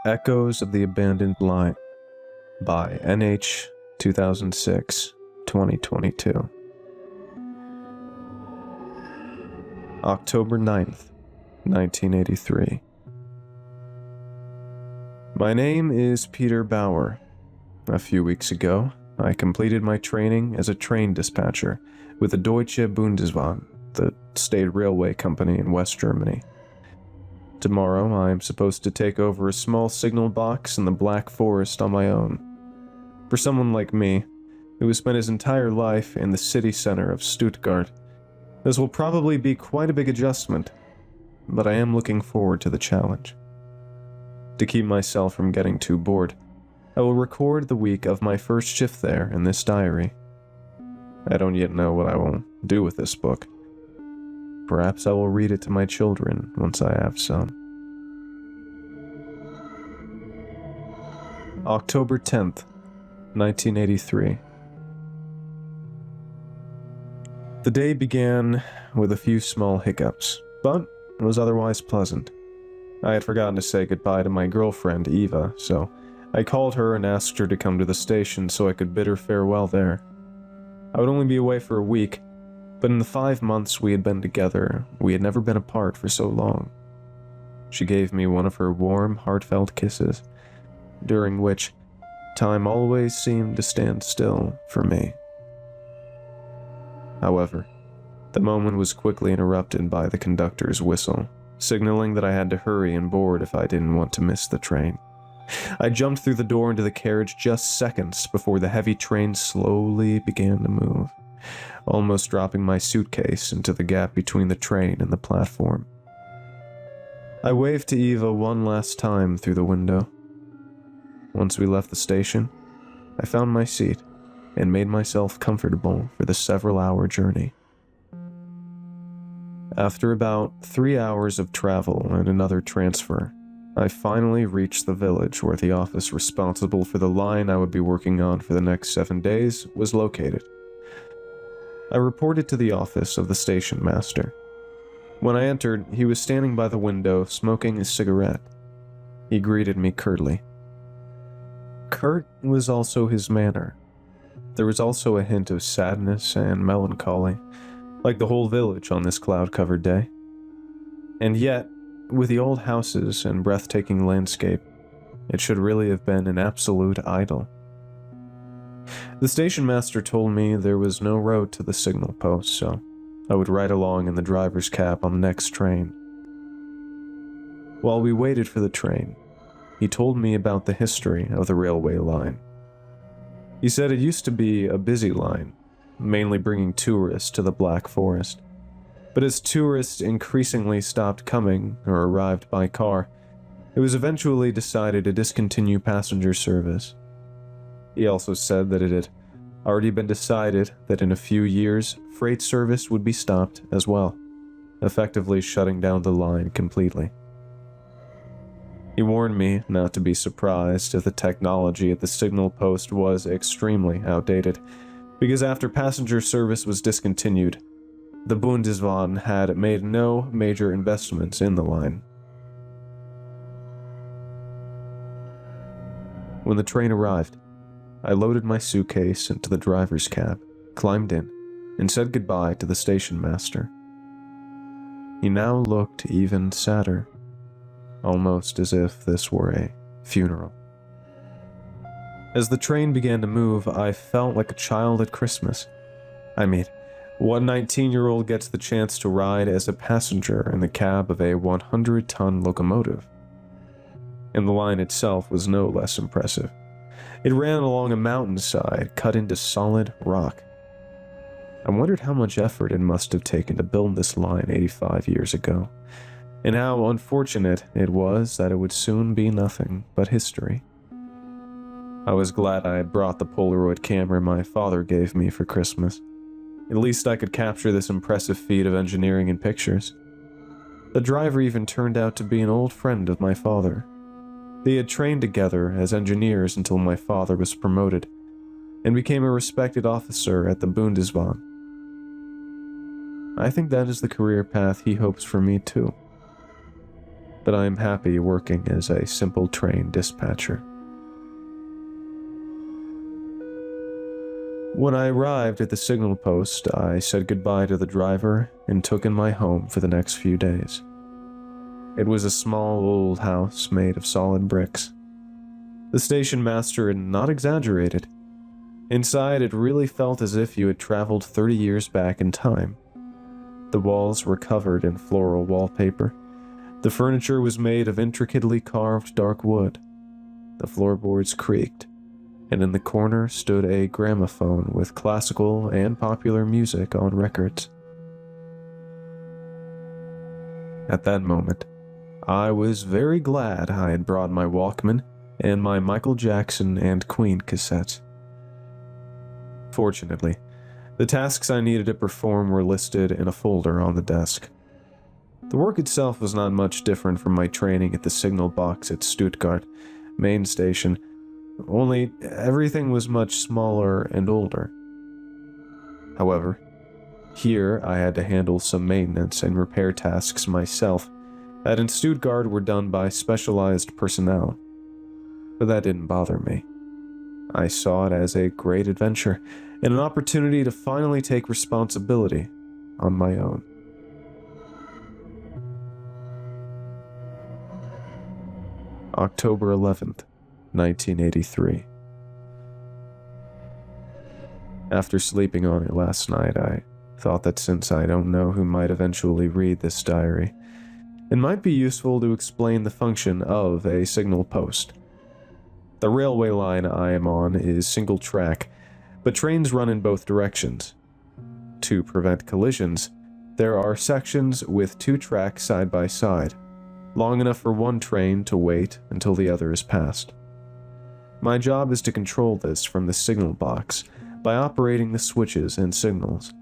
Echoes of the Abandoned Line by NH 2006 2022. October 9th, 1983. My name is Peter Bauer. A few weeks ago, I completed my training as a train dispatcher with the Deutsche Bundesbahn, the state railway company in West Germany. Tomorrow, I am supposed to take over a small signal box in the Black Forest on my own. For someone like me, who has spent his entire life in the city center of Stuttgart, this will probably be quite a big adjustment, but I am looking forward to the challenge. To keep myself from getting too bored, I will record the week of my first shift there in this diary. I don't yet know what I will do with this book. Perhaps I will read it to my children once I have some. October 10th, 1983. The day began with a few small hiccups, but was otherwise pleasant. I had forgotten to say goodbye to my girlfriend, Eva, so I called her and asked her to come to the station so I could bid her farewell there. I would only be away for a week, but in the 5 months we had been together, we had never been apart for so long. She gave me one of her warm, heartfelt kisses, during which time always seemed to stand still for me. However, the moment was quickly interrupted by the conductor's whistle, signaling that I had to hurry and board if I didn't want to miss the train. I jumped through the door into the carriage just seconds before the heavy train slowly began to move, almost dropping my suitcase into the gap between the train and the platform. I waved to Eva one last time through the window. Once we left the station, I found my seat and made myself comfortable for the several-hour journey. After about 3 hours of travel and another transfer, I finally reached the village where the office responsible for the line I would be working on for the next 7 days was located. I reported to the office of the station master. When I entered, he was standing by the window smoking a cigarette. He greeted me curtly. Curt was also his manner. There was also a hint of sadness and melancholy, like the whole village on this cloud-covered day. And yet, with the old houses and breathtaking landscape, it should really have been an absolute idyll. The station master told me there was no road to the signal post, so I would ride along in the driver's cab on the next train. While we waited for the train, he told me about the history of the railway line. He said it used to be a busy line, mainly bringing tourists to the Black Forest. But as tourists increasingly stopped coming or arrived by car, it was eventually decided to discontinue passenger service. He also said that it had already been decided that in a few years, freight service would be stopped as well, effectively shutting down the line completely. He warned me not to be surprised if the technology at the signal post was extremely outdated, because after passenger service was discontinued, the Bundesbahn had made no major investments in the line. When the train arrived, I loaded my suitcase into the driver's cab, climbed in, and said goodbye to the station master. He now looked even sadder, almost as if this were a funeral. As the train began to move, I felt like a child at Christmas. I mean, what 19-year-old gets the chance to ride as a passenger in the cab of a 100-ton locomotive? And the line itself was no less impressive. It ran along a mountainside cut into solid rock. I wondered how much effort it must have taken to build this line 85 years ago, and how unfortunate it was that it would soon be nothing but history. I was glad I had brought the Polaroid camera my father gave me for Christmas. At least I could capture this impressive feat of engineering in pictures. The driver even turned out to be an old friend of my father. They had trained together as engineers until my father was promoted, and became a respected officer at the Bundesbahn. I think that is the career path he hopes for me too. but I am happy working as a simple train dispatcher. When I arrived at the signal post, I said goodbye to the driver and took in my home for the next few days. It was a small old house made of solid bricks. The station master had not exaggerated. Inside, it really felt as if you had traveled 30 years back in time. The walls were covered in floral wallpaper. The furniture was made of intricately carved dark wood. The floorboards creaked, and in the corner stood a gramophone with classical and popular music on records. At that moment, I was very glad I had brought my Walkman and my Michael Jackson and Queen cassettes. Fortunately, the tasks I needed to perform were listed in a folder on the desk. The work itself was not much different from my training at the signal box at Stuttgart main station, only everything was much smaller and older. However, here I had to handle some maintenance and repair tasks myself that in Stuttgart were done by specialized personnel. But that didn't bother me. I saw it as a great adventure and an opportunity to finally take responsibility on my own. October 11th, 1983. After sleeping on it last night, I thought that since I don't know who might eventually read this diary, it might be useful to explain the function of a signal post. The railway line I am on is single track, but trains run in both directions. To prevent collisions, there are sections with two tracks side by side, long enough for one train to wait until the other is passed. My job is to control this from the signal box by operating the switches and signals.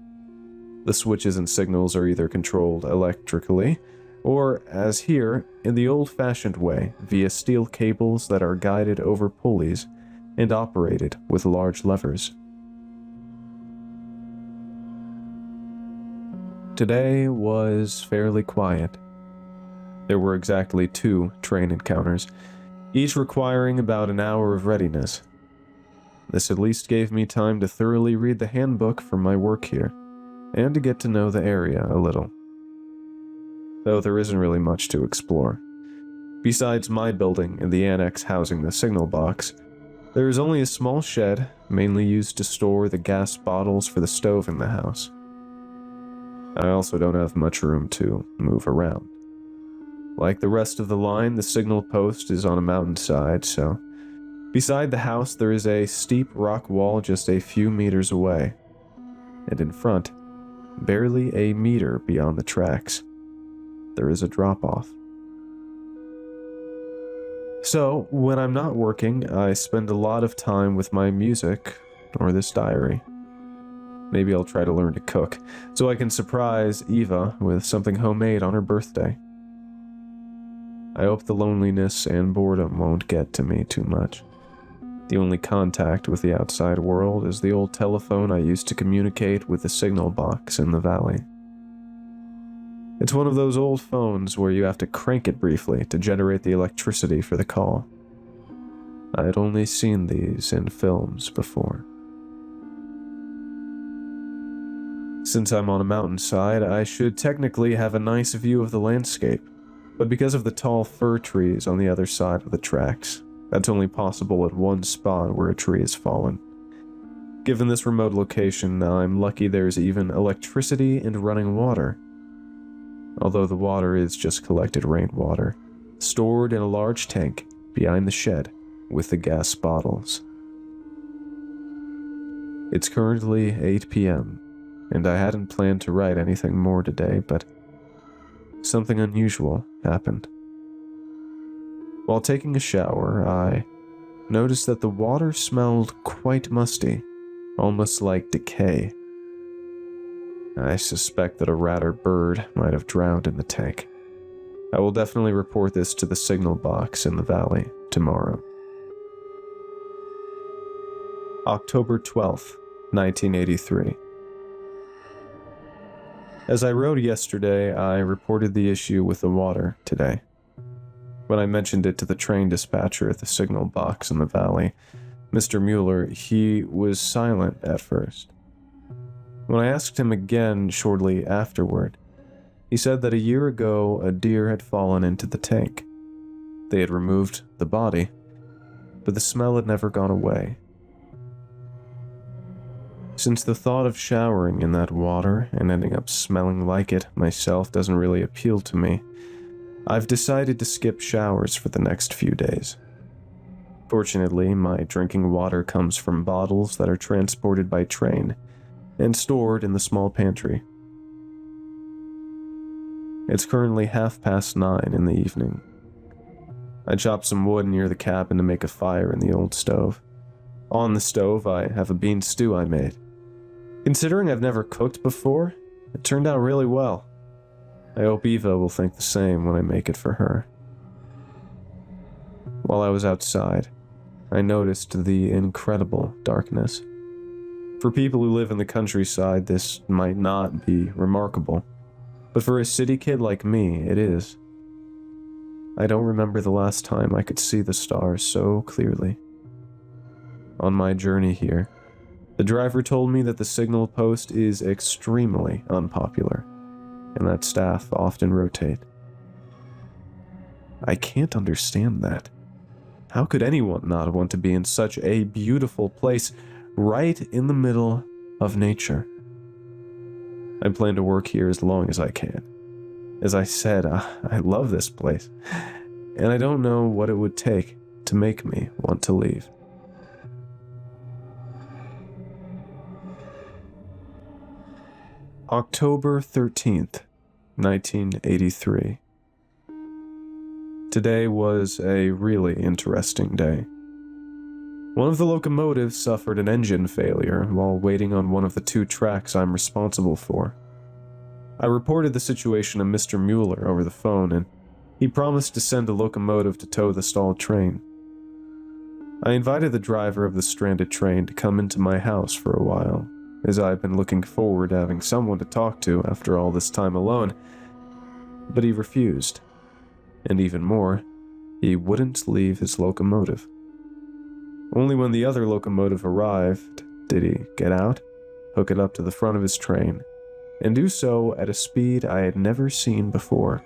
The switches and signals are either controlled electrically, or, as here, in the old-fashioned way, via steel cables that are guided over pulleys and operated with large levers. Today was fairly quiet. There were exactly 2 train encounters, each requiring about an hour of readiness. This at least gave me time to thoroughly read the handbook for my work here, and to get to know the area a little. Though there isn't really much to explore. Besides my building and the annex housing the signal box, there is only a small shed, mainly used to store the gas bottles for the stove in the house. I also don't have much room to move around. Like the rest of the line, the signal post is on a mountainside, so beside the house there is a steep rock wall just a few meters away, and in front, barely a meter beyond the tracks, there is a drop-off. So, when I'm not working, I spend a lot of time with my music or this diary. Maybe I'll try to learn to cook, so I can surprise Eva with something homemade on her birthday. I hope the loneliness and boredom won't get to me too much. The only contact with the outside world is the old telephone I used to communicate with the signal box in the valley. It's one of those old phones where you have to crank it briefly to generate the electricity for the call. I had only seen these in films before. Since I'm on a mountainside, I should technically have a nice view of the landscape, but because of the tall fir trees on the other side of the tracks, that's only possible at one spot where a tree has fallen. Given this remote location, I'm lucky there's even electricity and running water. Although the water is just collected rainwater, stored in a large tank behind the shed with the gas bottles. It's currently 8 p.m., and I hadn't planned to write anything more today, but something unusual happened. While taking a shower, I noticed that the water smelled quite musty, almost like decay. I suspect that a rat or bird might have drowned in the tank. I will definitely report this to the signal box in the valley tomorrow. October 12th, 1983. As I wrote yesterday, I reported the issue with the water today. When I mentioned it to the train dispatcher at the signal box in the valley, Mr. Mueller, he was silent at first. When I asked him again shortly afterward, he said that a year ago a deer had fallen into the tank. They had removed the body, but the smell had never gone away. Since the thought of showering in that water and ending up smelling like it myself doesn't really appeal to me, I've decided to skip showers for the next few days. Fortunately, my drinking water comes from bottles that are transported by train and stored in the small pantry. It's currently 9:30 in the evening. I chopped some wood near the cabin to make a fire in the old stove. On the stove, I have a bean stew I made. Considering I've never cooked before, it turned out really well. I hope Eva will think the same when I make it for her. While I was outside, I noticed the incredible darkness. For people who live in the countryside, this might not be remarkable, but for a city kid like me, it is. I don't remember the last time I could see the stars so clearly. On my journey here, the driver told me that the signal post is extremely unpopular, and that staff often rotate. I can't understand that. How could anyone not want to be in such a beautiful place, right in the middle of nature? I plan to work here as long as I can. As I said, I love this place, and I don't know what it would take to make me want to leave. October 13th, 1983. Today was a really interesting day. One of the locomotives suffered an engine failure while waiting on one of the 2 tracks I'm responsible for. I reported the situation to Mr. Mueller over the phone, and he promised to send a locomotive to tow the stalled train. I invited the driver of the stranded train to come into my house for a while, as I've been looking forward to having someone to talk to after all this time alone, but he refused. And even more, he wouldn't leave his locomotive. Only when the other locomotive arrived did he get out, hook it up to the front of his train, and do so at a speed I had never seen before.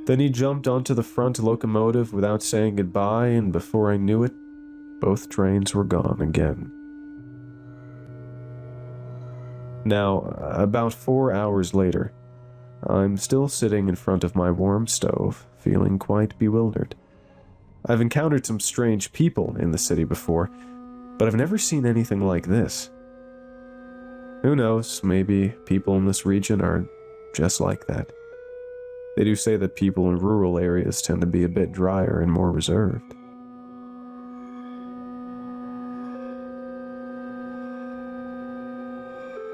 Then he jumped onto the front locomotive without saying goodbye, and before I knew it, both trains were gone again. Now, about 4 hours later, I'm still sitting in front of my warm stove, feeling quite bewildered. I've encountered some strange people in the city before, but I've never seen anything like this. Who knows, maybe people in this region are just like that. They do say that people in rural areas tend to be a bit drier and more reserved.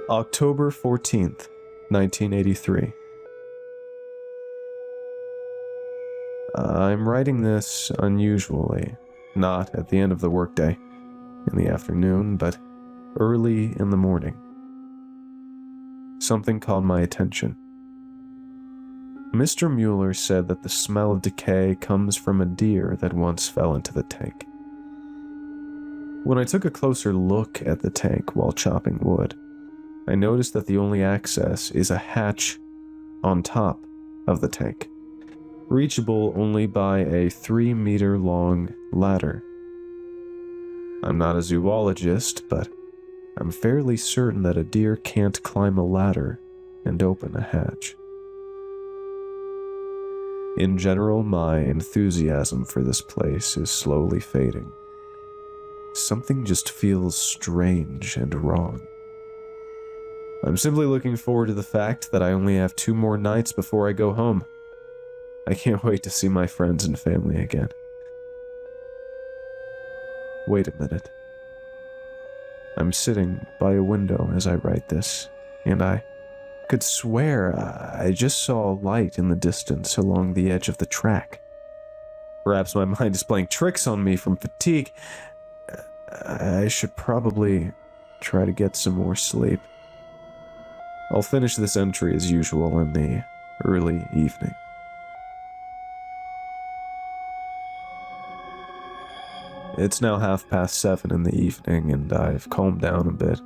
October 14th, 1983. I'm writing this unusually, not at the end of the workday, in the afternoon, but early in the morning. Something caught my attention. Mr. Mueller said that the smell of decay comes from a deer that once fell into the tank. When I took a closer look at the tank while chopping wood, I noticed that the only access is a hatch on top of the tank, reachable only by a 3-meter-long ladder. I'm not a zoologist, but I'm fairly certain that a deer can't climb a ladder and open a hatch. In general, my enthusiasm for this place is slowly fading. Something just feels strange and wrong. I'm simply looking forward to the fact that I only have 2 more nights before I go home. I can't wait to see my friends and family again. Wait a minute. I'm sitting by a window as I write this, and I could swear I just saw a light in the distance along the edge of the track. Perhaps my mind is playing tricks on me from fatigue. I should probably try to get some more sleep. I'll finish this entry as usual in the early evening. It's now 7:30 in the evening, and I've calmed down a bit.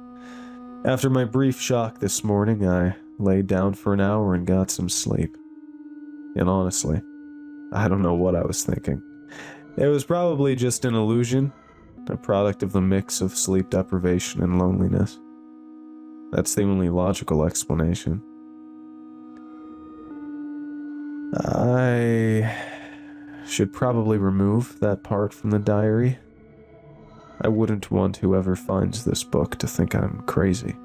After my brief shock this morning, I laid down for an hour and got some sleep. And honestly, I don't know what I was thinking. It was probably just an illusion, a product of the mix of sleep deprivation and loneliness. That's the only logical explanation. I should probably remove that part from the diary. I wouldn't want whoever finds this book to think I'm crazy.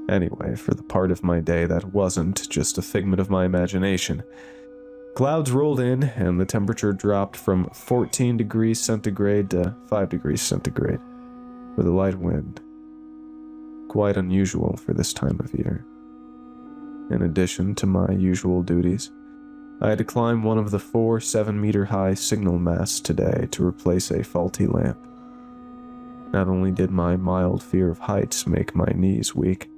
Anyway, for the part of my day that wasn't just a figment of my imagination, clouds rolled in and the temperature dropped from 14 degrees centigrade to 5 degrees centigrade, with a light wind. Quite unusual for this time of year. In addition to my usual duties, I had to climb one of the 4 7-meter-high signal masts today to replace a faulty lamp. Not only did my mild fear of heights make my knees weak,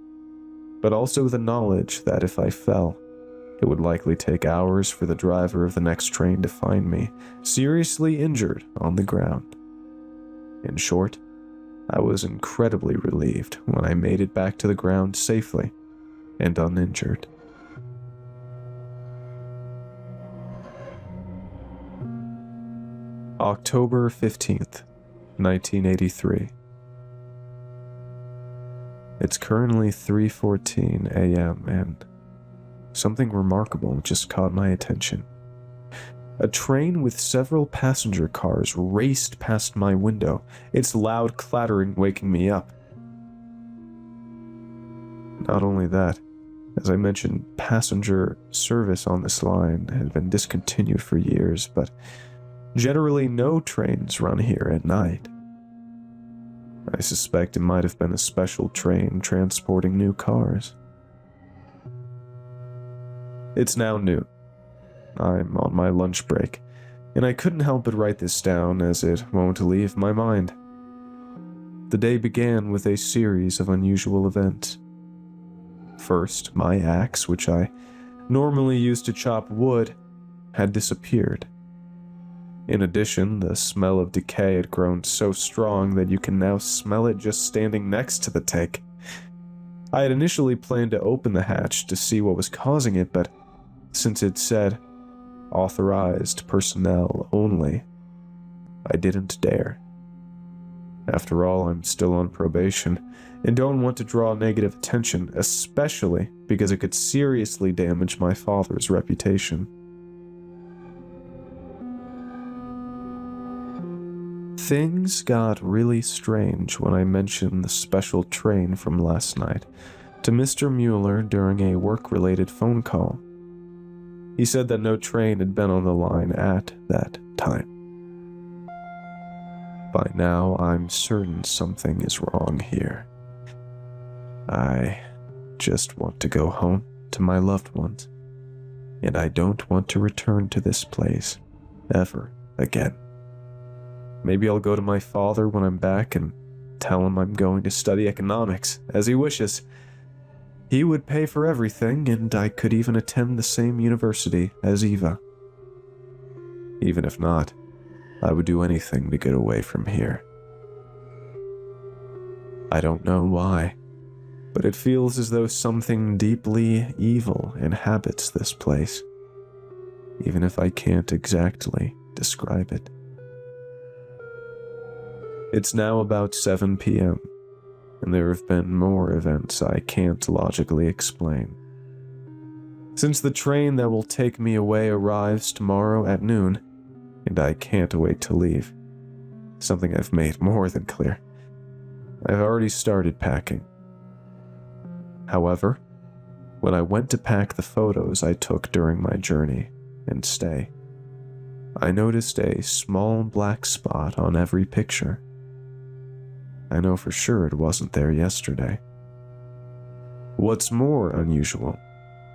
but also the knowledge that if I fell, it would likely take hours for the driver of the next train to find me, seriously injured on the ground. In short, I was incredibly relieved when I made it back to the ground safely and uninjured. October 15th, 1983. It's currently 3:14 a.m. and something remarkable just caught my attention. A train with several passenger cars raced past my window, its loud clattering waking me up. Not only that, as I mentioned, passenger service on this line had been discontinued for years, but generally no trains run here at night. I suspect it might have been a special train transporting new cars. It's now noon. I'm on my lunch break, and I couldn't help but write this down as it won't leave my mind. The day began with a series of unusual events. First, my axe, which I normally use to chop wood, had disappeared. In addition, the smell of decay had grown so strong that you can now smell it just standing next to the tank. I had initially planned to open the hatch to see what was causing it, but since it said, "Authorized personnel only," I didn't dare. After all, I'm still on probation, and don't want to draw negative attention, especially because it could seriously damage my father's reputation. Things got really strange when I mentioned the special train from last night to Mr. Mueller during a work-related phone call. He said that no train had been on the line at that time. By now, I'm certain something is wrong here. I just want to go home to my loved ones, and I don't want to return to this place ever again. Maybe I'll go to my father when I'm back and tell him I'm going to study economics, as he wishes. He would pay for everything, and I could even attend the same university as Eva. Even if not, I would do anything to get away from here. I don't know why, but it feels as though something deeply evil inhabits this place, even if I can't exactly describe it. It's now about 7 p.m., and there have been more events I can't logically explain. Since the train that will take me away arrives tomorrow at noon, and I can't wait to leave, something I've made more than clear, I've already started packing. However, when I went to pack the photos I took during my journey and stay, I noticed a small black spot on every picture. I know for sure it wasn't there yesterday. What's more unusual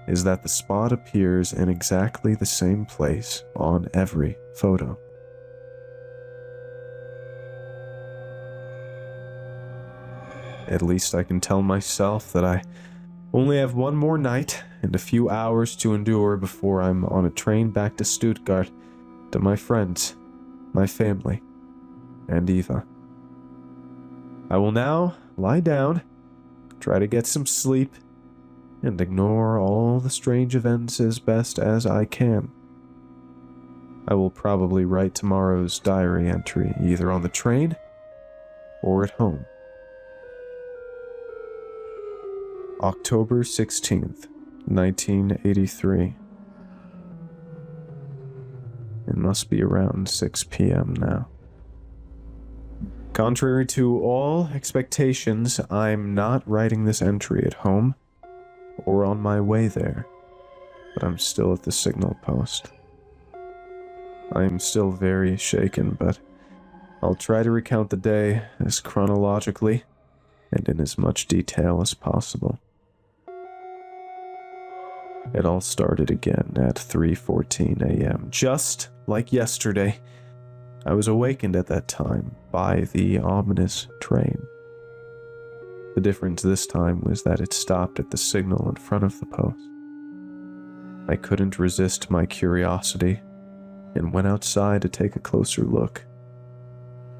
is that the spot appears in exactly the same place on every photo. At least I can tell myself that I only have one more night and a few hours to endure before I'm on a train back to Stuttgart to my friends my family, and Eva. I will now lie down, try to get some sleep, and ignore all the strange events as best as I can. I will probably write tomorrow's diary entry either on the train or at home. October 16th, 1983. It must be around 6 p.m. now. Contrary to all expectations, I'm not writing this entry at home or on my way there, but I'm still at the signal post. I am still very shaken, but I'll try to recount the day as chronologically and in as much detail as possible. It all started again at 3:14 a.m., just like yesterday. I was awakened at that time by the ominous train. The difference this time was that it stopped at the signal in front of the post. I couldn't resist my curiosity and went outside to take a closer look.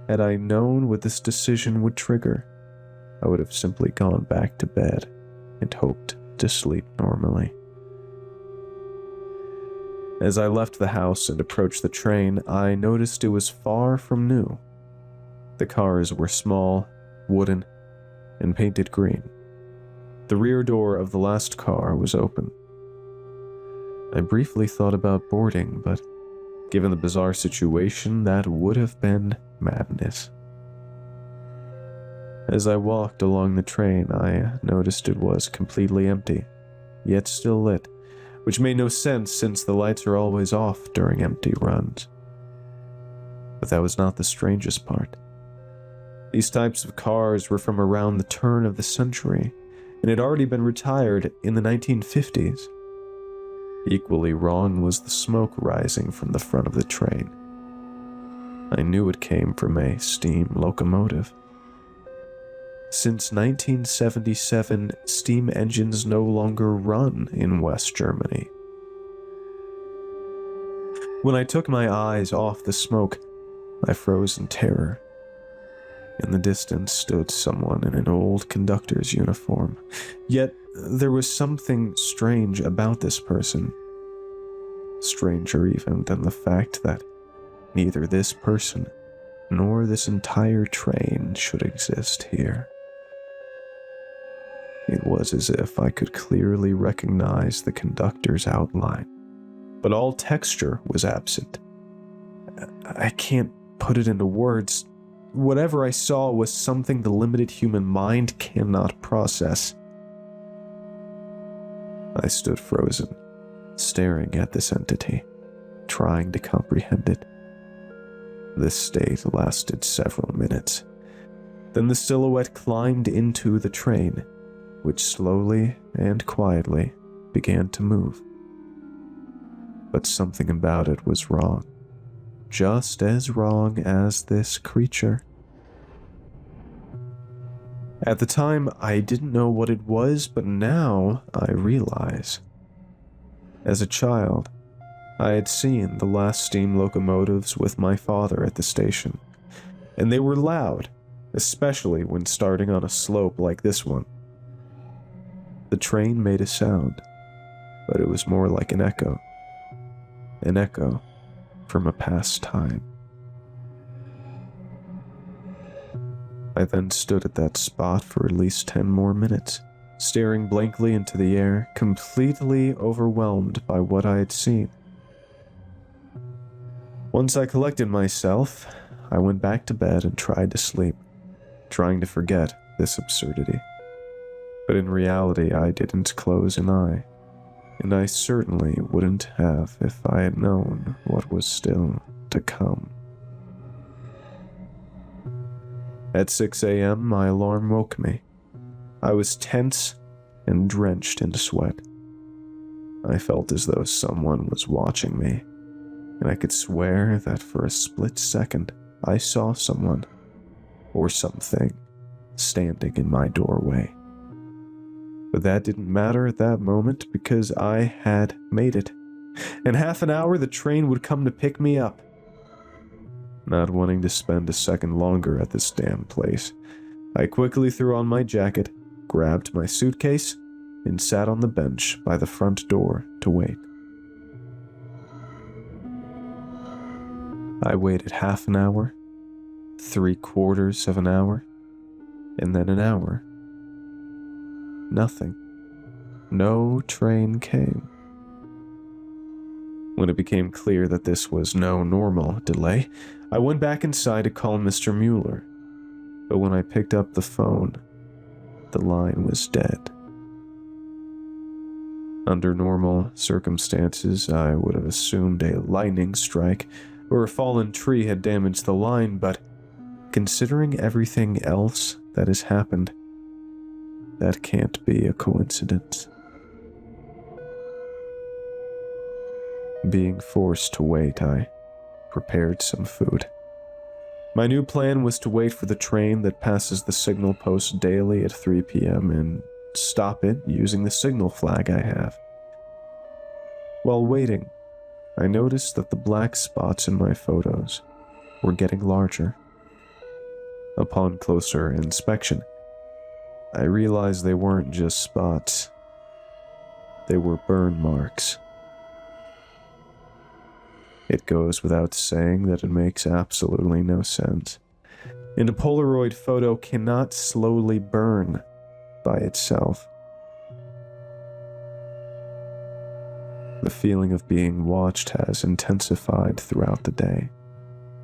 Had I known what this decision would trigger, I would have simply gone back to bed and hoped to sleep normally. As I left the house and approached the train, I noticed it was far from new. The cars were small, wooden, and painted green. The rear door of the last car was open. I briefly thought about boarding, but given the bizarre situation, that would have been madness. As I walked along the train, I noticed it was completely empty, yet still lit, which made no sense since the lights are always off during empty runs. But that was not the strangest part. These types of cars were from around the turn of the century, and had already been retired in the 1950s. Equally wrong was the smoke rising from the front of the train. I knew it came from a steam locomotive. Since 1977, steam engines no longer run in West Germany. When I took my eyes off the smoke, I froze in terror. In the distance stood someone in an old conductor's uniform. Yet there was something strange about this person. Stranger even than the fact that neither this person nor this entire train should exist here. It was as if I could clearly recognize the conductor's outline, but all texture was absent. I can't put it into words. Whatever I saw was something the limited human mind cannot process. I stood frozen, staring at this entity, trying to comprehend it. This state lasted several minutes. Then the silhouette climbed into the train, which slowly and quietly began to move. But something about it was wrong, just as wrong as this creature. At the time, I didn't know what it was, but now I realize. As a child, I had seen the last steam locomotives with my father at the station, and they were loud, especially when starting on a slope like this one. The train made a sound, but it was more like an echo from a past time. I then stood at that spot for at least 10 more minutes, staring blankly into the air, completely overwhelmed by what I had seen. Once I collected myself, I went back to bed and tried to sleep, trying to forget this absurdity. But in reality, I didn't close an eye, and I certainly wouldn't have if I had known what was still to come. At 6 a.m., my alarm woke me. I was tense and drenched in sweat. I felt as though someone was watching me, and I could swear that for a split second, I saw someone, or something, standing in my doorway. But that didn't matter at that moment because I had made it. In half an hour, the train would come to pick me up. Not wanting to spend a second longer at this damn place, I quickly threw on my jacket, grabbed my suitcase, and sat on the bench by the front door to wait. I waited half an hour, 3/4 of an hour, and then an hour. Nothing. No train came. When it became clear that this was no normal delay, I went back inside to call Mr. Mueller. But when I picked up the phone, the line was dead. Under normal circumstances, I would have assumed a lightning strike or a fallen tree had damaged the line, but considering everything else that has happened, that can't be a coincidence. Being forced to wait, I prepared some food. My new plan was to wait for the train that passes the signal post daily at 3 p.m. and stop it using the signal flag I have. While waiting, I noticed that the black spots in my photos were getting larger. Upon closer inspection, I realized they weren't just spots. They were burn marks. It goes without saying that it makes absolutely no sense. And a Polaroid photo cannot slowly burn by itself. The feeling of being watched has intensified throughout the day.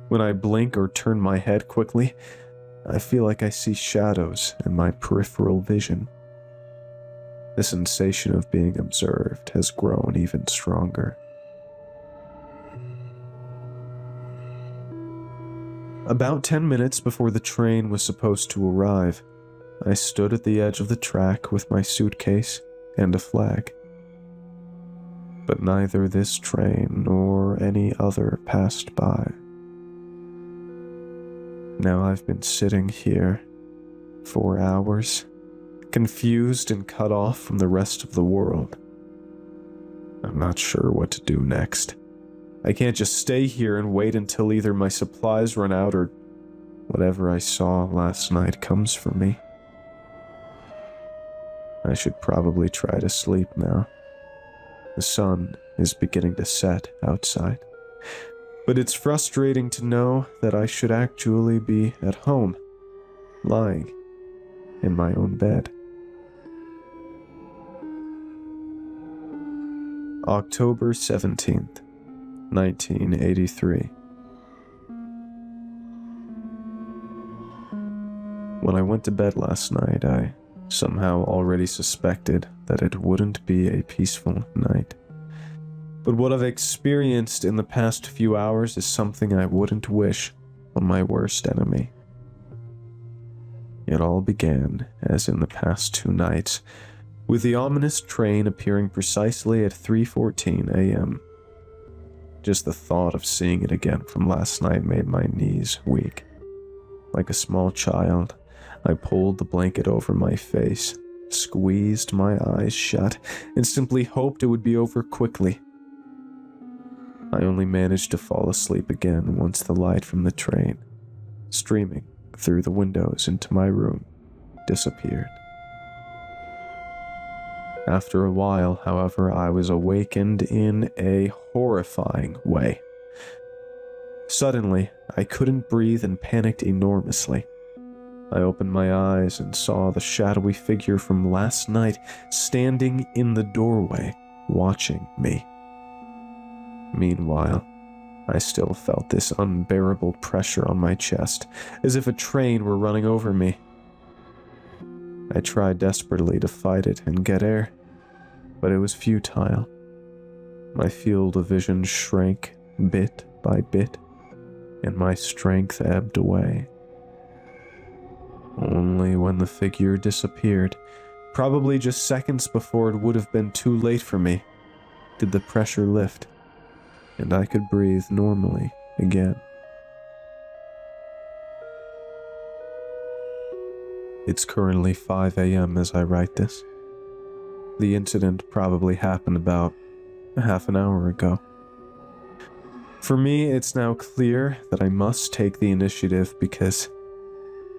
When I blink or turn my head quickly, I feel like I see shadows in my peripheral vision. The sensation of being observed has grown even stronger. About 10 minutes before the train was supposed to arrive, I stood at the edge of the track with my suitcase and a flag. But neither this train nor any other passed by. Now I've been sitting here 4 hours, confused and cut off from the rest of the world. I'm not sure what to do next. I can't just stay here and wait until either my supplies run out or whatever I saw last night comes for me. I should probably try to sleep now. The sun is beginning to set outside. But it's frustrating to know that I should actually be at home, lying in my own bed. October 17th, 1983. When I went to bed last night, I somehow already suspected that it wouldn't be a peaceful night. But what I've experienced in the past few hours is something I wouldn't wish on my worst enemy. It all began, as in the past 2 nights, with the ominous train appearing precisely at 3:14 a.m. Just the thought of seeing it again from last night made my knees weak. Like a small child, I pulled the blanket over my face, squeezed my eyes shut, and simply hoped it would be over quickly. I only managed to fall asleep again once the light from the train, streaming through the windows into my room, disappeared. After a while, however, I was awakened in a horrifying way. Suddenly, I couldn't breathe and panicked enormously. I opened my eyes and saw the shadowy figure from last night standing in the doorway, watching me. Meanwhile, I still felt this unbearable pressure on my chest, as if a train were running over me. I tried desperately to fight it and get air, but it was futile. My field of vision shrank bit by bit, and my strength ebbed away. Only when the figure disappeared, probably just seconds before it would have been too late for me, did the pressure lift, and I could breathe normally again. It's currently 5 a.m. as I write this. The incident probably happened about half an hour ago. For me, it's now clear that I must take the initiative because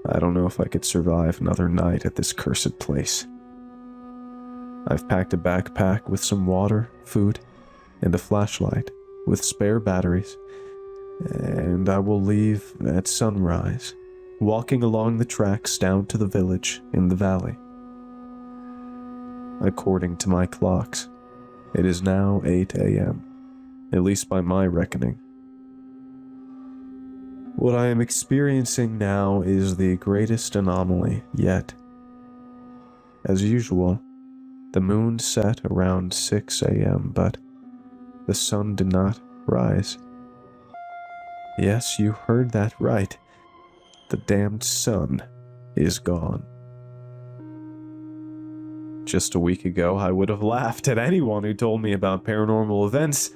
I don't know if I could survive another night at this cursed place. I've packed a backpack with some water, food, and a flashlight with spare batteries, and I will leave at sunrise, walking along the tracks down to the village in the valley. According to my clocks, it is now 8 a.m., at least by my reckoning. What I am experiencing now is the greatest anomaly yet. As usual, the moon set around 6 a.m., but the sun did not rise. Yes, you heard that right. The damned sun is gone. Just a week ago, I would have laughed at anyone who told me about paranormal events,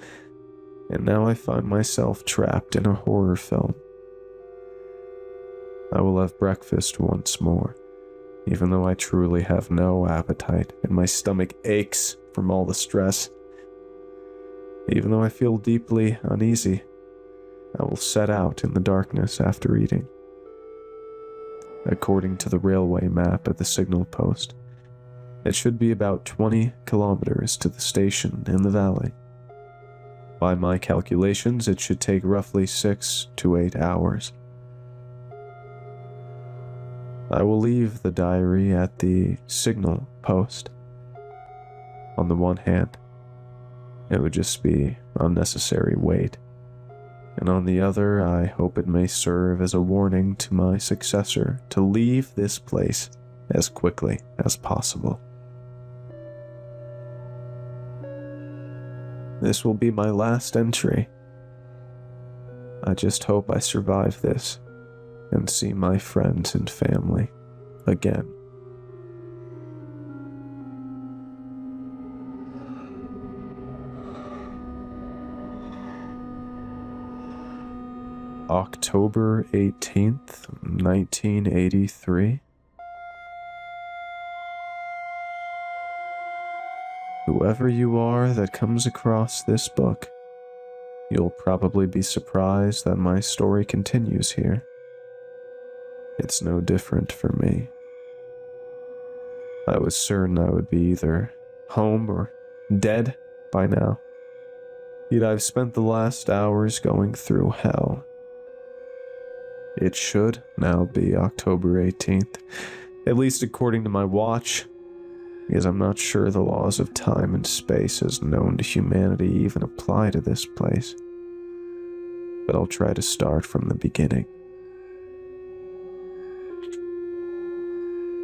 and now I find myself trapped in a horror film. I will have breakfast once more, even though I truly have no appetite and my stomach aches from all the stress. Even though I feel deeply uneasy, I will set out in the darkness after eating. According to the railway map at the signal post, it should be about 20 kilometers to the station in the valley. By my calculations, it should take roughly 6 to 8 hours. I will leave the diary at the signal post. On the one hand, it would just be unnecessary weight, and on the other, I hope it may serve as a warning to my successor to leave this place as quickly as possible. This will be my last entry. I just hope I survive this and see my friends and family again. October 18th, 1983. Whoever you are that comes across this book, you'll probably be surprised that my story continues here. It's no different for me. I was certain I would be either home or dead by now. Yet I've spent the last hours going through hell. It should now be October 18th, at least according to my watch, because I'm not sure the laws of time and space as known to humanity even apply to this place. But I'll try to start from the beginning.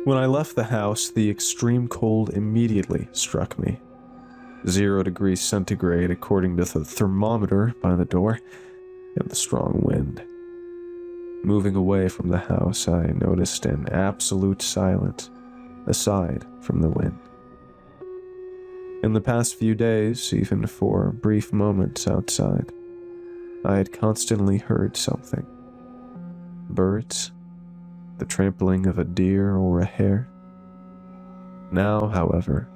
When I left the house, the extreme cold immediately struck me. 0 degrees centigrade according to the thermometer by the door, and the strong wind. Moving away from the house, I noticed an absolute silence, aside from the wind. In the past few days, even for brief moments outside, I had constantly heard something. Birds, the trampling of a deer or a hare. Now, however,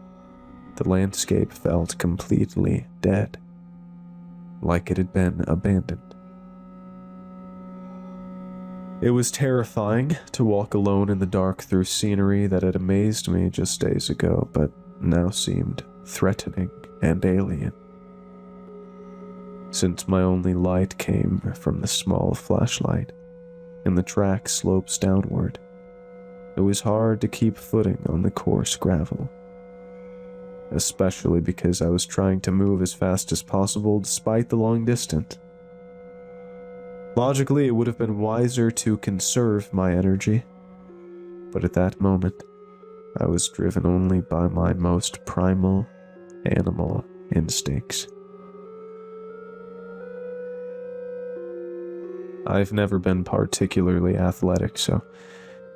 the landscape felt completely dead, like it had been abandoned. It was terrifying to walk alone in the dark through scenery that had amazed me just days ago, but now seemed threatening and alien. Since my only light came from the small flashlight, and the track slopes downward, it was hard to keep footing on the coarse gravel. Especially because I was trying to move as fast as possible despite the long distance. Logically, it would have been wiser to conserve my energy, but at that moment, I was driven only by my most primal animal instincts. I've never been particularly athletic, so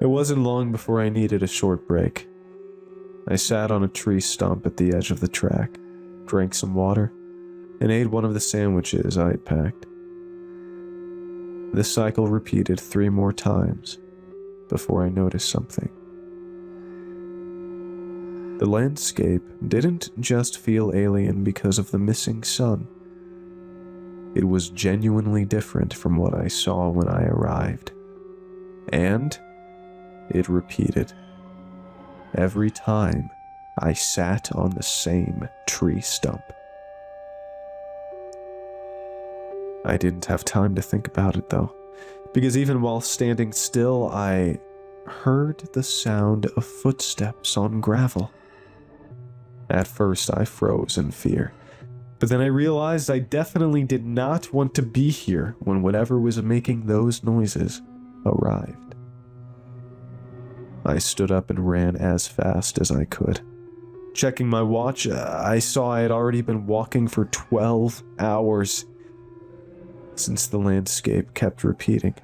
it wasn't long before I needed a short break. I sat on a tree stump at the edge of the track, drank some water, and ate one of the sandwiches I had packed. This cycle repeated 3 more times before I noticed something. The landscape didn't just feel alien because of the missing sun. It was genuinely different from what I saw when I arrived. And it repeated. Every time I sat on the same tree stump. I didn't have time to think about it though, because even while standing still, I heard the sound of footsteps on gravel. At first, I froze in fear, but then I realized I definitely did not want to be here when whatever was making those noises arrived. I stood up and ran as fast as I could. Checking my watch, I saw I had already been walking for 12 hours, since the landscape kept repeating.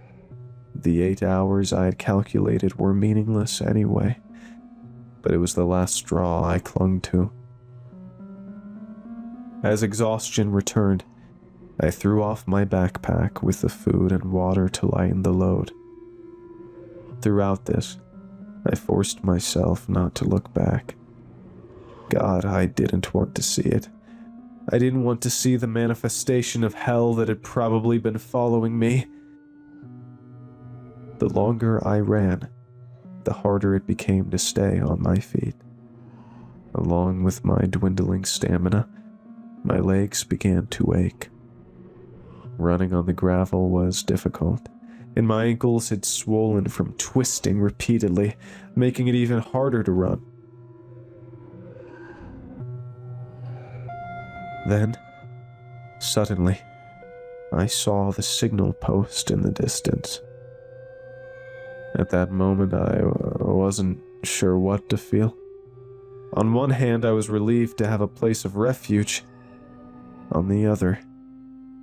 The 8 hours I had calculated were meaningless anyway, but it was the last straw I clung to. As exhaustion returned, I threw off my backpack with the food and water to lighten the load. Throughout this, I forced myself not to look back. God, I didn't want to see it. I didn't want to see the manifestation of hell that had probably been following me. The longer I ran, the harder it became to stay on my feet. Along with my dwindling stamina, my legs began to ache. Running on the gravel was difficult, and my ankles had swollen from twisting repeatedly, making it even harder to run. Then, suddenly, I saw the signal post in the distance. At that moment, I wasn't sure what to feel. On one hand, I was relieved to have a place of refuge. On the other,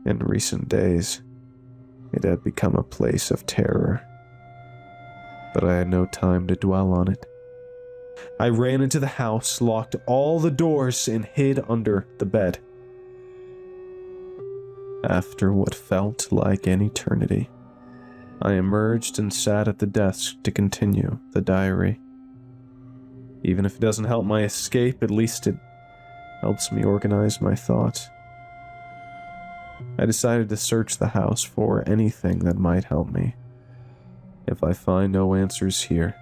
in recent days, it had become a place of terror. But I had no time to dwell on it. I ran into the house, locked all the doors, and hid under the bed. After what felt like an eternity, I emerged and sat at the desk to continue the diary. Even if it doesn't help my escape, at least it helps me organize my thoughts. I decided to search the house for anything that might help me. If I find no answers here,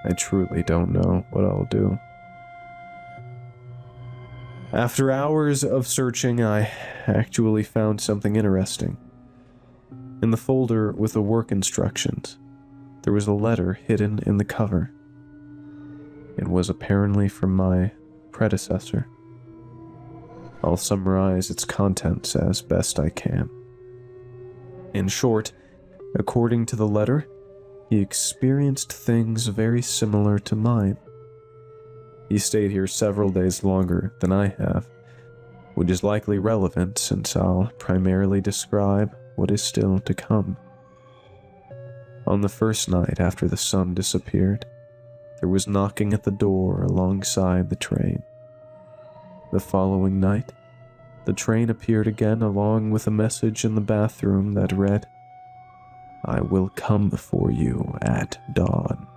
I truly don't know what I'll do. After hours of searching, I actually found something interesting. In the folder with the work instructions, there was a letter hidden in the cover. It was apparently from my predecessor. I'll summarize its contents as best I can. In short, according to the letter, he experienced things very similar to mine. He stayed here several days longer than I have, which is likely relevant since I'll primarily describe what is still to come. On the first night after the sun disappeared, there was knocking at the door alongside the train. The following night, the train appeared again along with a message in the bathroom that read, "I will come for you at dawn,"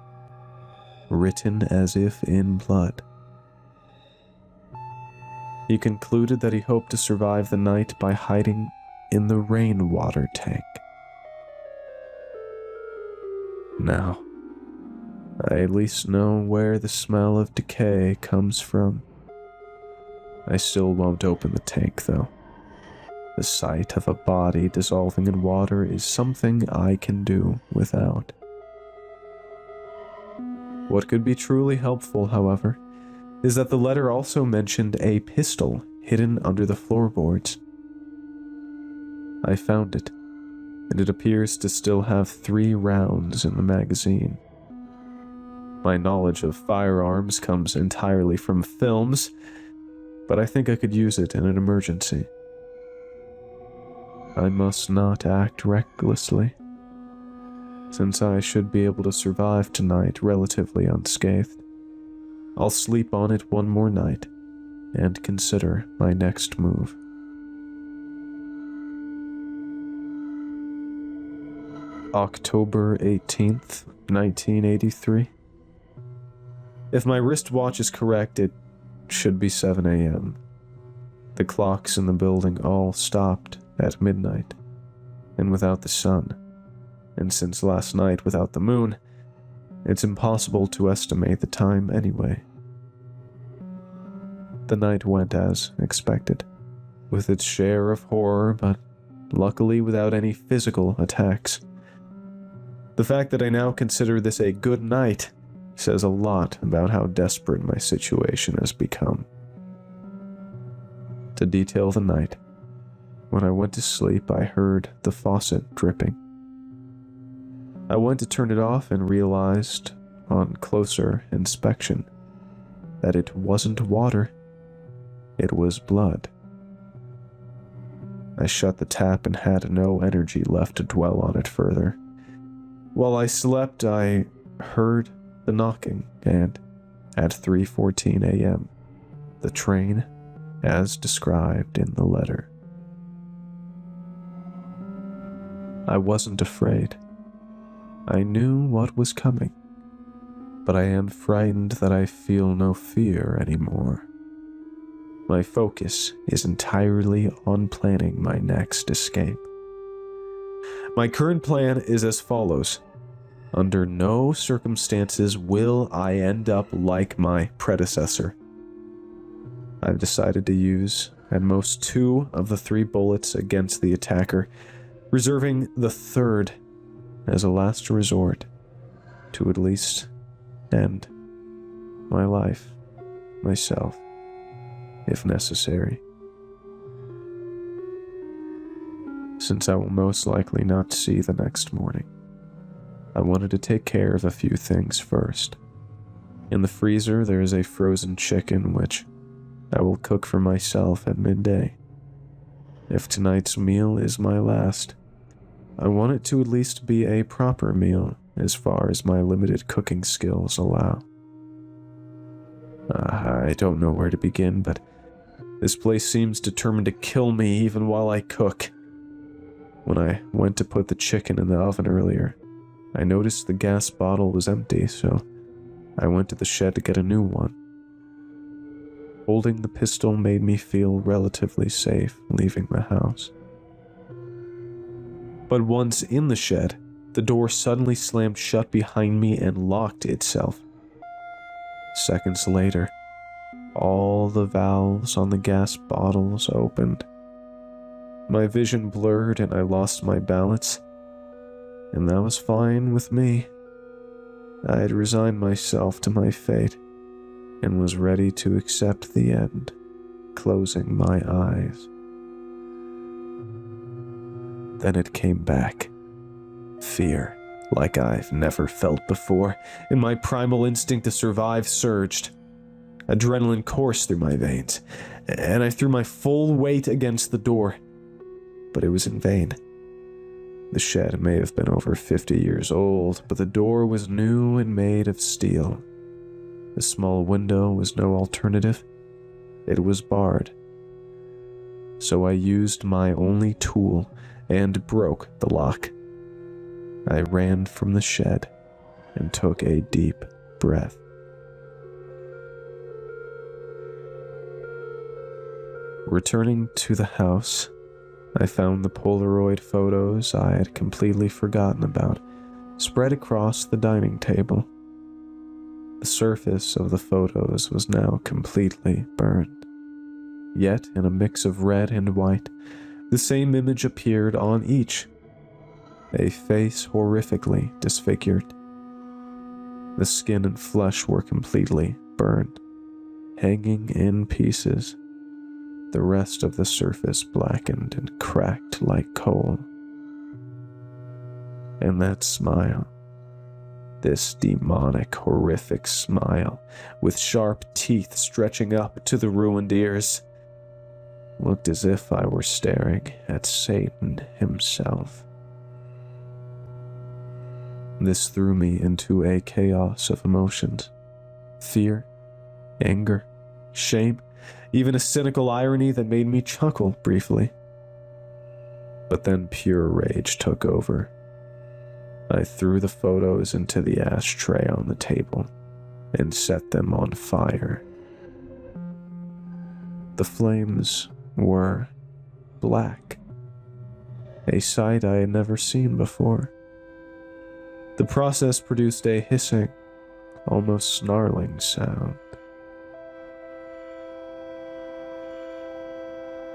written as if in blood. He concluded that he hoped to survive the night by hiding in the rainwater tank. Now, I at least know where the smell of decay comes from. I still won't open the tank, though. The sight of a body dissolving in water is something I can do without. What could be truly helpful, however, is that the letter also mentioned a pistol hidden under the floorboards. I found it, and it appears to still have 3 rounds in the magazine. My knowledge of firearms comes entirely from films, but I think I could use it in an emergency. I must not act recklessly, since I should be able to survive tonight relatively unscathed. I'll sleep on it one more night and consider my next move. October 18th, 1983. If my wristwatch is correct, it should be 7 a.m. The clocks in the building all stopped at midnight, and without the sun, and since last night without the moon, it's impossible to estimate the time anyway. The night went as expected, with its share of horror, but luckily without any physical attacks. The fact that I now consider this a good night says a lot about how desperate my situation has become. To detail the night, when I went to sleep, I heard the faucet dripping. I went to turn it off and realized, on closer inspection, that it wasn't water, it was blood. I shut the tap and had no energy left to dwell on it further. While I slept, I heard the knocking, and at 3:14 a.m., the train, as described in the letter. I wasn't afraid. I knew what was coming, but I am frightened that I feel no fear anymore. My focus is entirely on planning my next escape. My current plan is as follows. Under no circumstances will I end up like my predecessor. I've decided to use at most 2 of the 3 bullets against the attacker, reserving the 3rd as a last resort to at least end my life myself, if necessary. Since I will most likely not see the next morning, I wanted to take care of a few things first. In the freezer, there is a frozen chicken which I will cook for myself at midday. If tonight's meal is my last, I want it to at least be a proper meal as far as my limited cooking skills allow. I don't know where to begin, but this place seems determined to kill me even while I cook. When I went to put the chicken in the oven earlier, I noticed the gas bottle was empty, so I went to the shed to get a new one. Holding the pistol made me feel relatively safe leaving the house. But once in the shed, the door suddenly slammed shut behind me and locked itself. Seconds later, all the valves on the gas bottles opened. My vision blurred and I lost my balance, and that was fine with me. I had resigned myself to my fate and was ready to accept the end, closing my eyes. Then it came back. Fear, like I've never felt before, and my primal instinct to survive surged. Adrenaline coursed through my veins, and I threw my full weight against the door. But it was in vain. The shed may have been over 50 years old, but the door was new and made of steel. The small window was no alternative. It was barred. So I used my only tool and broke the lock. I ran from the shed and took a deep breath. Returning to the house, I found the Polaroid photos I had completely forgotten about spread across the dining table. The surface of the photos was now completely burned. Yet, in a mix of red and white, the same image appeared on each. A face horrifically disfigured. The skin and flesh were completely burned, hanging in pieces. The rest of the surface blackened and cracked like coal. And that smile, this demonic, horrific smile, with sharp teeth stretching up to the ruined ears, looked as if I were staring at Satan himself. This threw me into a chaos of emotions. Fear, anger, shame, even a cynical irony that made me chuckle briefly. But then pure rage took over. I threw the photos into the ashtray on the table and set them on fire. The flames were black, a sight I had never seen before. The process produced a hissing, almost snarling sound.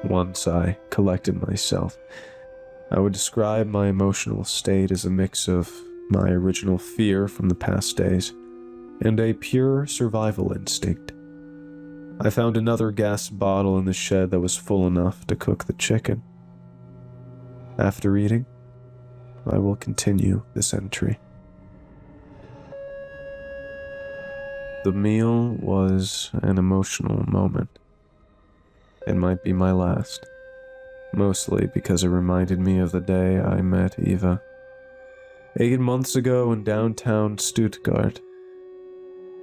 Once I collected myself, I would describe my emotional state as a mix of my original fear from the past days and a pure survival instinct. I found another gas bottle in the shed that was full enough to cook the chicken. After eating, I will continue this entry. The meal was an emotional moment. It might be my last, mostly because it reminded me of the day I met Eva. 8 months ago in downtown Stuttgart.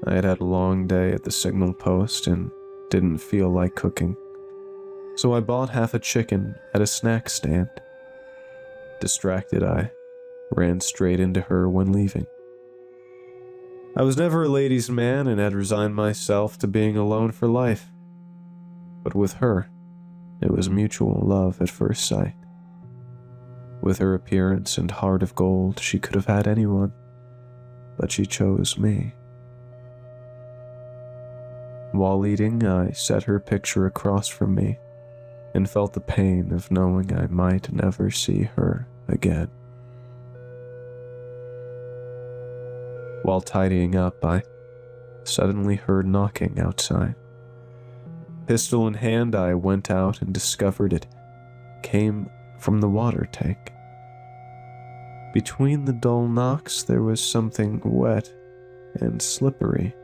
I had had a long day at the signal post and didn't feel like cooking, so I bought half a chicken at a snack stand. Distracted, I ran straight into her when leaving. I was never a ladies' man and had resigned myself to being alone for life. But with her, it was mutual love at first sight. With her appearance and heart of gold, she could have had anyone, but she chose me. While eating, I set her picture across from me and felt the pain of knowing I might never see her again. While tidying up, I suddenly heard knocking outside. Pistol in hand, I went out and discovered it came from the water tank. Between the dull knocks, there was something wet and slippery.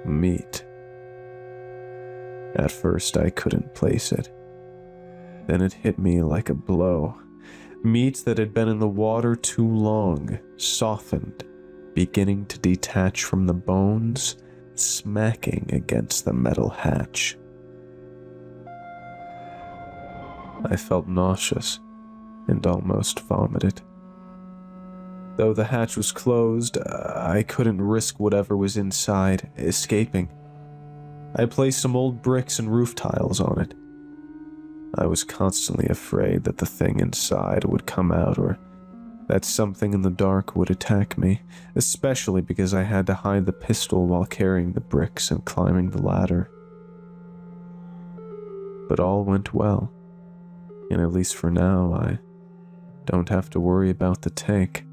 Meat. At first, I couldn't place it. Then it hit me like a blow. Meat that had been in the water too long, softened, beginning to detach from the bones, smacking against the metal hatch. I felt nauseous and almost vomited. Though the hatch was closed, I couldn't risk whatever was inside escaping. I placed some old bricks and roof tiles on it. I was constantly afraid that the thing inside would come out or that something in the dark would attack me, especially because I had to hide the pistol while carrying the bricks and climbing the ladder. But all went well, and at least for now, I don't have to worry about the tank.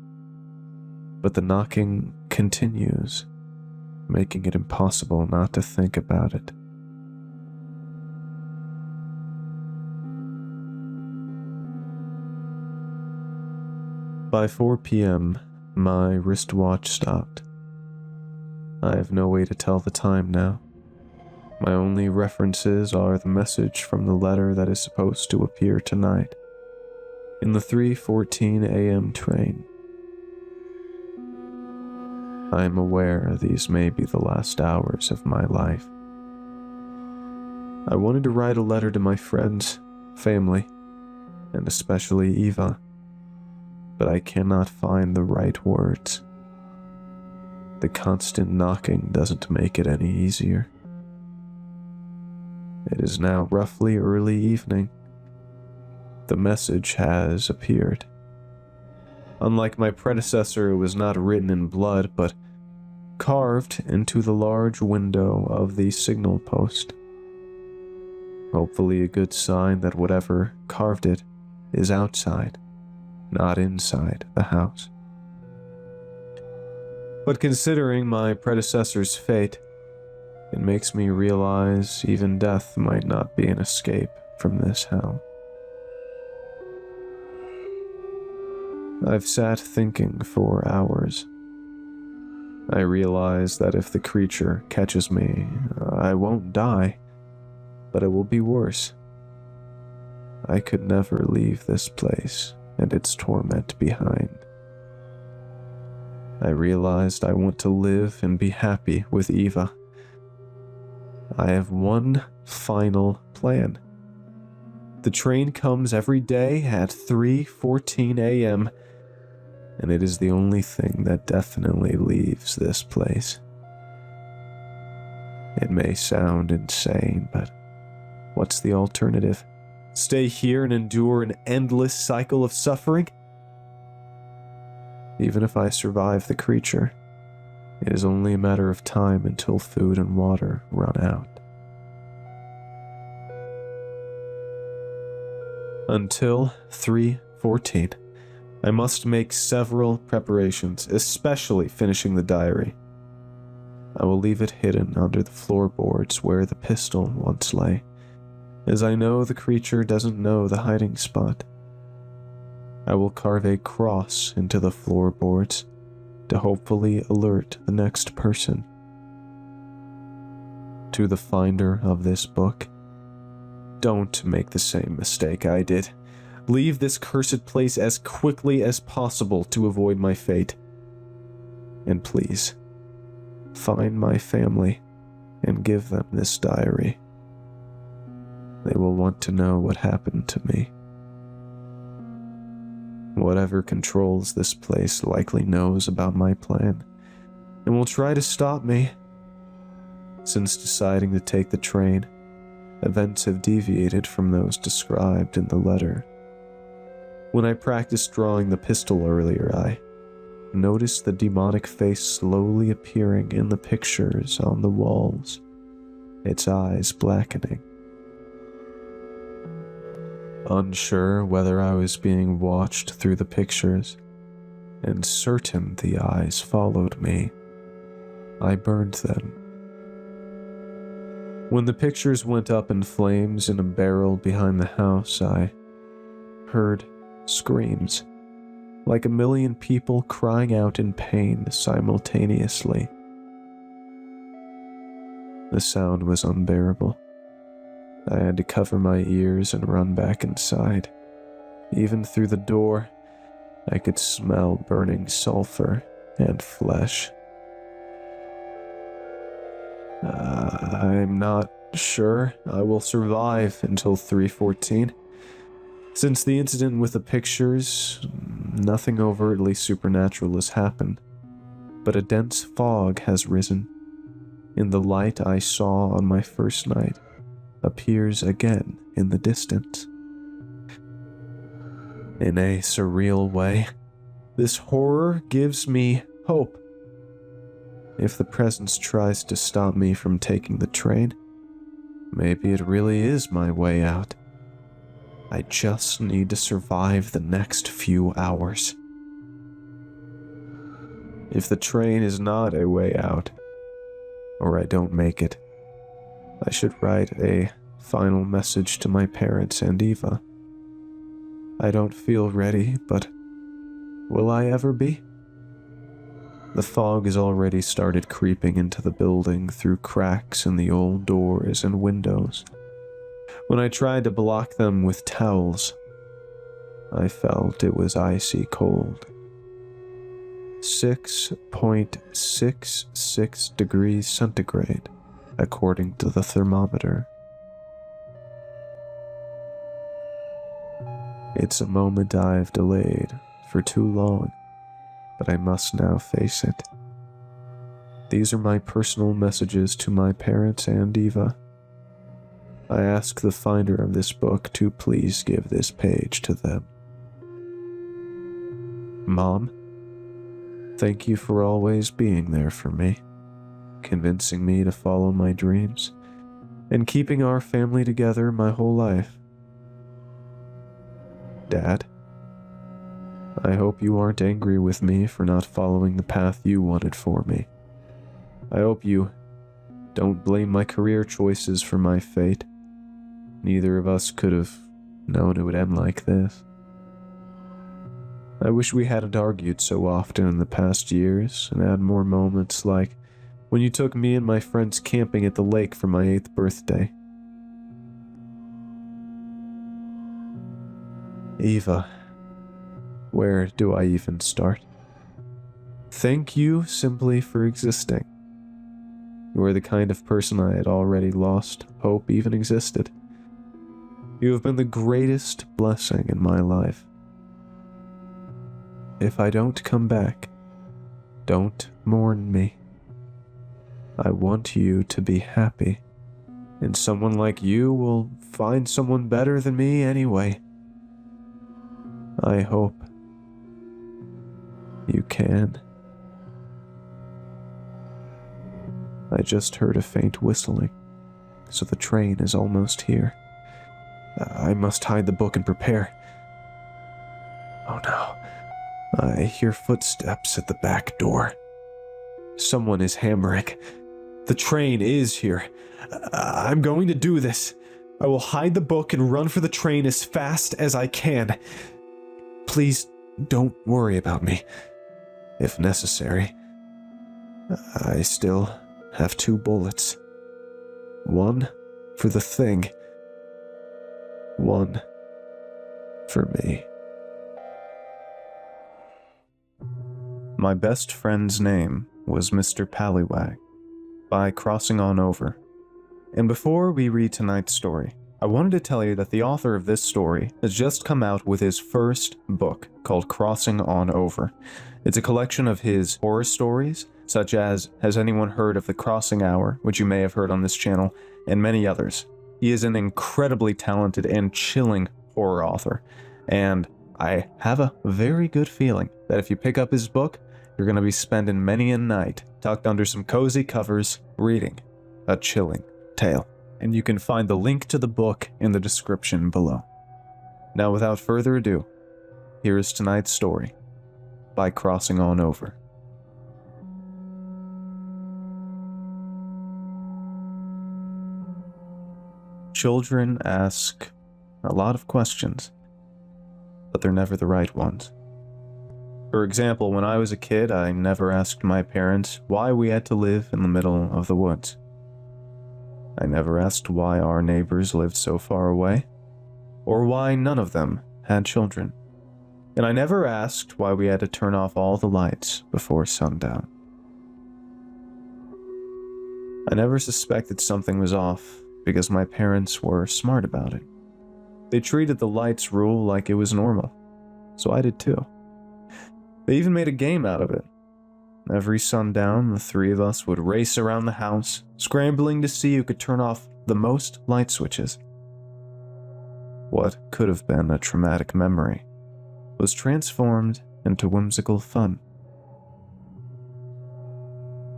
But the knocking continues, making it impossible not to think about it. By 4 p.m., my wristwatch stopped. I have no way to tell the time now. My only references are the message from the letter that is supposed to appear tonight, in the 3:14 a.m. train. I am aware these may be the last hours of my life. I wanted to write a letter to my friends, family, and especially Eva, but I cannot find the right words. The constant knocking doesn't make it any easier. It is now roughly early evening. The message has appeared. Unlike my predecessor, it was not written in blood, but carved into the large window of the signal post. Hopefully a good sign that whatever carved it is outside, not inside the house. But considering my predecessor's fate, it makes me realize even death might not be an escape from this hell. I've sat thinking for hours. I realize that if the creature catches me, I won't die, but it will be worse. I could never leave this place and its torment behind. I realized I want to live and be happy with Eva. I have one final plan. The train comes every day at 3:14 a.m., and it is the only thing that definitely leaves this place. It may sound insane, but what's the alternative? Stay here and endure an endless cycle of suffering? Even if I survive the creature, it is only a matter of time until food and water run out. Until 3:14, I must make several preparations, especially finishing the diary. I will leave it hidden under the floorboards where the pistol once lay, as I know the creature doesn't know the hiding spot. I will carve a cross into the floorboards to hopefully alert the next person. To the finder of this book, don't make the same mistake I did. Leave this cursed place as quickly as possible to avoid my fate. And please, find my family and give them this diary. They will want to know what happened to me. Whatever controls this place likely knows about my plan and will try to stop me. Since deciding to take the train, events have deviated from those described in the letter. When I practiced drawing the pistol earlier, I noticed the demonic face slowly appearing in the pictures on the walls, its eyes blackening. Unsure whether I was being watched through the pictures, and certain the eyes followed me, I burned them. When the pictures went up in flames in a barrel behind the house, I heard screams, like a million people crying out in pain simultaneously. The sound was unbearable. I had to cover my ears and run back inside. Even through the door, I could smell burning sulfur and flesh. I'm not sure I will survive until 3:14. Since the incident with the pictures, nothing overtly supernatural has happened, but a dense fog has risen. In the light I saw on my first night appears again in the distance. In a surreal way, this horror gives me hope. If the presence tries to stop me from taking the train, maybe it really is my way out. I just need to survive the next few hours. If the train is not a way out, or I don't make it, I should write a final message to my parents and Eva. I don't feel ready, but will I ever be? The fog has already started creeping into the building through cracks in the old doors and windows. When I tried to block them with towels, I felt it was icy cold. 6.66 degrees centigrade, according to the thermometer. It's a moment I've delayed for too long, but I must now face it. These are my personal messages to my parents and Eva. I ask the finder of this book to please give this page to them. Mom, thank you for always being there for me, convincing me to follow my dreams, and keeping our family together my whole life. Dad, I hope you aren't angry with me for not following the path you wanted for me. I hope you don't blame my career choices for my fate. Neither of us could have known it would end like this. I wish we hadn't argued so often in the past years and had more moments like when you took me and my friends camping at the lake for my 8th birthday. Eva, where do I even start? Thank you simply for existing. You are the kind of person I had already lost hope even existed. You have been the greatest blessing in my life. If I don't come back, don't mourn me. I want you to be happy And someone like you will find someone better than me anyway. I hope you can. I just heard a faint whistling, so the train is almost here. I must hide the book and prepare. Oh no. I hear footsteps at the back door. Someone is hammering. The train is here. I'm going to do this. I will hide the book and run for the train as fast as I can. Please don't worry about me. If necessary, I still have 2 bullets. One for the thing. One for me. My best friend's name was Mr. Pallywag, by Crossing On Over. And before we read tonight's story, I wanted to tell you that the author of this story has just come out with his first book called Crossing On Over. It's a collection of his horror stories, such as Has Anyone Heard of the Crossing Hour, which you may have heard on this channel, and many others. He is an incredibly talented and chilling horror author, and I have a very good feeling that if you pick up his book, you're going to be spending many a night tucked under some cozy covers reading a chilling tale. And you can find the link to the book in the description below. Now, without further ado, here is tonight's story by Crossing On Over. Children ask a lot of questions, but they're never the right ones. For example, when I was a kid, I never asked my parents why we had to live in the middle of the woods. I never asked why our neighbors lived so far away, or why none of them had children. And I never asked why we had to turn off all the lights before sundown. I never suspected something was off because my parents were smart about it. They treated the lights rule like it was normal, so I did too. They even made a game out of it. Every sundown, the 3 of us would race around the house, scrambling to see who could turn off the most light switches. What could have been a traumatic memory was transformed into whimsical fun.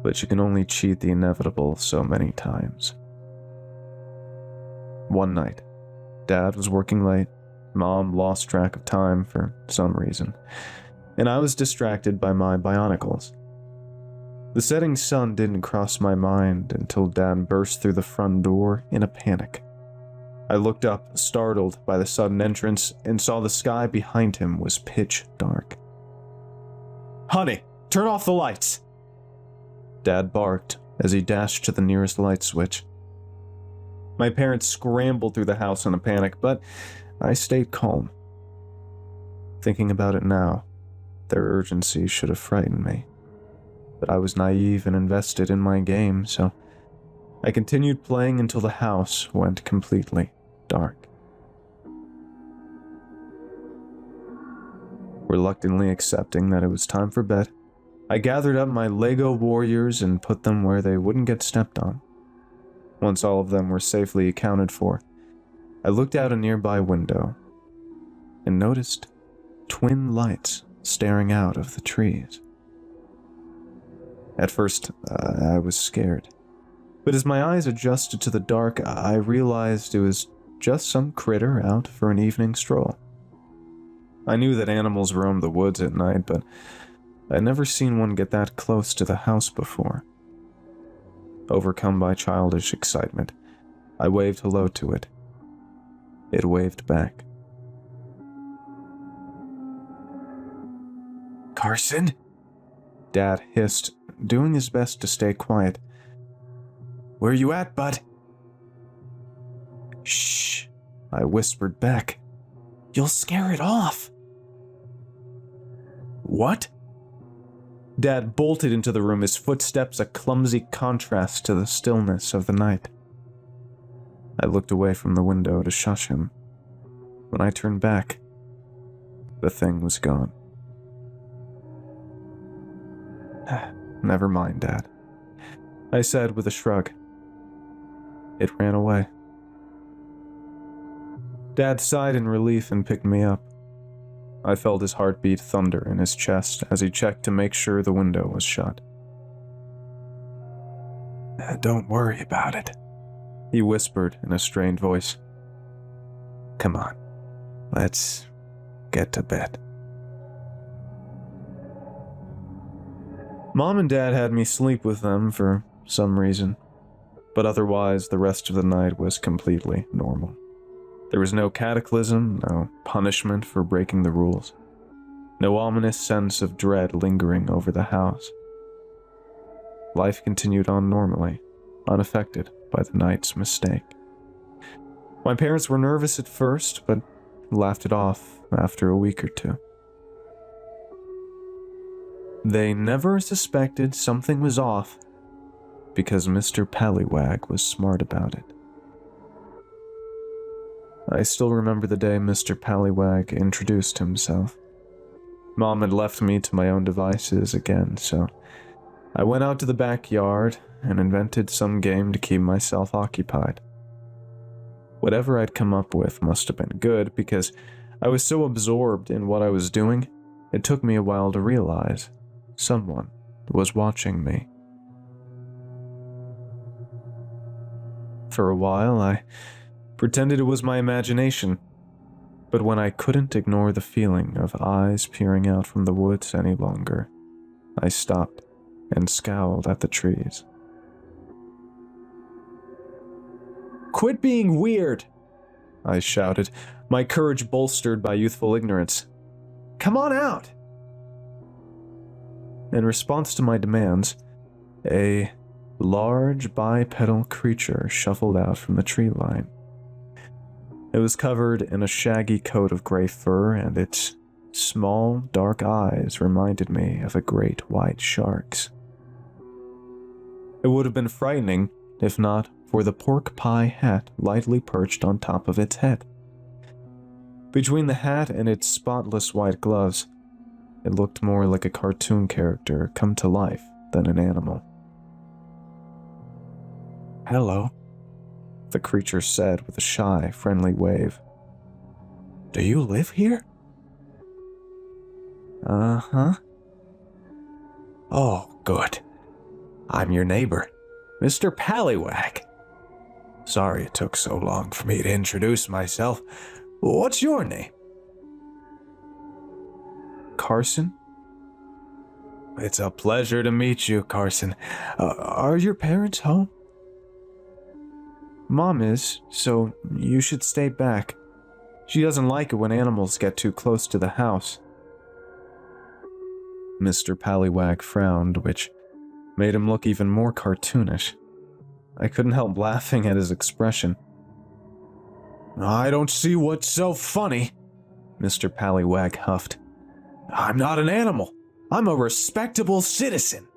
But you can only cheat the inevitable so many times. One night, Dad was working late, Mom lost track of time for some reason, and I was distracted by my bionicles. The setting sun didn't cross my mind until Dad burst through the front door in a panic. I looked up, startled by the sudden entrance, and saw the sky behind him was pitch dark. "Honey, turn off the lights!" Dad barked as he dashed to the nearest light switch. My parents scrambled through the house in a panic, but I stayed calm. Thinking about it now, their urgency should have frightened me. But I was naive and invested in my game, so I continued playing until the house went completely dark. Reluctantly accepting that it was time for bed, I gathered up my Lego warriors and put them where they wouldn't get stepped on. Once all of them were safely accounted for, I looked out a nearby window and noticed twin lights staring out of the trees. At first, I was scared, but as my eyes adjusted to the dark, I realized it was just some critter out for an evening stroll. I knew that animals roamed the woods at night, but I'd never seen one get that close to the house before. Overcome by childish excitement, I waved hello to it. It waved back. "Carson?" Dad hissed, doing his best to stay quiet. "Where you at, bud?" "Shh," I whispered back. "You'll scare it off." "What?" Dad bolted into the room, his footsteps a clumsy contrast to the stillness of the night. I looked away from the window to shush him. When I turned back, the thing was gone. "Never mind, Dad," I said with a shrug. It ran away. Dad sighed in relief and picked me up. I felt his heartbeat thunder in his chest as he checked to make sure the window was shut. "Don't worry about it," he whispered in a strained voice. "Come on, let's get to bed." Mom and Dad had me sleep with them for some reason, but otherwise the rest of the night was completely normal. There was no cataclysm, no punishment for breaking the rules, no ominous sense of dread lingering over the house. Life continued on normally, unaffected by the night's mistake. My parents were nervous at first, but laughed it off after a week or two. They never suspected something was off because Mr. Pallywag was smart about it. I still remember the day Mr. Pallywag introduced himself. Mom had left me to my own devices again, so I went out to the backyard and invented some game to keep myself occupied. Whatever I'd come up with must have been good because I was so absorbed in what I was doing, it took me a while to realize someone was watching me. For a while, I pretended it was my imagination, but when I couldn't ignore the feeling of eyes peering out from the woods any longer, I stopped and scowled at the trees. "Quit being weird!" I shouted, my courage bolstered by youthful ignorance. "Come on out!" In response to my demands, a large bipedal creature shuffled out from the tree line. It was covered in a shaggy coat of gray fur, and its small, dark eyes reminded me of a great white shark's. It would have been frightening if not for the pork pie hat lightly perched on top of its head. Between the hat and its spotless white gloves, it looked more like a cartoon character come to life than an animal. "Hello," the creature said with a shy, friendly wave. "Do you live here?" "Uh-huh." "Oh, good. I'm your neighbor, Mr. Pallywag. Sorry it took so long for me to introduce myself. What's your name?" "Carson." "It's a pleasure to meet you, Carson. Are your parents home?" "Mom is, so you should stay back. She doesn't like it when animals get too close to the house." Mr. Pallywag frowned, which made him look even more cartoonish. I couldn't help laughing at his expression. "I don't see what's so funny," Mr. Pallywag huffed. "I'm not an animal. I'm a respectable citizen."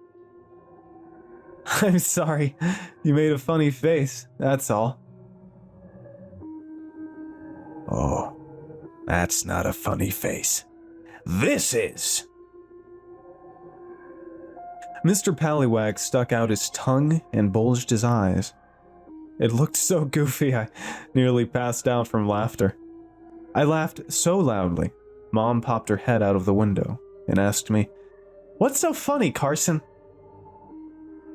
"I'm sorry. You made a funny face, that's all." "Oh, that's not a funny face. This is." Mr. Pallywag stuck out his tongue and bulged his eyes. It looked so goofy I nearly passed out from laughter. I laughed so loudly, Mom popped her head out of the window and asked me, "What's so funny, Carson?"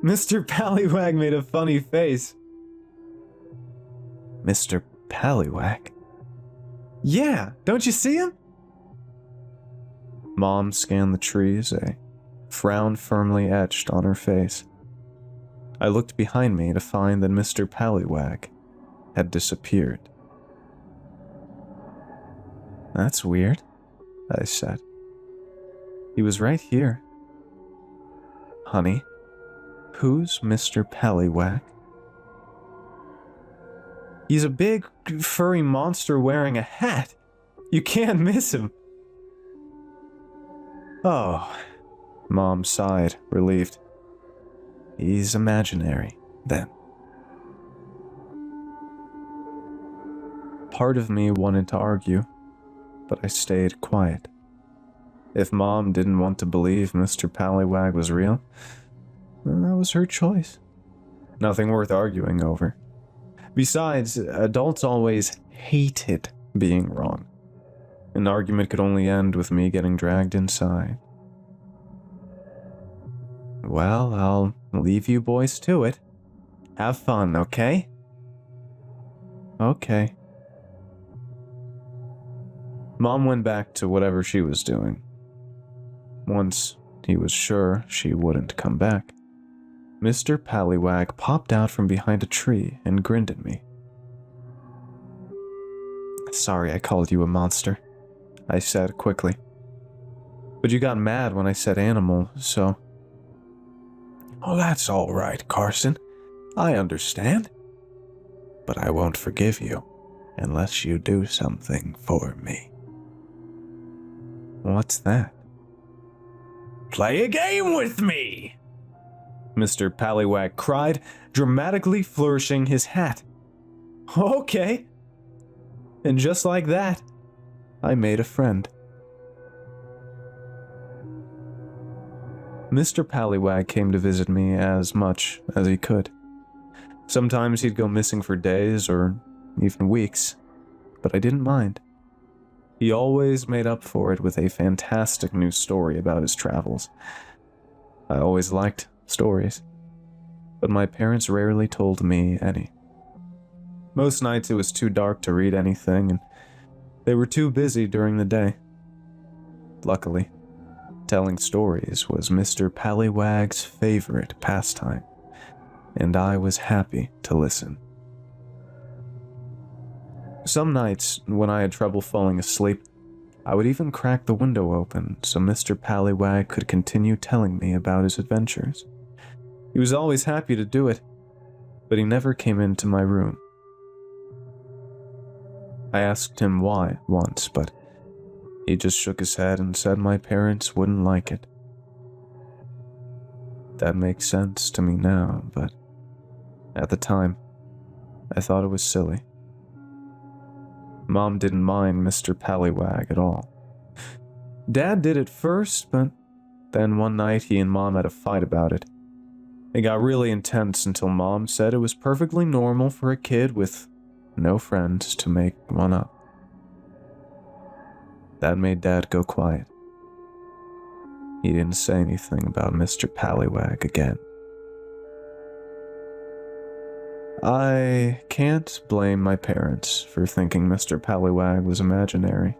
Mr. Pallywag made a funny face. "Mr. Pallywag?" "Yeah, don't you see him?" Mom scanned the trees, a frown firmly etched on her face. I looked behind me to find that Mr. Pallywag had disappeared. "That's weird," I said. "He was right here." "Honey, who's Mr. Pallywag?" "He's a big, furry monster wearing a hat. You can't miss him." "Oh," Mom sighed, relieved. "He's imaginary, then." Part of me wanted to argue, but I stayed quiet. If Mom didn't want to believe Mr. Pallywag was real, then that was her choice. Nothing worth arguing over. Besides, adults always hated being wrong. An argument could only end with me getting dragged inside. Well, I'll leave you boys to it. Have fun, okay? Okay. Mom went back to whatever she was doing. Once he was sure she wouldn't come back, Mr. Pallywag popped out from behind a tree and grinned at me. Sorry I called you a monster, I said quickly. But you got mad when I said animal, so... Oh, that's all right, Carson. I understand. But I won't forgive you unless you do something for me. What's that? Play a game with me! Mr. Pallywag cried, dramatically flourishing his hat. Okay. And just like that, I made a friend. Mr. Pallywag came to visit me as much as he could. Sometimes he'd go missing for days or even weeks, but I didn't mind. He always made up for it with a fantastic new story about his travels. I always liked stories, but my parents rarely told me any. Most nights it was too dark to read anything, and they were too busy during the day. Luckily, telling stories was Mr. Pallywag's favorite pastime, and I was happy to listen. Some nights, when I had trouble falling asleep, I would even crack the window open so Mr. Pallywag could continue telling me about his adventures. He was always happy to do it, but he never came into my room. I asked him why once, but he just shook his head and said my parents wouldn't like it. That makes sense to me now, but at the time, I thought it was silly. Mom didn't mind Mr. Pallywag at all. Dad did at first, but then one night he and Mom had a fight about it. It got really intense until Mom said it was perfectly normal for a kid with no friends to make one up. That made Dad go quiet. He didn't say anything about Mr. Pallywag again. I can't blame my parents for thinking Mr. Pallywag was imaginary.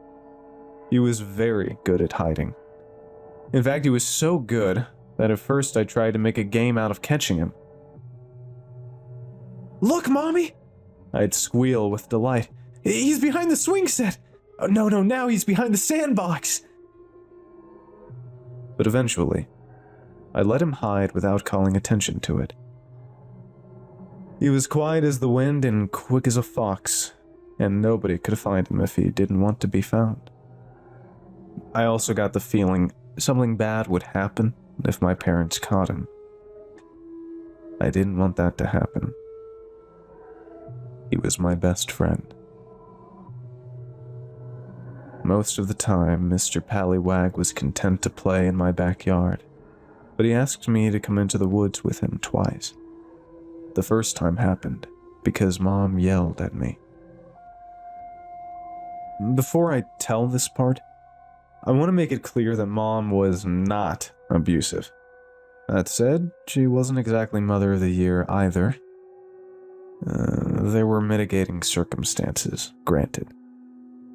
He was very good at hiding. In fact, he was so good that at first I tried to make a game out of catching him. Look, Mommy! I'd squeal with delight. He's behind the swing set! Oh, no, now he's behind the sandbox! But eventually, I let him hide without calling attention to it. He was quiet as the wind and quick as a fox, and nobody could find him if he didn't want to be found. I also got the feeling something bad would happen if my parents caught him. I didn't want that to happen. He was my best friend. Most of the time, Mr. Pallywag was content to play in my backyard, but he asked me to come into the woods with him twice. The first time happened because Mom yelled at me. Before I tell this part, I want to make it clear that Mom was not abusive. That said, she wasn't exactly Mother of the Year either. There were mitigating circumstances, granted.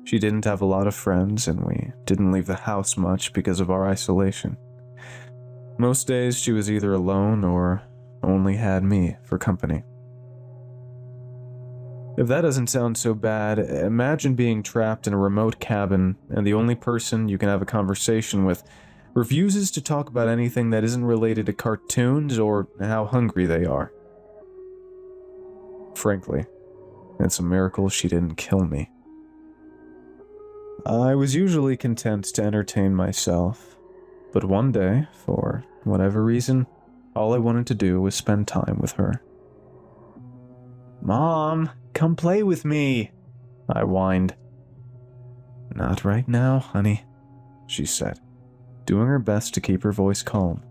She didn't have a lot of friends, and we didn't leave the house much because of our isolation. Most days she was either alone or only had me for company. If that doesn't sound so bad, imagine being trapped in a remote cabin and the only person you can have a conversation with refuses to talk about anything that isn't related to cartoons or how hungry they are. Frankly, it's a miracle she didn't kill me. I was usually content to entertain myself, but one day, for whatever reason, all I wanted to do was spend time with her. Mom, come play with me, I whined. Not right now, honey, she said, doing her best to keep her voice calm.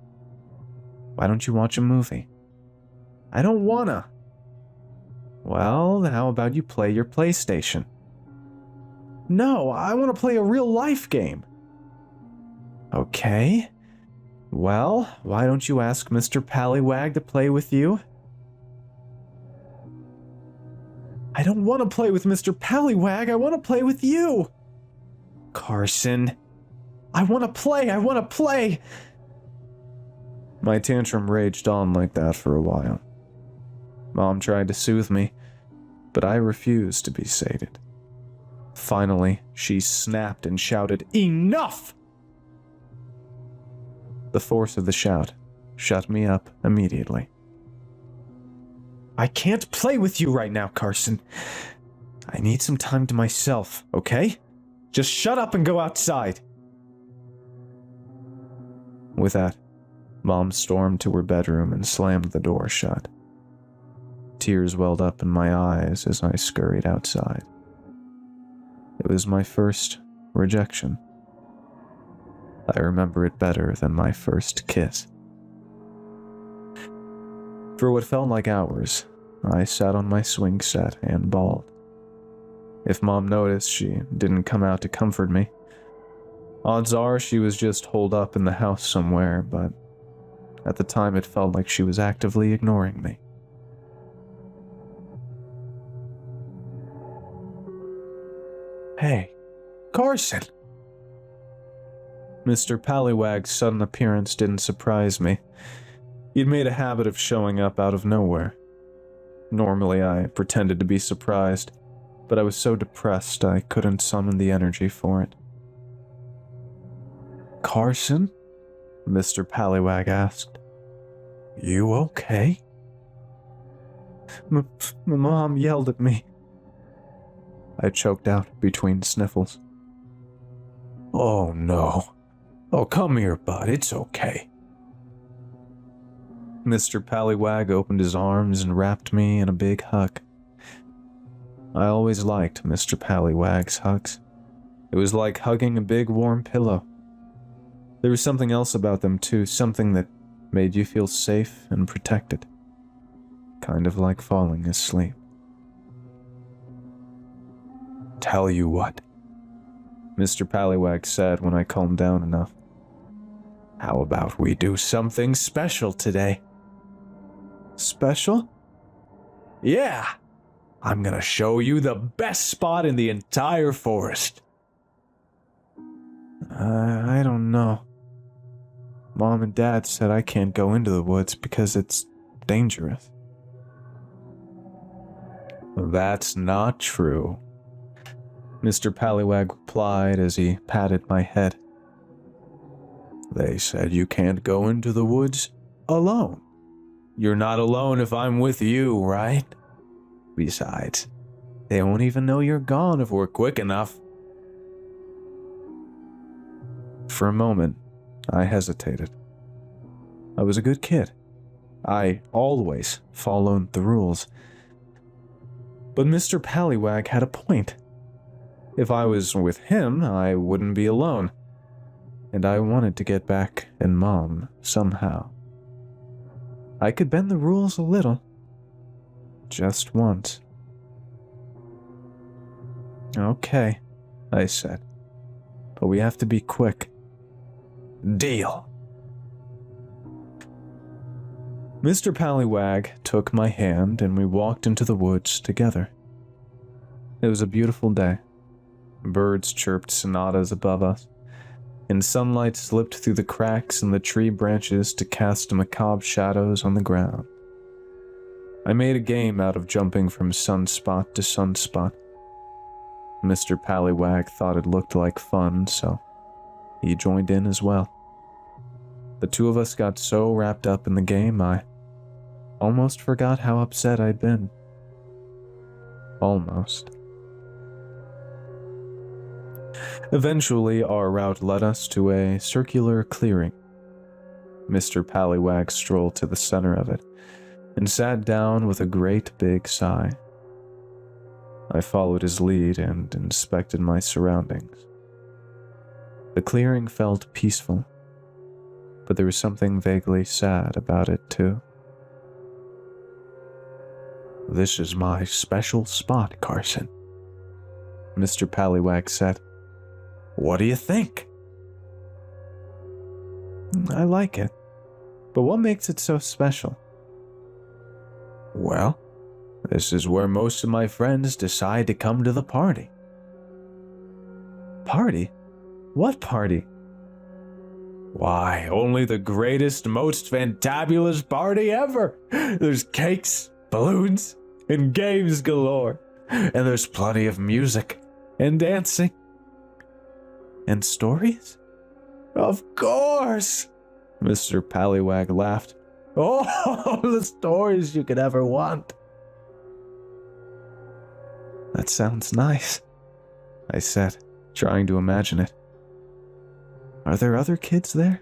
Why don't you watch a movie? I don't wanna. Well, how about you play your PlayStation? No, I want to play a real-life game. Okay. Well, why don't you ask Mr. Pallywag to play with you? I don't want to play with Mr. Pallywag, I want to play with you! Carson, I want to play! My tantrum raged on like that for a while. Mom tried to soothe me, but I refused to be sated. Finally, she snapped and shouted, "Enough!" The force of the shout shut me up immediately. I can't play with you right now, Carson. I need some time to myself, okay? Just shut up and go outside. With that, Mom stormed to her bedroom and slammed the door shut. Tears welled up in my eyes as I scurried outside. It was my first rejection. I remember it better than my first kiss. For what felt like hours, I sat on my swing set and bawled. If Mom noticed, she didn't come out to comfort me. Odds are she was just holed up in the house somewhere, but at the time it felt like she was actively ignoring me. Hey, Carson! Mr. Pallywag's sudden appearance didn't surprise me. He'd made a habit of showing up out of nowhere. Normally, I pretended to be surprised, but I was so depressed I couldn't summon the energy for it. Carson? Mr. Pallywag asked. You okay? Mom yelled at me. I choked out between sniffles. Oh no. Oh, come here, bud. It's okay. Mr. Pallywag opened his arms and wrapped me in a big hug. I always liked Mr. Pallywag's hugs. It was like hugging a big warm pillow. There was something else about them too, something that made you feel safe and protected. Kind of like falling asleep. Tell you what, Mr. Pallywag said when I calmed down enough. How about we do something special today? Special? Yeah! I'm gonna show you the best spot in the entire forest. I don't know. Mom and Dad said I can't go into the woods because it's dangerous. That's not true, Mr. Pallywag replied as he patted my head. They said you can't go into the woods alone. You're not alone if I'm with you, right? Besides, they won't even know you're gone if we're quick enough. For a moment, I hesitated. I was a good kid. I always followed the rules. But Mr. Pallywag had a point. If I was with him, I wouldn't be alone. And I wanted to get back at Mom somehow. I could bend the rules a little. Just once. Okay, I said. But we have to be quick. Deal. Mr. Pallywag took my hand and we walked into the woods together. It was a beautiful day. Birds chirped sonatas above us, and sunlight slipped through the cracks in the tree branches to cast macabre shadows on the ground. I made a game out of jumping from sunspot to sunspot. Mr. Pallywag thought it looked like fun, so he joined in as well. The two of us got so wrapped up in the game, I almost forgot how upset I'd been. Almost. Eventually, our route led us to a circular clearing. Mr. Pallywag strolled to the center of it and sat down with a great big sigh. I followed his lead and inspected my surroundings. The clearing felt peaceful, but there was something vaguely sad about it too. "This is my special spot, Carson," Mr. Pallywag said. "What do you think?" "I like it. But what makes it so special?" "Well, this is where most of my friends decide to come to the party." "Party? What party?" "Why, only the greatest, most fantabulous party ever. There's cakes, balloons, and games galore. And there's plenty of music and dancing." "And stories?" "Of course!" Mr. Pallywag laughed. "Oh, the stories you could ever want." "That sounds nice," I said, trying to imagine it. "Are there other kids there?"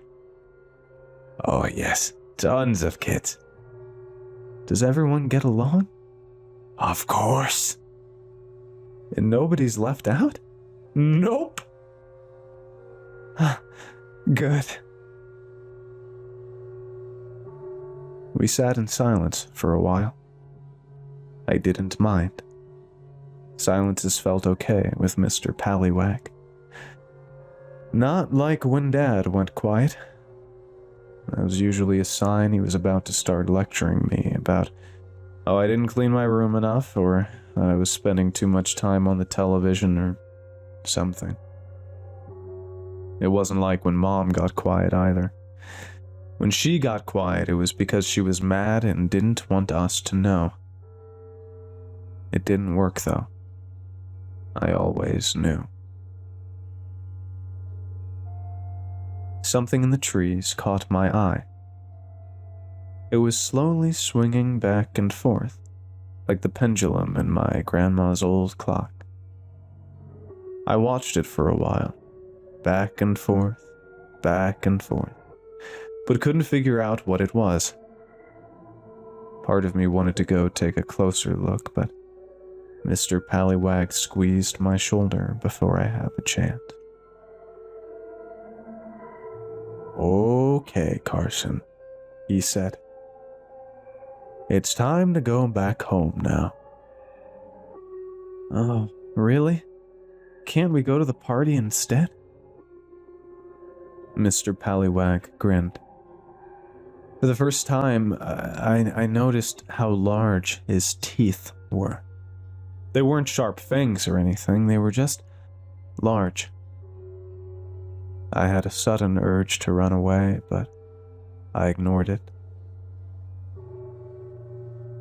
"Oh, yes, tons of kids." "Does everyone get along?" "Of course." "And nobody's left out?" "Nope." Good. We sat in silence for a while. I didn't mind. Silences felt okay with Mr. Pallywag. Not like when Dad went quiet. That was usually a sign he was about to start lecturing me about how I didn't clean my room enough, or I was spending too much time on the television, or something. It wasn't like when Mom got quiet either. When she got quiet, it was because she was mad and didn't want us to know. It didn't work, though. I always knew. Something in the trees caught my eye. It was slowly swinging back and forth, like the pendulum in my grandma's old clock. I watched it for a while, back and forth, but couldn't figure out what it was. Part of me wanted to go take a closer look, but Mr. Pallywag squeezed my shoulder before I had the chance. "Okay, Carson," he said. "It's time to go back home now." "Oh, really? Can't we go to the party instead?" Mr. Pallywag grinned. For the first time, I noticed how large his teeth were. They weren't sharp fangs or anything, they were just large. I had a sudden urge to run away, but I ignored it.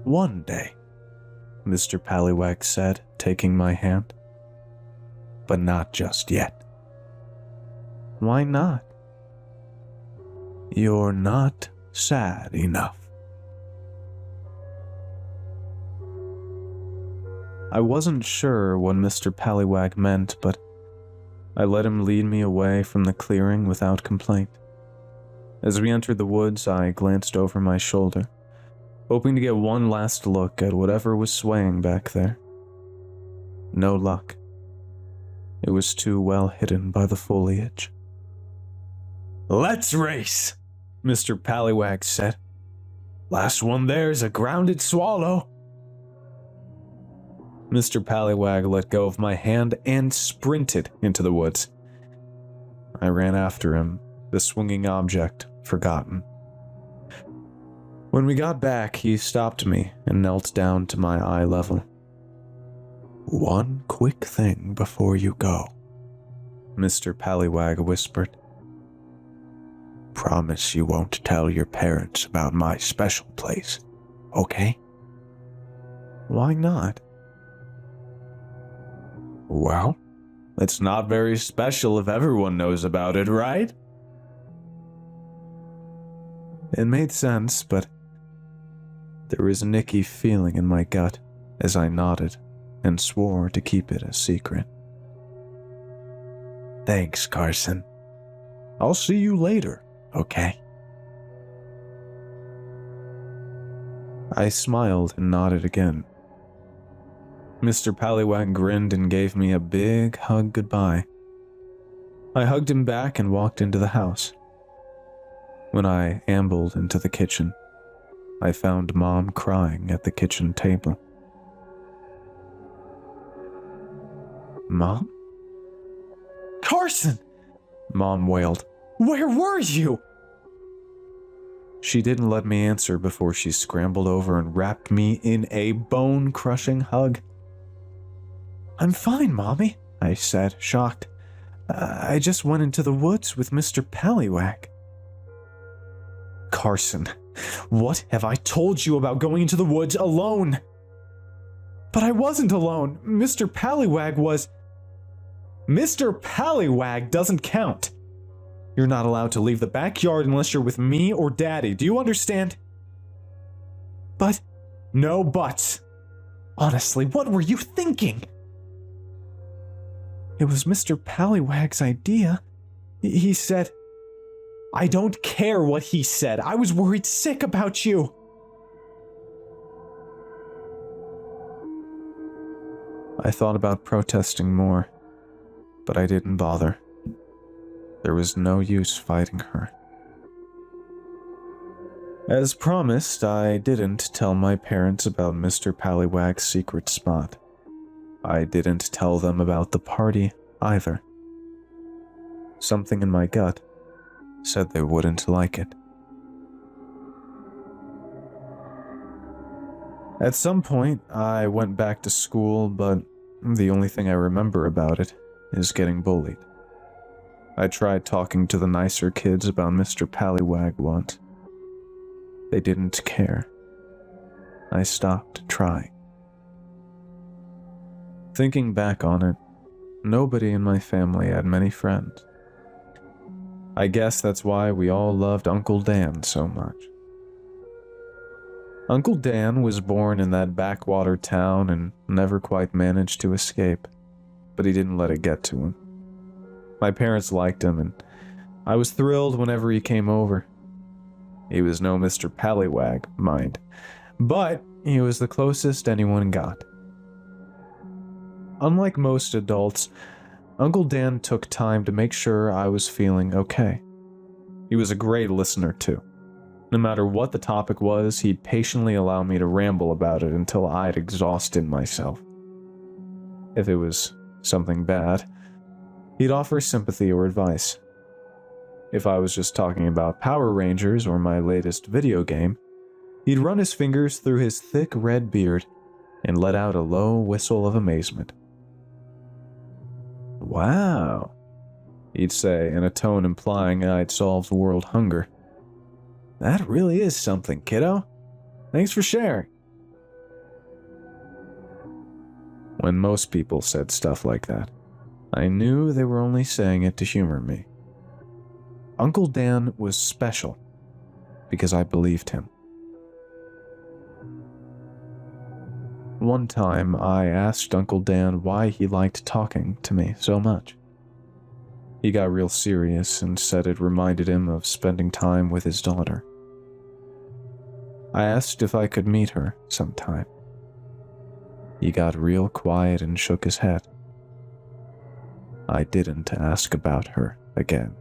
"One day," Mr. Pallywag said, taking my hand. "But not just yet." "Why not?" "You're not sad enough." I wasn't sure what Mr. Pallywag meant, but I let him lead me away from the clearing without complaint. As we entered the woods, I glanced over my shoulder, hoping to get one last look at whatever was swaying back there. No luck. It was too well hidden by the foliage. "Let's race," Mr. Pallywag said. "Last one there's a grounded swallow." Mr. Pallywag let go of my hand and sprinted into the woods. I ran after him, the swinging object forgotten. When we got back, he stopped me and knelt down to my eye level. "One quick thing before you go," Mr. Pallywag whispered. "Promise you won't tell your parents about my special place, okay?" "Why not?" "Well, it's not very special if everyone knows about it, right?" It made sense, but there was an icky feeling in my gut as I nodded and swore to keep it a secret. "Thanks, Carson. I'll see you later, okay?" I smiled and nodded again. Mr. Pallywag grinned and gave me a big hug goodbye. I hugged him back and walked into the house. When I ambled into the kitchen, I found Mom crying at the kitchen table. Mom? Carson! Mom wailed. Where were you? She didn't let me answer before she scrambled over and wrapped me in a bone-crushing hug. I'm fine, Mommy, I said, shocked. I just went into the woods with Mr. Pallywag. Carson, what have I told you about going into the woods alone? But I wasn't alone. Mr. Pallywag was... Mr. Pallywag doesn't count. You're not allowed to leave the backyard unless you're with me or Daddy. Do you understand? But... No buts. Honestly, what were you thinking? It was Mr. Pallywag's idea. He said... I don't care what he said. I was worried sick about you. I thought about protesting more, but I didn't bother. There was no use fighting her. As promised, I didn't tell my parents about Mr. Pallywag's secret spot. I didn't tell them about the party either. Something in my gut said they wouldn't like it. At some point, I went back to school, but the only thing I remember about it is getting bullied. I tried talking to the nicer kids about Mr. Pallywag once. They didn't care. I stopped trying. Thinking back on it, nobody in my family had many friends. I guess that's why we all loved Uncle Dan so much. Uncle Dan was born in that backwater town and never quite managed to escape, but he didn't let it get to him. My parents liked him, and I was thrilled whenever he came over. He was no Mr. Pallywag, mind, but he was the closest anyone got. Unlike most adults, Uncle Dan took time to make sure I was feeling okay. He was a great listener, too. No matter what the topic was, he'd patiently allow me to ramble about it until I'd exhausted myself. If it was something bad, he'd offer sympathy or advice. If I was just talking about Power Rangers or my latest video game, he'd run his fingers through his thick red beard and let out a low whistle of amazement. "Wow," he'd say in a tone implying I'd solved world hunger. "That really is something, kiddo. Thanks for sharing." When most people said stuff like that, I knew they were only saying it to humor me. Uncle Dan was special because I believed him. One time, I asked Uncle Dan why he liked talking to me so much. He got real serious and said it reminded him of spending time with his daughter. I asked if I could meet her sometime. He got real quiet and shook his head. I didn't ask about her again.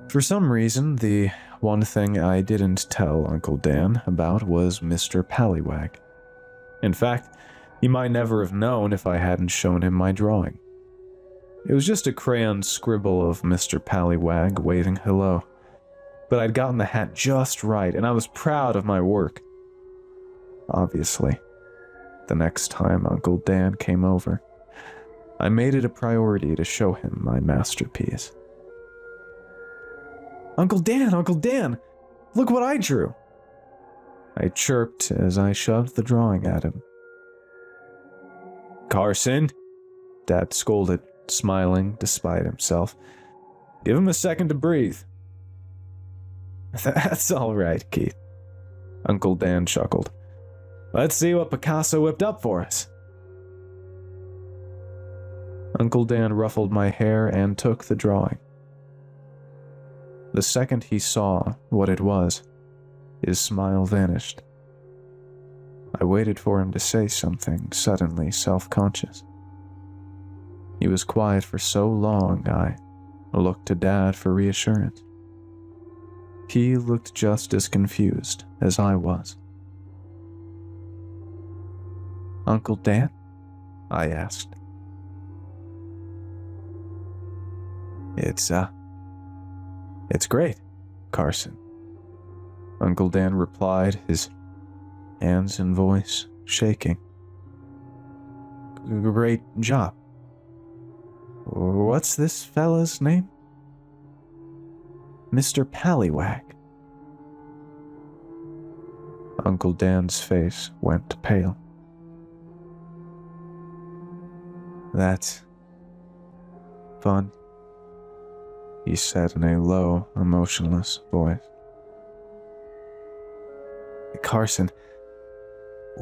For some reason, the one thing I didn't tell Uncle Dan about was Mr. Pallywag. In fact, he might never have known if I hadn't shown him my drawing. It was just a crayon scribble of Mr. Pallywag waving hello. But I'd gotten the hat just right, and I was proud of my work. Obviously, the next time Uncle Dan came over, I made it a priority to show him my masterpiece. Uncle Dan, look what I drew!" I chirped as I shoved the drawing at him. "Carson," Dad scolded, smiling despite himself. "Give him a second to breathe." "That's all right, Keith," Uncle Dan chuckled. "Let's see what Picasso whipped up for us." Uncle Dan ruffled my hair and took the drawing. The second he saw what it was, his smile vanished. I waited for him to say something, suddenly self-conscious. He was quiet for so long, I looked to Dad for reassurance. He looked just as confused as I was. Uncle Dan? I asked. It's great, Carson. Uncle Dan replied, his hands and voice shaking. Great job. What's this fella's name? Mr. Pallywag. Uncle Dan's face went pale. That's fun, he said in a low, emotionless voice. Carson,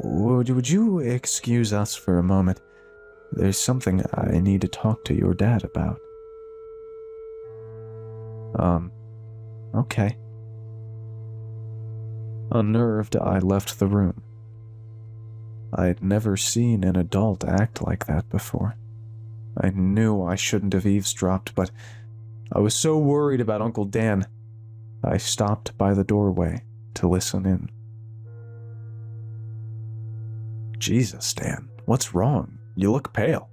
would you excuse us for a moment? There's something I need to talk to your dad about. Okay. Unnerved, I left the room. I'd never seen an adult act like that before. I knew I shouldn't have eavesdropped, but I was so worried about Uncle Dan, I stopped by the doorway to listen in. Jesus, Dan, what's wrong? You look pale.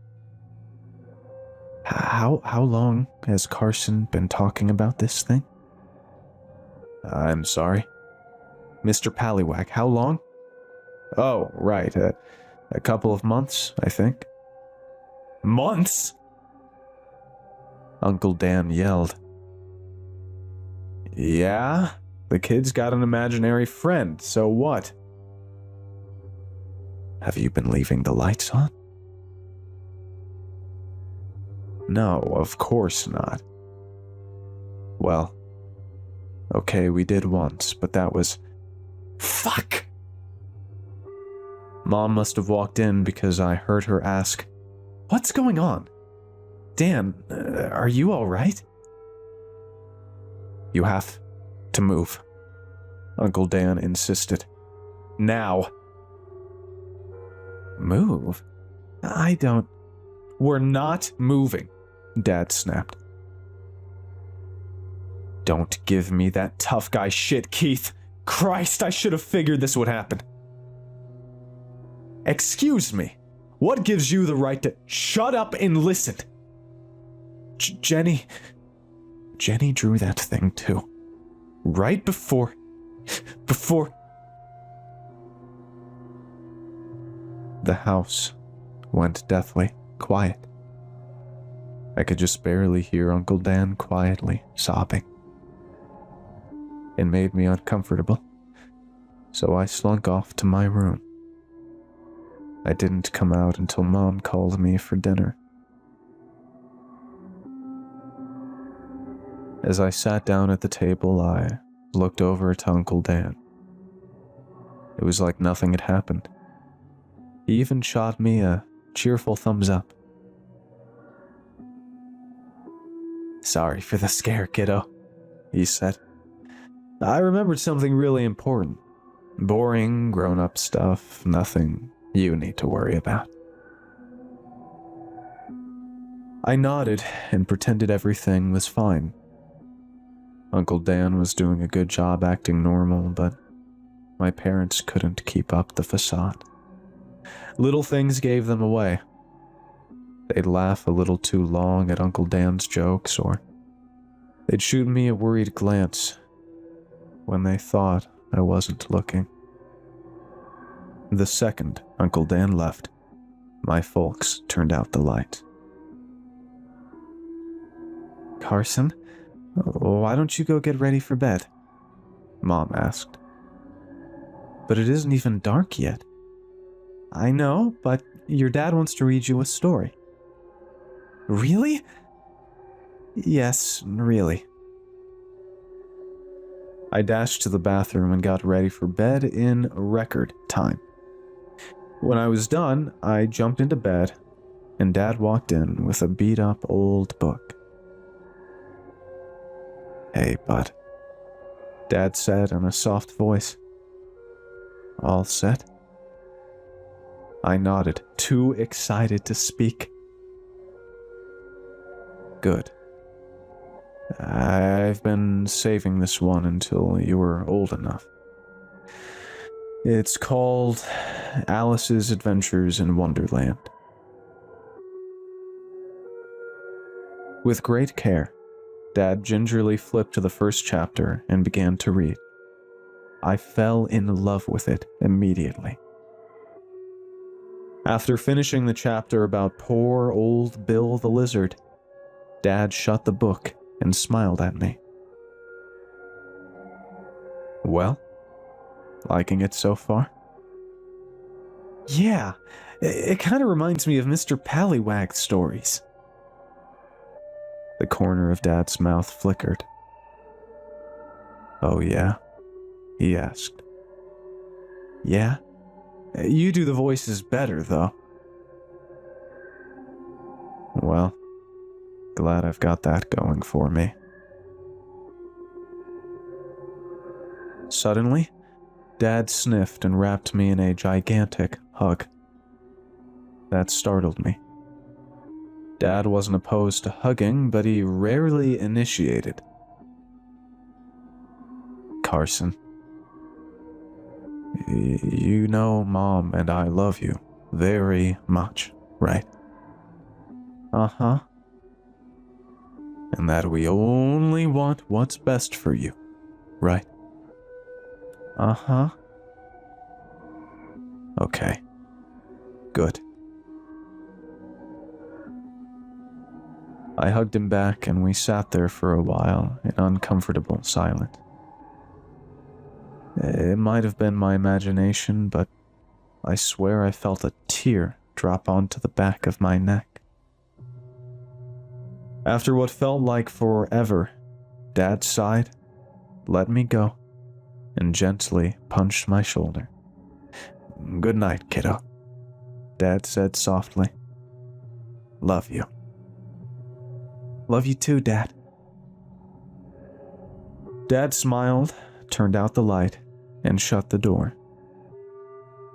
How long has Carson been talking about this thing? I'm sorry. Mr. Pallywag, how long? Oh, right, a couple of months, I think. Months? Uncle Dan yelled. Yeah, the kid's got an imaginary friend, so what? Have you been leaving the lights on? No, of course not. Well, okay, we did once, but that was... Fuck! Mom must have walked in because I heard her ask, "What's going on? Dan, are you all right?" You have to move, Uncle Dan insisted. Now. Move? I don't... We're not moving, Dad snapped. Don't give me that tough guy shit, Keith. Christ, I should have figured this would happen. Excuse me. What gives you the right to... Shut up and listen. Jenny drew that thing too. Right before... The house went deathly quiet. I could just barely hear Uncle Dan quietly sobbing. It made me uncomfortable, so I slunk off to my room. I didn't come out until Mom called me for dinner. As I sat down at the table, I looked over at Uncle Dan. It was like nothing had happened. He even shot me a cheerful thumbs up. Sorry for the scare, kiddo, he said. I remembered something really important. Boring, grown-up stuff, nothing you need to worry about. I nodded and pretended everything was fine. Uncle Dan was doing a good job acting normal, but my parents couldn't keep up the facade. Little things gave them away. They'd laugh a little too long at Uncle Dan's jokes, or they'd shoot me a worried glance when they thought I wasn't looking. The second Uncle Dan left, my folks turned out the light. Carson, why don't you go get ready for bed? Mom asked. But it isn't even dark yet. I know, but your dad wants to read you a story. Really? Yes, really. I dashed to the bathroom and got ready for bed in record time. When I was done, I jumped into bed, and Dad walked in with a beat-up old book. Hey, bud, Dad said in a soft voice. All set? I nodded, too excited to speak. Good. I've been saving this one until you were old enough. It's called Alice's Adventures in Wonderland. With great care, Dad gingerly flipped to the first chapter and began to read. I fell in love with it immediately. After finishing the chapter about poor old Bill the Lizard, Dad shut the book and smiled at me. Well, liking it so far? Yeah, it kind of reminds me of Mr. Pallywag's stories. The corner of Dad's mouth flickered. Oh yeah? He asked. Yeah? You do the voices better, though. Well, glad I've got that going for me. Suddenly, Dad sniffed and wrapped me in a gigantic hug. That startled me. Dad wasn't opposed to hugging, but he rarely initiated. Carson, you know Mom and I love you very much, right? Uh-huh. And that we only want what's best for you, right? Uh-huh. Okay. Good. I hugged him back and we sat there for a while in uncomfortable silence. It might have been my imagination, but I swear I felt a tear drop onto the back of my neck. After what felt like forever, Dad sighed, let me go, and gently punched my shoulder. Good night, kiddo, Dad said softly. Love you. Love you too, Dad. Dad smiled, turned out the light, and shut the door.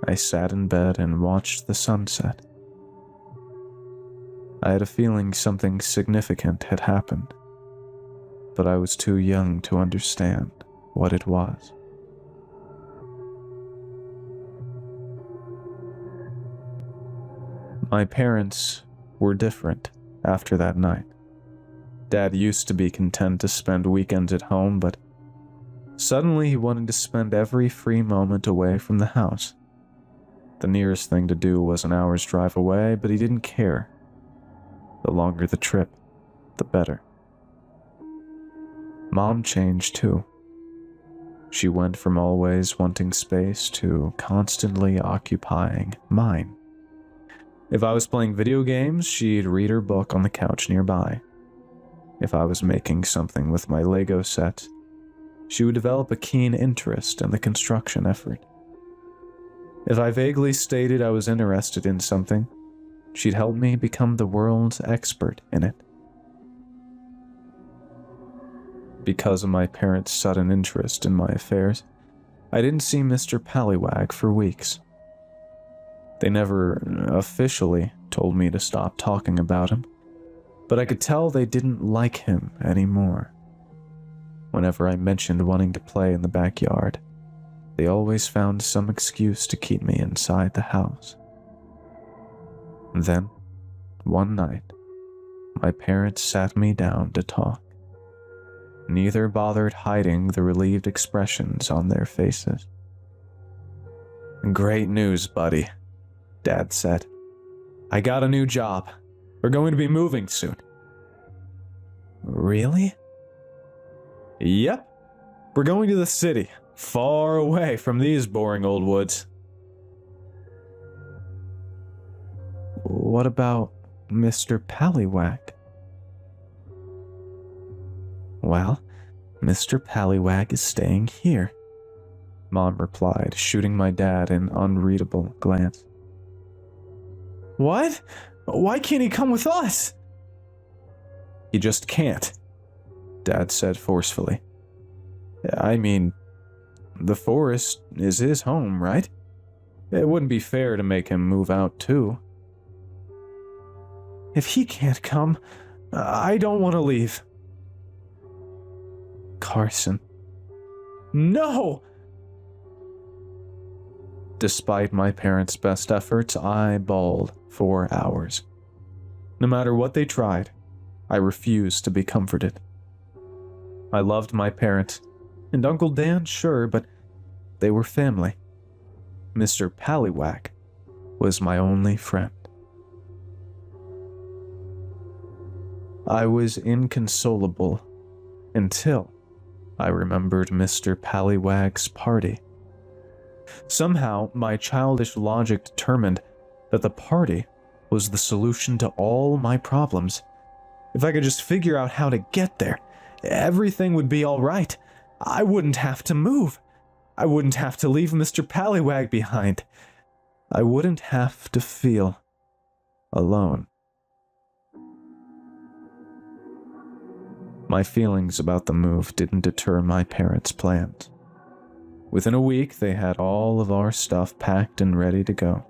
I sat in bed and watched the sunset. I had a feeling something significant had happened, but I was too young to understand what it was. My parents were different after that night. Dad used to be content to spend weekends at home, but suddenly he wanted to spend every free moment away from the house. The nearest thing to do was an hour's drive away, but he didn't care. The longer the trip, the better. Mom changed too. She went from always wanting space to constantly occupying mine. If I was playing video games, she'd read her book on the couch nearby. If I was making something with my Lego set, she would develop a keen interest in the construction effort. If I vaguely stated I was interested in something, she'd help me become the world's expert in it. Because of my parents' sudden interest in my affairs, I didn't see Mr. Pallywag for weeks. They never officially told me to stop talking about him, but I could tell they didn't like him anymore. Whenever I mentioned wanting to play in the backyard, they always found some excuse to keep me inside the house. Then, one night, my parents sat me down to talk. Neither bothered hiding the relieved expressions on their faces. Great news, buddy, Dad said. I got a new job. We're going to be moving soon. Really? Yep. We're going to the city, far away from these boring old woods. What about Mr. Pallywag? Well, Mr. Pallywag is staying here, Mom replied, shooting my dad an unreadable glance. What? Why can't he come with us? He just can't, Dad said forcefully. I mean, the forest is his home, right? It wouldn't be fair to make him move out too. If he can't come, I don't want to leave. Carson. No! Despite my parents' best efforts, I bawled for hours. No matter what they tried, I refused to be comforted. I loved my parents, and Uncle Dan, sure, but they were family. Mr. Pallywhack was my only friend. I was inconsolable until I remembered Mr. Pallywhack's party. Somehow, my childish logic determined that the party was the solution to all my problems. If I could just figure out how to get there, everything would be all right. I wouldn't have to move. I wouldn't have to leave Mr. Pallywhack behind. I wouldn't have to feel alone. My feelings about the move didn't deter my parents' plans. Within a week, they had all of our stuff packed and ready to go.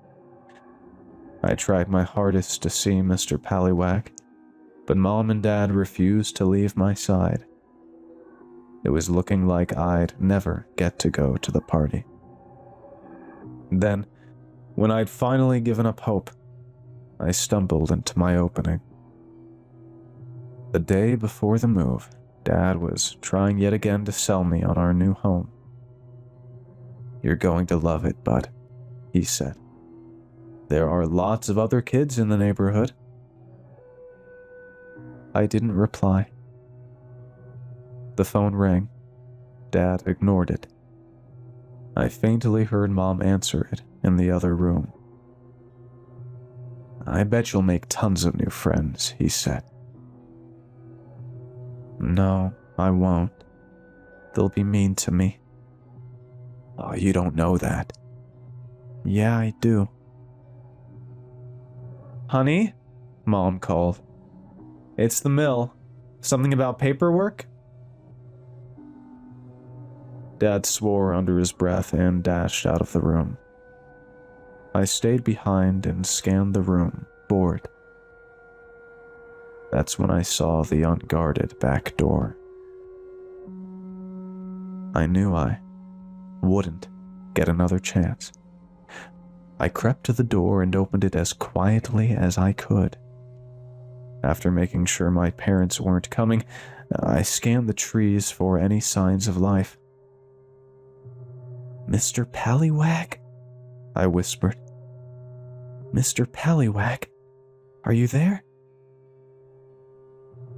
I tried my hardest to see Mr. Pallywhack, but Mom and Dad refused to leave my side. It was looking like I'd never get to go to the party. Then, when I'd finally given up hope, I stumbled into my opening. The day before the move, Dad was trying yet again to sell me on our new home. "You're going to love it, bud," he said. "There are lots of other kids in the neighborhood." I didn't reply. The phone rang. Dad ignored it. I faintly heard Mom answer it in the other room. "I bet you'll make tons of new friends," he said. "No, I won't. They'll be mean to me." "Oh, you don't know that." "Yeah, I do." "Honey?" Mom called. "It's the mill. Something about paperwork?" Dad swore under his breath and dashed out of the room. I stayed behind and scanned the room, bored. That's when I saw the unguarded back door. I knew I wouldn't get another chance. I crept to the door and opened it as quietly as I could. After making sure my parents weren't coming, I scanned the trees for any signs of life. "Mr. Pallywhack?" I whispered. "Mr. Pallywhack, are you there?"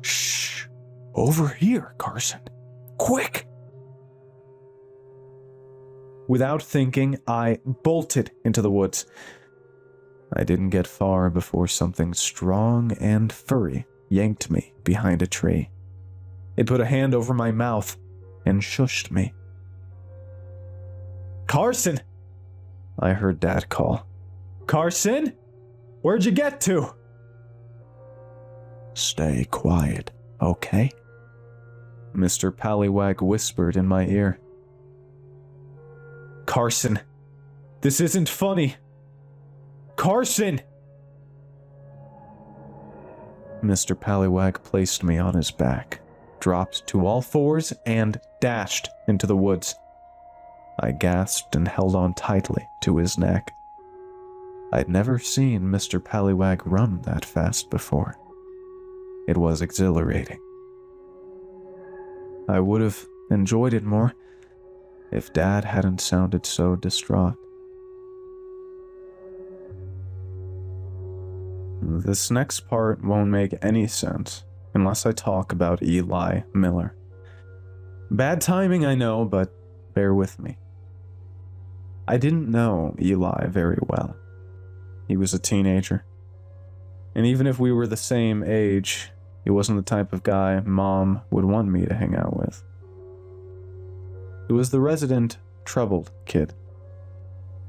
"Shh! Over here, Carson! Quick!" Without thinking, I bolted into the woods. I didn't get far before something strong and furry yanked me behind a tree. It put a hand over my mouth and shushed me. "Carson!" I heard Dad call. "Carson? Where'd you get to?" "Stay quiet, okay?" Mr. Pallywhack whispered in my ear. "Carson, this isn't funny. Carson!" Mr. Pallywhack placed me on his back, dropped to all fours, and dashed into the woods. I gasped and held on tightly to his neck. I'd never seen Mr. Pallywhack run that fast before. It was exhilarating. I would have enjoyed it more if Dad hadn't sounded so distraught. This next part won't make any sense unless I talk about Eli Miller. Bad timing, I know, but bear with me. I didn't know Eli very well. He was a teenager. And even if we were the same age, he wasn't the type of guy Mom would want me to hang out with. He was the resident troubled kid.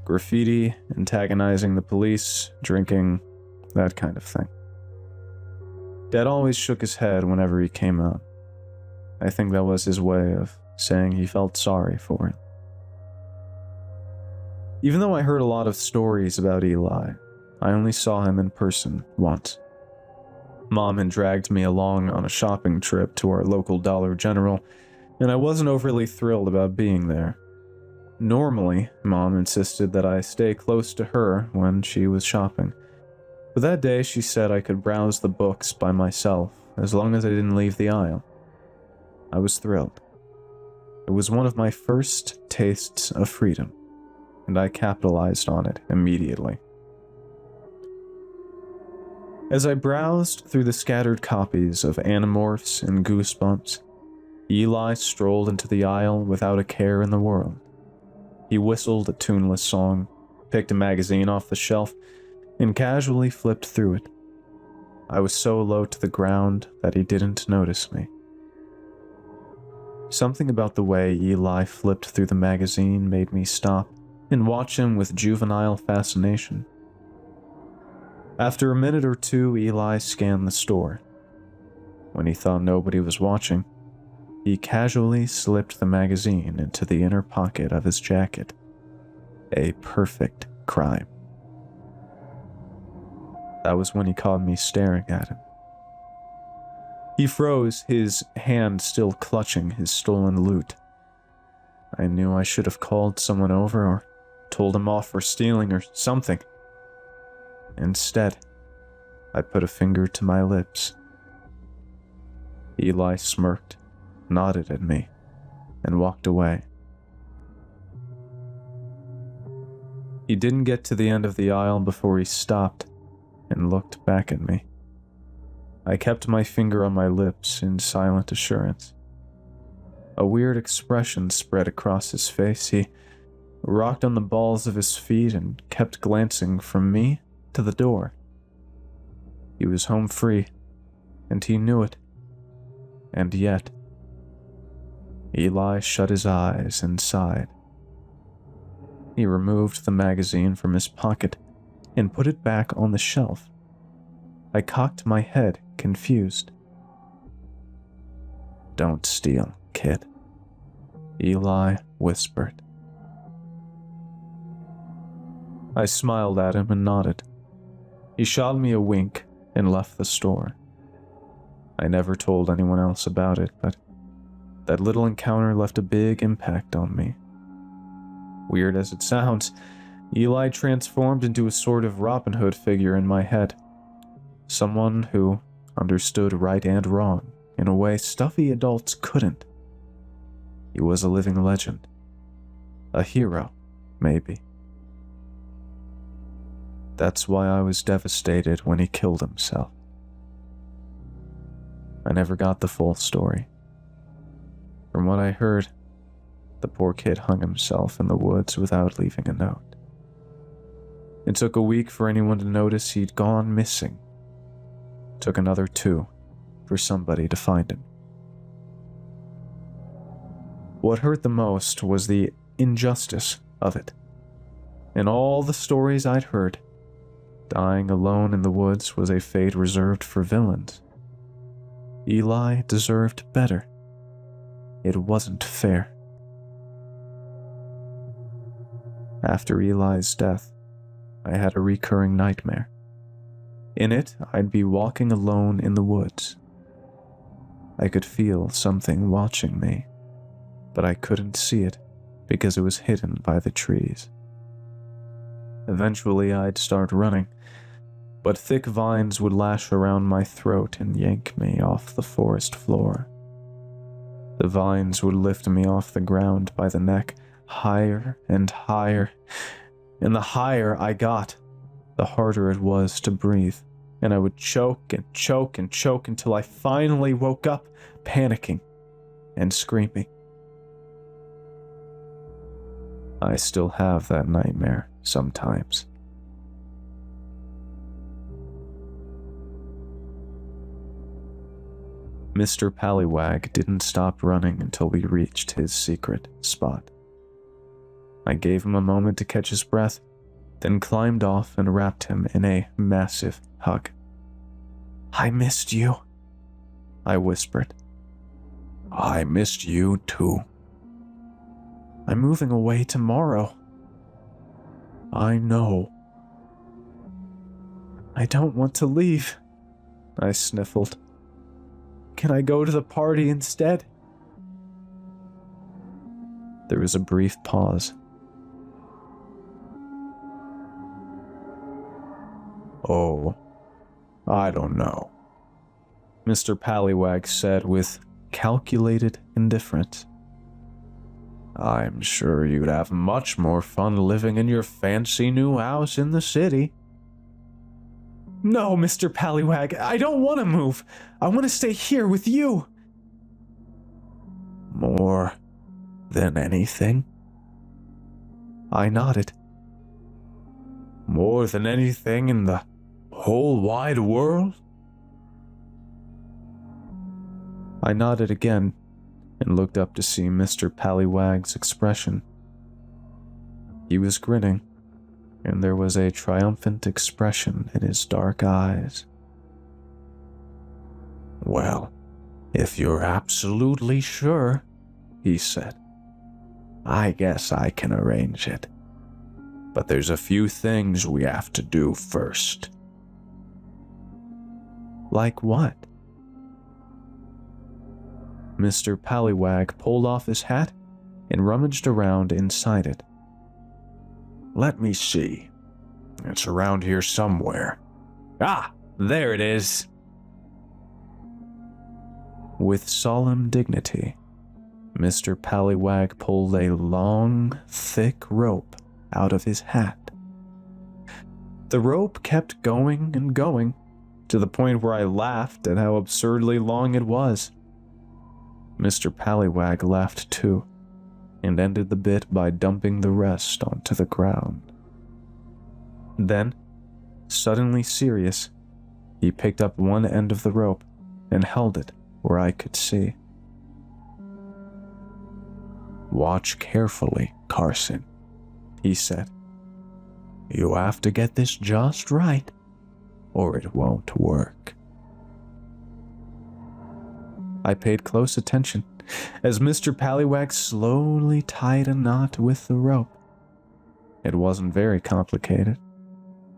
Graffiti, antagonizing the police, drinking, that kind of thing. Dad always shook his head whenever he came out. I think that was his way of saying he felt sorry for him. Even though I heard a lot of stories about Eli, I only saw him in person once. Mom had dragged me along on a shopping trip to our local Dollar General, and I wasn't overly thrilled about being there. Normally, Mom insisted that I stay close to her when she was shopping. But that day she said I could browse the books by myself as long as I didn't leave the aisle. I was thrilled. It was one of my first tastes of freedom, and I capitalized on it immediately. As I browsed through the scattered copies of Animorphs and Goosebumps, Eli strolled into the aisle without a care in the world. He whistled a tuneless song, picked a magazine off the shelf, and casually flipped through it. I was so low to the ground that he didn't notice me. Something about the way Eli flipped through the magazine made me stop and watch him with juvenile fascination. After a minute or two, Eli scanned the store. When he thought nobody was watching, he casually slipped the magazine into the inner pocket of his jacket. A perfect crime. That was when he caught me staring at him. He froze, his hand still clutching his stolen loot. I knew I should have called someone over or told him off for stealing or something. Instead, I put a finger to my lips. Eli smirked, nodded at me, and walked away. He didn't get to the end of the aisle before he stopped and looked back at me. I kept my finger on my lips in silent assurance. A weird expression spread across his face. He rocked on the balls of his feet and kept glancing from me to the door. He was home free, and he knew it. And yet, Eli shut his eyes and sighed. He removed the magazine from his pocket and put it back on the shelf. I cocked my head, confused. "Don't steal, kid," Eli whispered. I smiled at him and nodded. He shot me a wink and left the store. I never told anyone else about it, but that little encounter left a big impact on me. Weird as it sounds, Eli transformed into a sort of Robin Hood figure in my head. Someone who understood right and wrong in a way stuffy adults couldn't. He was a living legend. A hero, maybe. That's why I was devastated when he killed himself. I never got the full story. From what I heard, the poor kid hung himself in the woods without leaving a note. It took a week for anyone to notice he'd gone missing. It took another 2 for somebody to find him. What hurt the most was the injustice of it. In all the stories I'd heard, dying alone in the woods was a fate reserved for villains. Eli deserved better. It wasn't fair. After Eli's death, I had a recurring nightmare. In it, I'd be walking alone in the woods. I could feel something watching me, but I couldn't see it because it was hidden by the trees. Eventually, I'd start running, but thick vines would lash around my throat and yank me off the forest floor. The vines would lift me off the ground by the neck, higher and higher, and the higher I got, the harder it was to breathe, and I would choke and choke and choke until I finally woke up, panicking and screaming. I still have that nightmare sometimes. Mr. Pallywag didn't stop running until we reached his secret spot. I gave him a moment to catch his breath, then climbed off and wrapped him in a massive hug. "I missed you," I whispered. "I missed you too." "I'm moving away tomorrow." "I know." "I don't want to leave," I sniffled. "Can I go to the party instead?" There was a brief pause, Oh, I don't know, Mr. Pallywag said with calculated indifference. I'm sure you'd have much more fun living in your fancy new house in the city. No, Mr. Pallywag, I don't want to move. I want to stay here with you. More than anything? I nodded. More than anything in the whole wide world? I nodded again and looked up to see Mr. Pallywag's expression. He was grinning, and there was a triumphant expression in his dark eyes. Well, if you're absolutely sure, he said, I guess I can arrange it. But there's a few things we have to do first. Like what? Mr. Pallywag pulled off his hat and rummaged around inside it. Let me see. It's around here somewhere. Ah, there it is. With solemn dignity, Mr. Pallywag pulled a long, thick rope out of his hat. The rope kept going and going, to the point where I laughed at how absurdly long it was. Mr. Pallywag laughed too, and ended the bit by dumping the rest onto the ground. Then, suddenly serious, he picked up one end of the rope and held it where I could see. Watch carefully, Carson, he said. You have to get this just right, or it won't work. I paid close attention as Mr. Pallywag slowly tied a knot with the rope. It wasn't very complicated.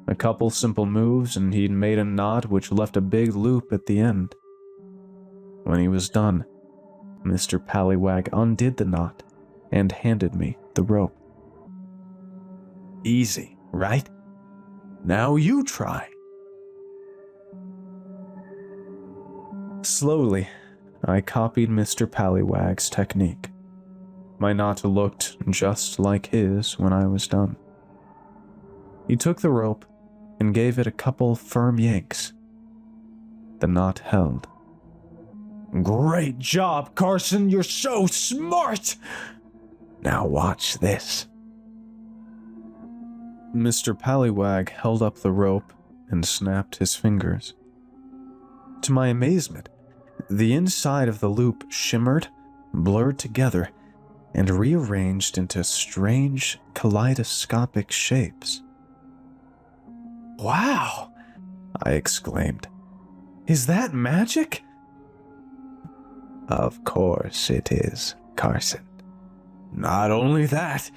A couple simple moves and he'd made a knot which left a big loop at the end. When he was done, Mr. Pallywag undid the knot and handed me the rope. Easy, right? Now you try. Slowly, I copied Mr. Pallywag's technique. My knot looked just like his when I was done. He took the rope and gave it a couple firm yanks. The knot held. Great job, Carson! You're so smart! Now watch this. Mr. Pallywag held up the rope and snapped his fingers. To my amazement, the inside of the loop shimmered, blurred together, and rearranged into strange kaleidoscopic shapes. Wow! I exclaimed. Is that magic? Of course it is, Carson. Not only that,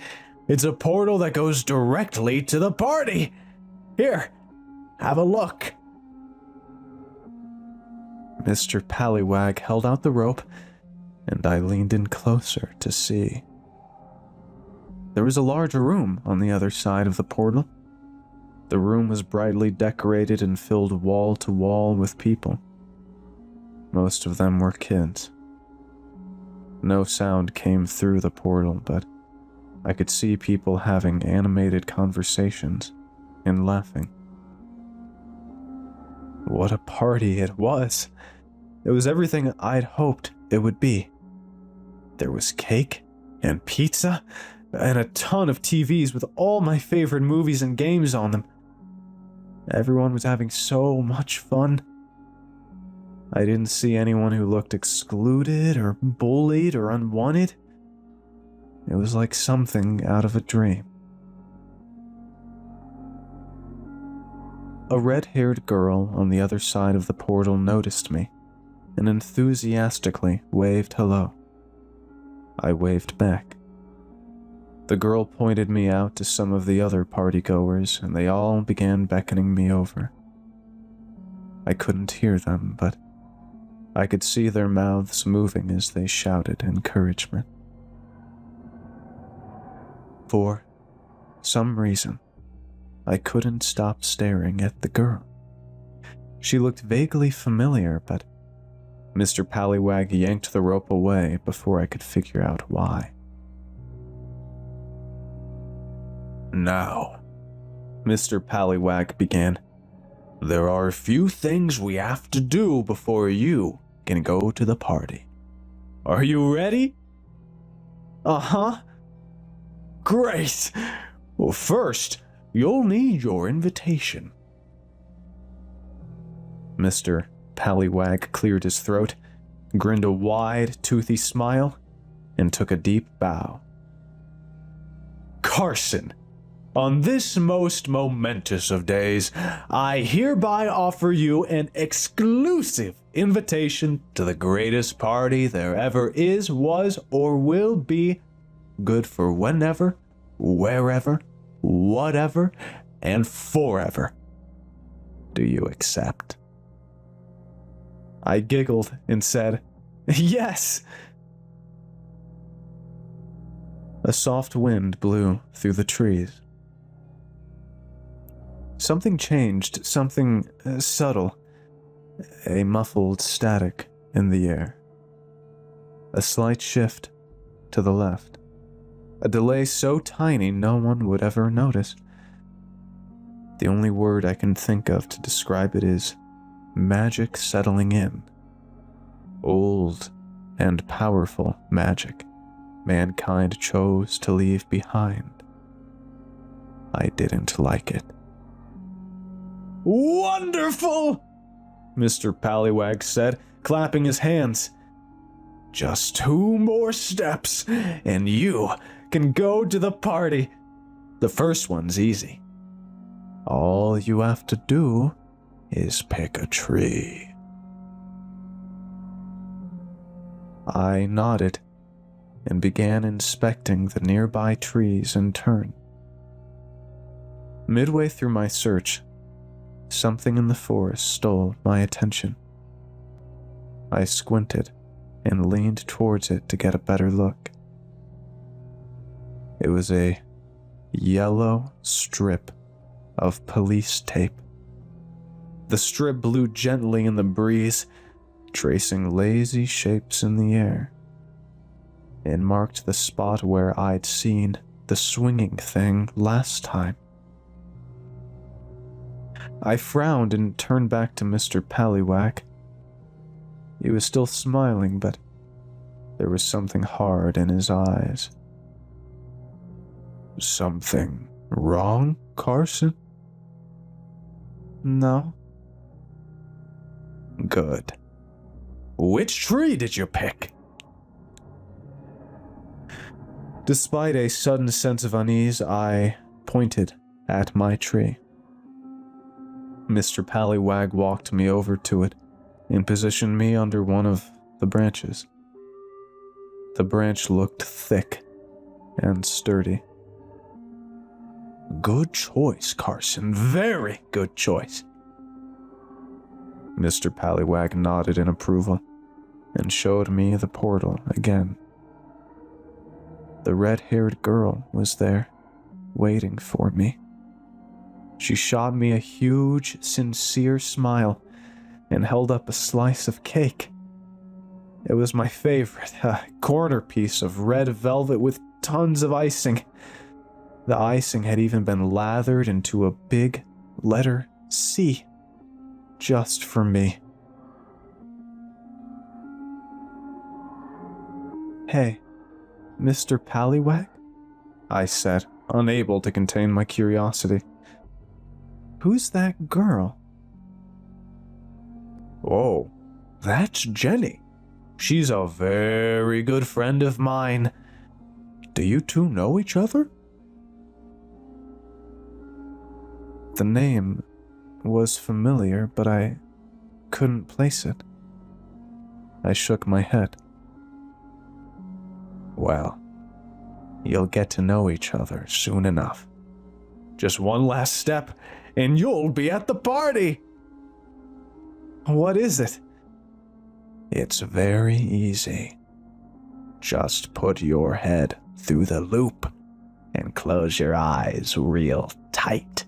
it's a portal that goes directly to the party. Here, have a look. Mr. Pallywag held out the rope, and I leaned in closer to see. There was a large room on the other side of the portal. The room was brightly decorated and filled wall to wall with people. Most of them were kids. No sound came through the portal, but I could see people having animated conversations and laughing. What a party it was! It was everything I'd hoped it would be. There was cake and pizza and a ton of TVs with all my favorite movies and games on them. Everyone was having so much fun. I didn't see anyone who looked excluded or bullied or unwanted. It was like something out of a dream. A red-haired girl on the other side of the portal noticed me and enthusiastically waved hello. I waved back. The girl pointed me out to some of the other partygoers, and they all began beckoning me over. I couldn't hear them, but I could see their mouths moving as they shouted encouragement. For some reason, I couldn't stop staring at the girl. She looked vaguely familiar, but Mr. Pallywag yanked the rope away before I could figure out why. "Now," Mr. Pallywag began, "there are a few things we have to do before you can go to the party. Are you ready?" "Uh-huh." "Great! Well, first, you'll need your invitation." Mr. Pallywag cleared his throat, grinned a wide, toothy smile, and took a deep bow. "Carson, on this most momentous of days, I hereby offer you an exclusive invitation to the greatest party there ever is, was, or will be, good for whenever, wherever, whatever, and forever. Do you accept?" I giggled and said, "Yes." A soft wind blew through the trees. Something changed, something subtle, a muffled static in the air. A slight shift to the left. A delay so tiny no one would ever notice. The only word I can think of to describe it is magic settling in. Old and powerful magic mankind chose to leave behind. I didn't like it. "Wonderful!" Mr. Pallywag said, clapping his hands. "Just 2 more steps, and you can go to the party. The first one's easy. All you have to do is pick a tree." I nodded and began inspecting the nearby trees in turn. Midway through my search, something in the forest stole my attention. I squinted and leaned towards it to get a better look. It was a yellow strip of police tape. The strip blew gently in the breeze, tracing lazy shapes in the air. It marked the spot where I'd seen the swinging thing last time. I frowned and turned back to Mr. Pallywag. He was still smiling, but there was something hard in his eyes. "Something wrong, Carson?" "No." "Good. Which tree did you pick?" Despite a sudden sense of unease, I pointed at my tree. Mr. Pallywag walked me over to it and positioned me under one of the branches. The branch looked thick and sturdy. "Good choice, Carson. Very good choice." Mr. Pallywag nodded in approval and showed me the portal again. The red-haired girl was there, waiting for me. She shot me a huge, sincere smile and held up a slice of cake. It was my favorite, a corner piece of red velvet with tons of icing. The icing had even been lathered into a big letter C, just for me. "Hey, Mr. Pallywag?" I said, unable to contain my curiosity. "Who's that girl?" "Oh, that's Jenny. She's a very good friend of mine. Do you two know each other?" The name was familiar, but I couldn't place it. I shook my head. "Well, you'll get to know each other soon enough. Just one last step, and you'll be at the party." "What is it?" "It's very easy. Just put your head through the loop and close your eyes real tight.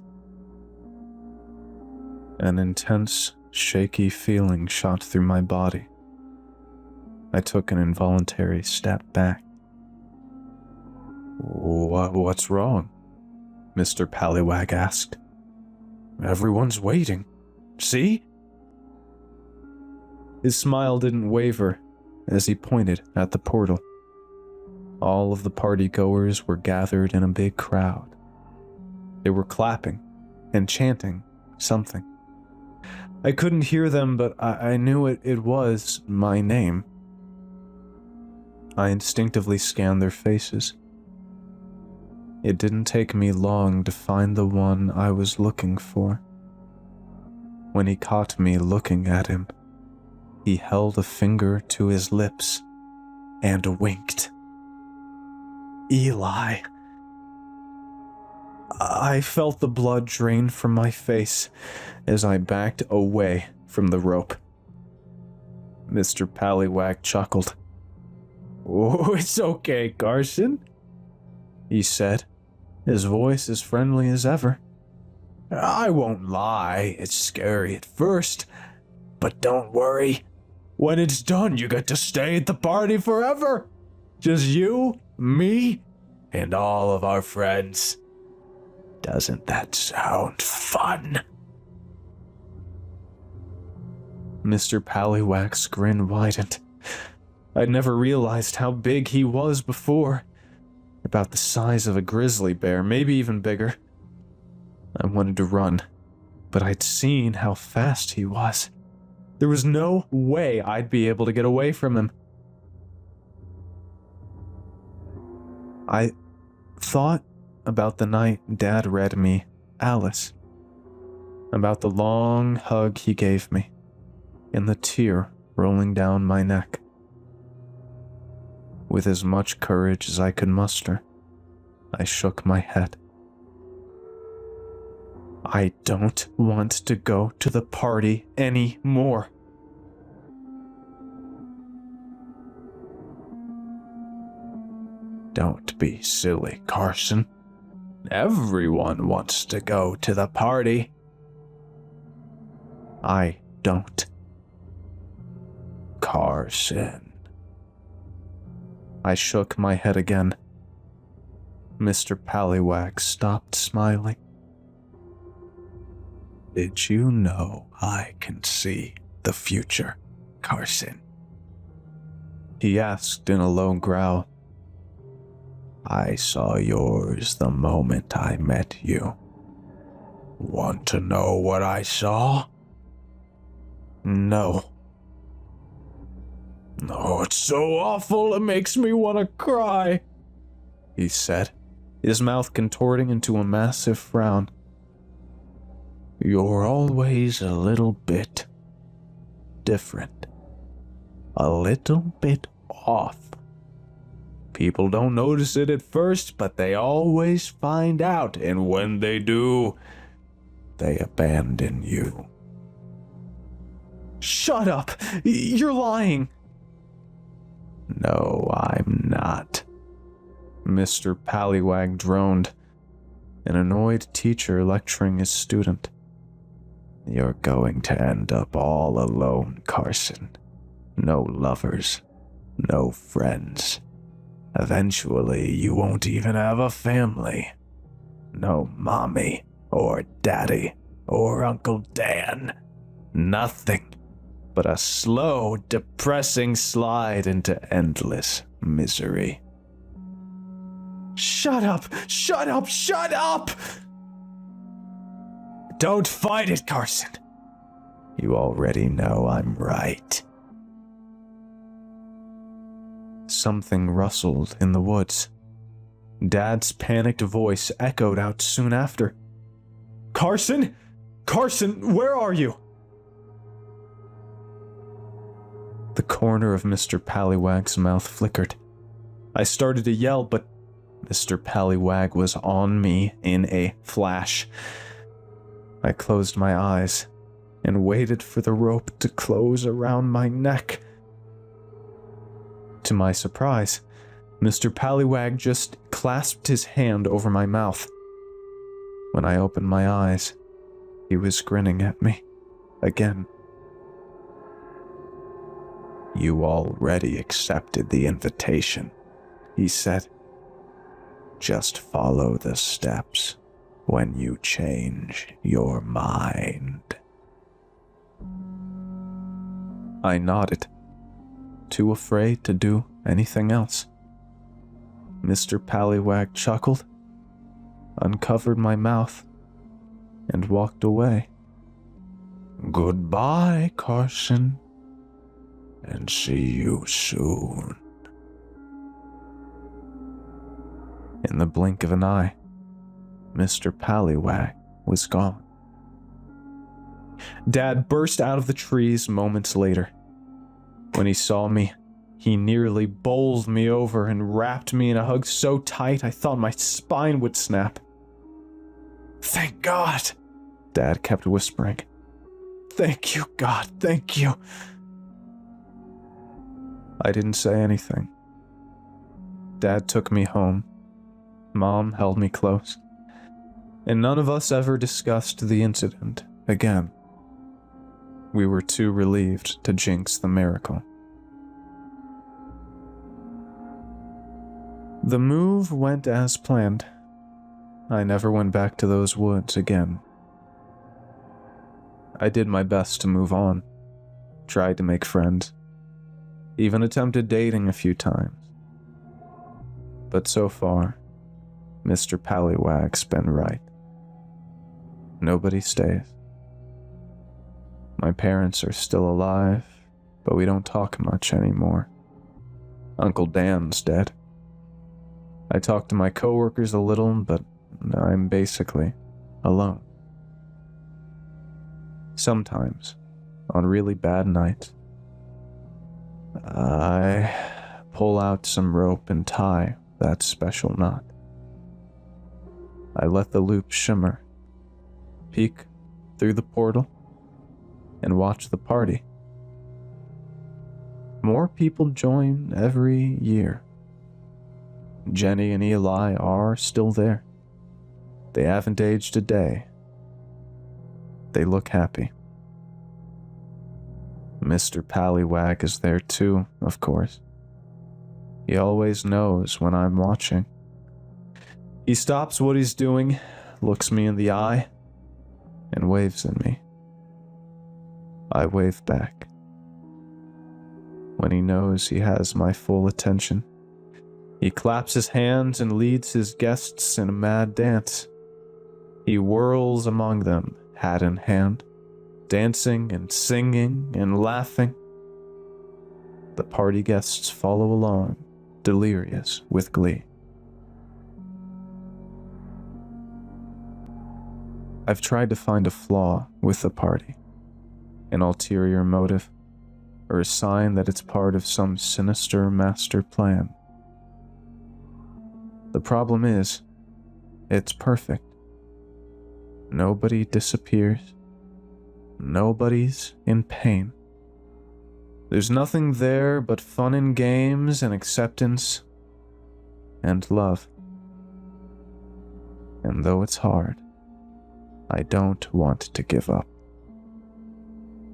An intense, shaky feeling shot through my body. I took an involuntary step back. What's wrong? Mr. Pallywag asked. Everyone's waiting. See? His smile didn't waver as he pointed at the portal. All of the party-goers were gathered in a big crowd. They were clapping and chanting something. I couldn't hear them, but I knew it was my name. I instinctively scanned their faces. It didn't take me long to find the one I was looking for. When he caught me looking at him, he held a finger to his lips and winked. Eli. I felt the blood drain from my face as I backed away from the rope. Mr. Pallywag chuckled. "Oh, it's okay, Carson," he said, his voice as friendly as ever. "I won't lie, it's scary at first, but don't worry. When it's done, you get to stay at the party forever. Just you, me, and all of our friends. Doesn't that sound fun?" Mr. Pallywag's grin widened. I'd never realized how big he was before. About the size of a grizzly bear, maybe even bigger. I wanted to run, but I'd seen how fast he was. There was no way I'd be able to get away from him. I thought about the night Dad read me Alice, about the long hug he gave me, and the tear rolling down my neck. With as much courage as I could muster, I shook my head. I don't want to go to the party anymore. Don't be silly, Carson. Everyone wants to go to the party. I don't. Carson. I shook my head again. Mr. Pallywag stopped smiling. Did you know I can see the future, Carson? He asked in a low growl. I saw yours the moment I met you. Want to know what I saw? No. Oh, it's so awful, it makes me want to cry, he said, his mouth contorting into a massive frown. You're always a little bit different. A little bit off. People don't notice it at first, but they always find out, and when they do, they abandon you. Shut up! You're lying! No, I'm not. Mr. Pallywag droned, an annoyed teacher lecturing his student. You're going to end up all alone, Carson. No lovers, no friends. Eventually, you won't even have a family. No mommy, or daddy, or Uncle Dan. Nothing but a slow, depressing slide into endless misery. Shut up! Shut up! Shut up! Don't fight it, Carson. You already know I'm right. Something rustled in the woods. Dad's panicked voice echoed out soon after. Carson? Carson, where are you? The corner of Mr. Pallywag's mouth flickered. I started to yell, but Mr. Pallywag was on me in a flash. I closed my eyes and waited for the rope to close around my neck. To my surprise, Mr. Pallywag just clasped his hand over my mouth. When I opened my eyes, he was grinning at me. again. "You already accepted the invitation," he said. "Just follow the steps when you change your mind." I nodded, too afraid to do anything else. Mr. Pallywag chuckled, uncovered my mouth, and walked away. "Goodbye, Carson, and see you soon." In the blink of an eye, Mr. Pallywag was gone. Dad burst out of the trees moments later. When he saw me, he nearly bowled me over and wrapped me in a hug so tight I thought my spine would snap. "Thank God," Dad kept whispering. "Thank you, God, thank you." I didn't say anything. Dad took me home. Mom held me close. And none of us ever discussed the incident again. We were too relieved to jinx the miracle. The move went as planned. I never went back to those woods again. I did my best to move on, tried to make friends, even attempted dating a few times. But so far, Mr. Pallywag's been right. Nobody stays. My parents are still alive, but we don't talk much anymore. Uncle Dan's dead. I talk to my coworkers a little, but I'm basically alone. Sometimes, on really bad nights, I pull out some rope and tie that special knot. I let the loop shimmer, peek through the portal, and watch the party. More people join every year. Jenny and Eli are still there. They haven't aged a day. They look happy. Mr. Pallywag is there too, of course. He always knows when I'm watching. He stops what he's doing, looks me in the eye, and waves at me. I wave back. When he knows he has my full attention, he claps his hands and leads his guests in a mad dance. He whirls among them, hat in hand, dancing and singing and laughing. The party guests follow along, delirious with glee. I've tried to find a flaw with the party, an ulterior motive, or a sign that it's part of some sinister master plan. The problem is, it's perfect. Nobody disappears. Nobody's in pain. There's nothing there but fun and games and acceptance and love. And though it's hard, I don't want to give up.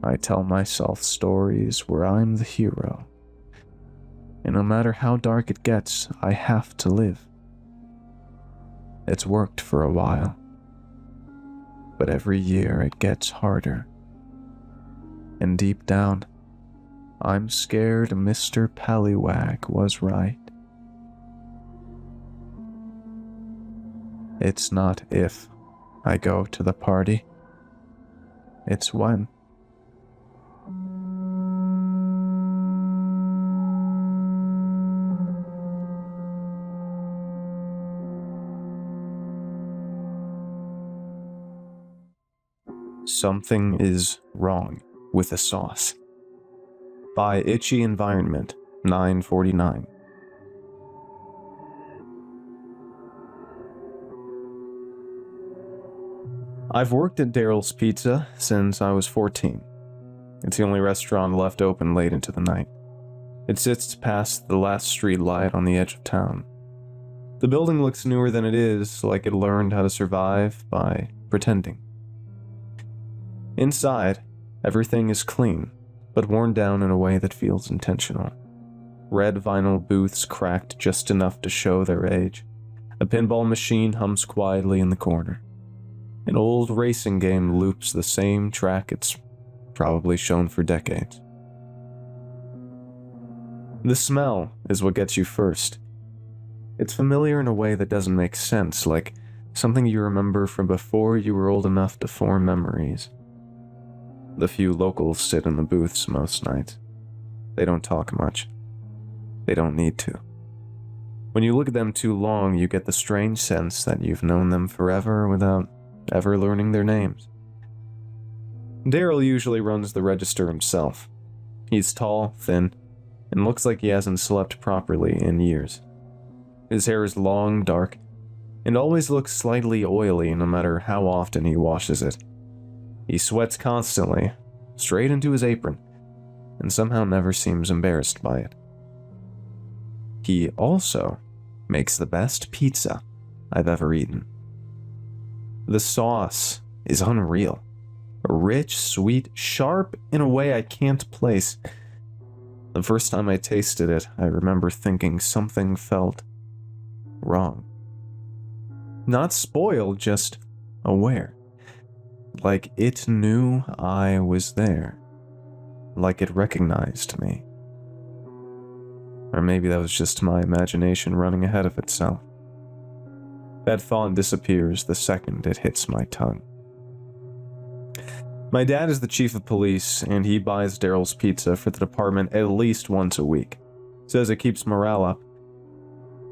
I tell myself stories where I'm the hero. And no matter how dark it gets, I have to live. It's worked for a while. But every year it gets harder. And deep down, I'm scared Mr. Pallywag was right. It's not if I go to the party. It's when. Something is wrong with the sauce. By Itchy Environment, 949. I've worked at Daryl's Pizza since I was 14. It's the only restaurant left open late into the night. It sits past the last street light on the edge of town. The building looks newer than it is, like it learned how to survive by pretending. Inside, Everything is clean, but worn down in a way that feels intentional. Red vinyl booths cracked just enough to show their age. A pinball machine hums quietly in the corner. An old racing game loops the same track it's probably shown for decades. The smell is what gets you first. It's familiar in a way that doesn't make sense, like something you remember from before you were old enough to form memories. The few locals sit in the booths most nights. They don't talk much. They don't need to. When you look at them too long, you get the strange sense that you've known them forever without ever learning their names. Daryl usually runs the register himself. He's tall, thin, and looks like he hasn't slept properly in years. His hair is long, dark, and always looks slightly oily no matter how often he washes it. He sweats constantly, straight into his apron, and somehow never seems embarrassed by it. He also makes the best pizza I've ever eaten. The sauce is unreal. Rich, sweet, sharp in a way I can't place. The first time I tasted it, I remember thinking something felt wrong. Not spoiled, just aware. Like it knew I was there. Like it recognized me. Or maybe that was just my imagination running ahead of itself. That thought disappears the second it hits my tongue. My dad is the chief of police, and he buys Daryl's pizza for the department at least once a week. Says it keeps morale up.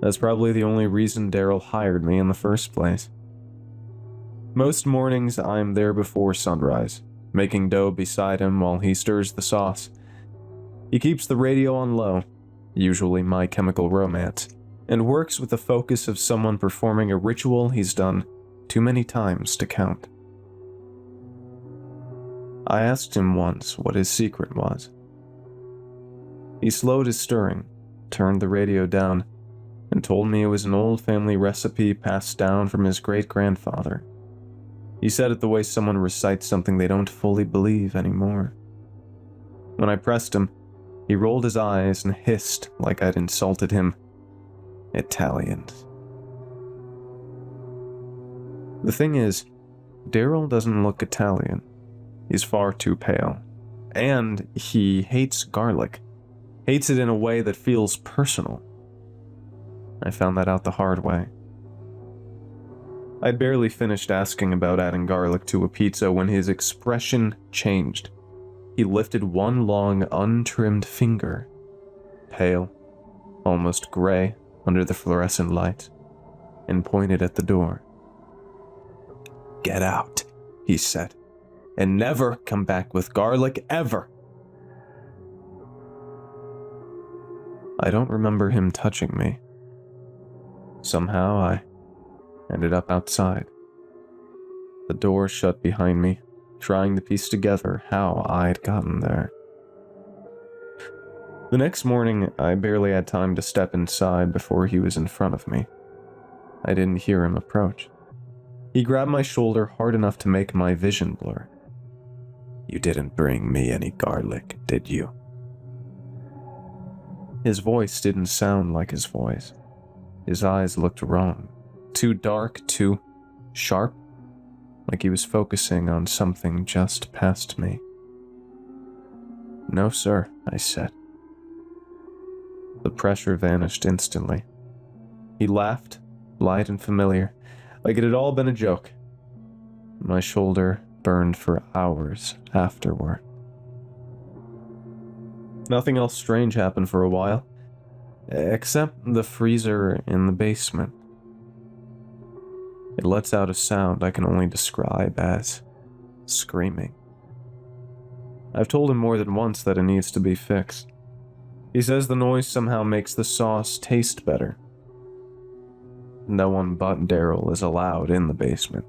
That's probably the only reason Daryl hired me in the first place. Most mornings, I'm there before sunrise, making dough beside him while he stirs the sauce. He keeps the radio on low, usually My Chemical Romance, and works with the focus of someone performing a ritual he's done too many times to count. I asked him once what his secret was. He slowed his stirring, turned the radio down, and told me it was an old family recipe passed down from his great-grandfather. He said it the way someone recites something they don't fully believe anymore. When I pressed him, he rolled his eyes and hissed like I'd insulted him. Italians. The thing is, Daryl doesn't look Italian. He's far too pale. And he hates garlic. Hates it in a way that feels personal. I found that out the hard way. I'd barely finished asking about adding garlic to a pizza when his expression changed. He lifted one long, untrimmed finger, pale, almost gray under the fluorescent light, and pointed at the door. "Get out," he said, "and never come back with garlic, ever." I don't remember him touching me. Somehow I ended up outside. The door shut behind me, trying to piece together how I'd gotten there. The next morning, I barely had time to step inside before he was in front of me. I didn't hear him approach. He grabbed my shoulder hard enough to make my vision blur. "You didn't bring me any garlic, did you?" His voice didn't sound like his voice. His eyes looked wrong. Too dark, too sharp, like he was focusing on something just past me. "No, sir," I said. The pressure vanished instantly. He laughed, light and familiar, like it had all been a joke. My shoulder burned for hours afterward. Nothing else strange happened for a while, except the freezer in the basement. It lets out a sound I can only describe as screaming. I've told him more than once that it needs to be fixed. He says the noise somehow makes the sauce taste better. No one but Daryl is allowed in the basement.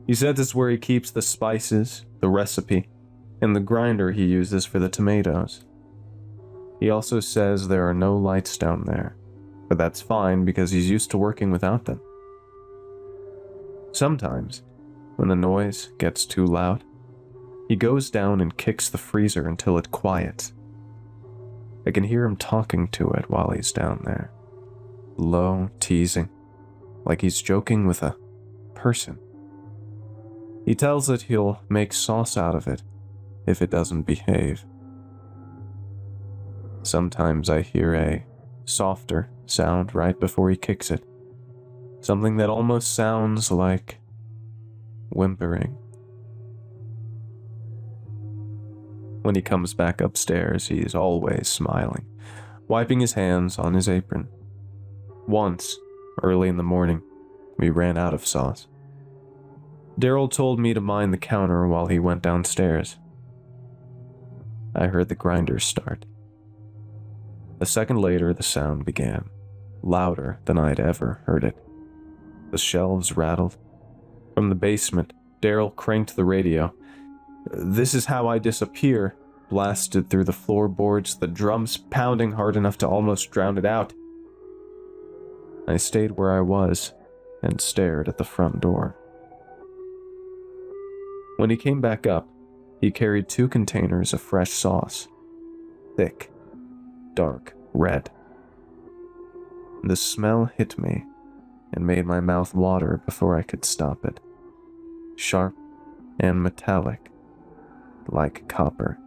He says it's where he keeps the spices, the recipe, and the grinder he uses for the tomatoes. He also says there are no lights down there, but that's fine because he's used to working without them. Sometimes, when the noise gets too loud, He goes down and kicks the freezer until it quiets. I can hear him talking to it while he's down there. Low, teasing, like he's joking with a person. He tells it he'll make sauce out of it if it doesn't behave. Sometimes I hear a softer sound right before he kicks it. Something that almost sounds like whimpering. When he comes back upstairs, he's always smiling, wiping his hands on his apron. Once, early in the morning, we ran out of sauce. Daryl told me to mind the counter while he went downstairs. I heard the grinder start. A second later, the sound began, louder than I'd ever heard it. The shelves rattled. From the basement, Daryl cranked the radio. "This Is How I Disappear" blasted through the floorboards, the drums pounding hard enough to almost drown it out. I stayed where I was and stared at the front door. When he came back up, he carried 2 containers of fresh sauce. Thick, dark red. The smell hit me and made my mouth water before I could stop it. Sharp and metallic, like copper.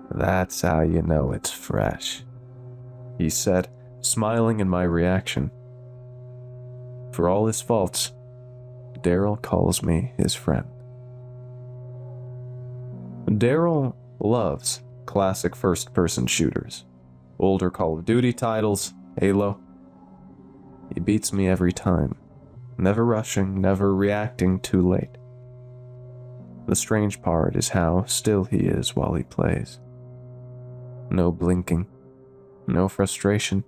"That's how you know it's fresh," he said, smiling at my reaction. For all his faults, Daryl calls me his friend. Daryl loves classic first-person shooters, older Call of Duty titles, Halo. He beats me every time, never rushing, never reacting too late. The strange part is how still he is while he plays. No blinking, no frustration,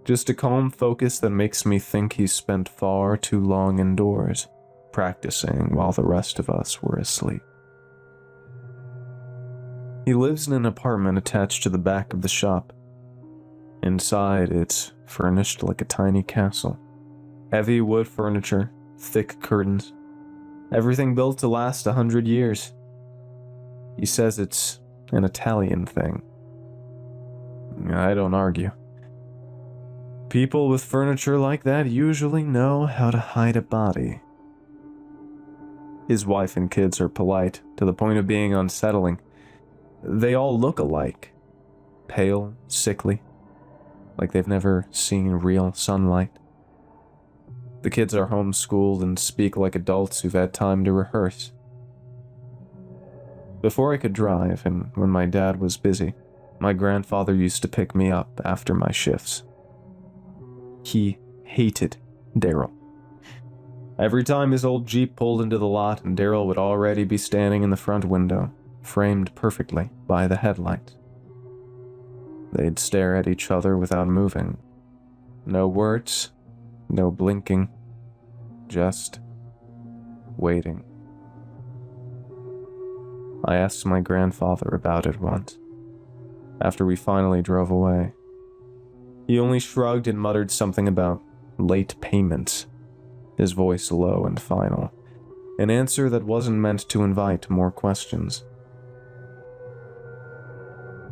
just a calm focus that makes me think he's spent far too long indoors, practicing while the rest of us were asleep. He lives in an apartment attached to the back of the shop. Inside, it's furnished like a tiny castle. Heavy wood furniture, thick curtains, everything built to last 100 years. He says it's an Italian thing. I don't argue. People with furniture like that usually know how to hide a body. His wife and kids are polite, to the point of being unsettling. They all look alike. Pale, sickly, like they've never seen real sunlight. The kids are homeschooled and speak like adults who've had time to rehearse. Before I could drive, and when my dad was busy, my grandfather used to pick me up after my shifts. He hated Daryl. Every time his old Jeep pulled into the lot, and Daryl would already be standing in the front window, framed perfectly by the headlights. They'd stare at each other without moving. No words, no blinking, just waiting. I asked my grandfather about it once, after we finally drove away. He only shrugged and muttered something about late payments, his voice low and final, an answer that wasn't meant to invite more questions.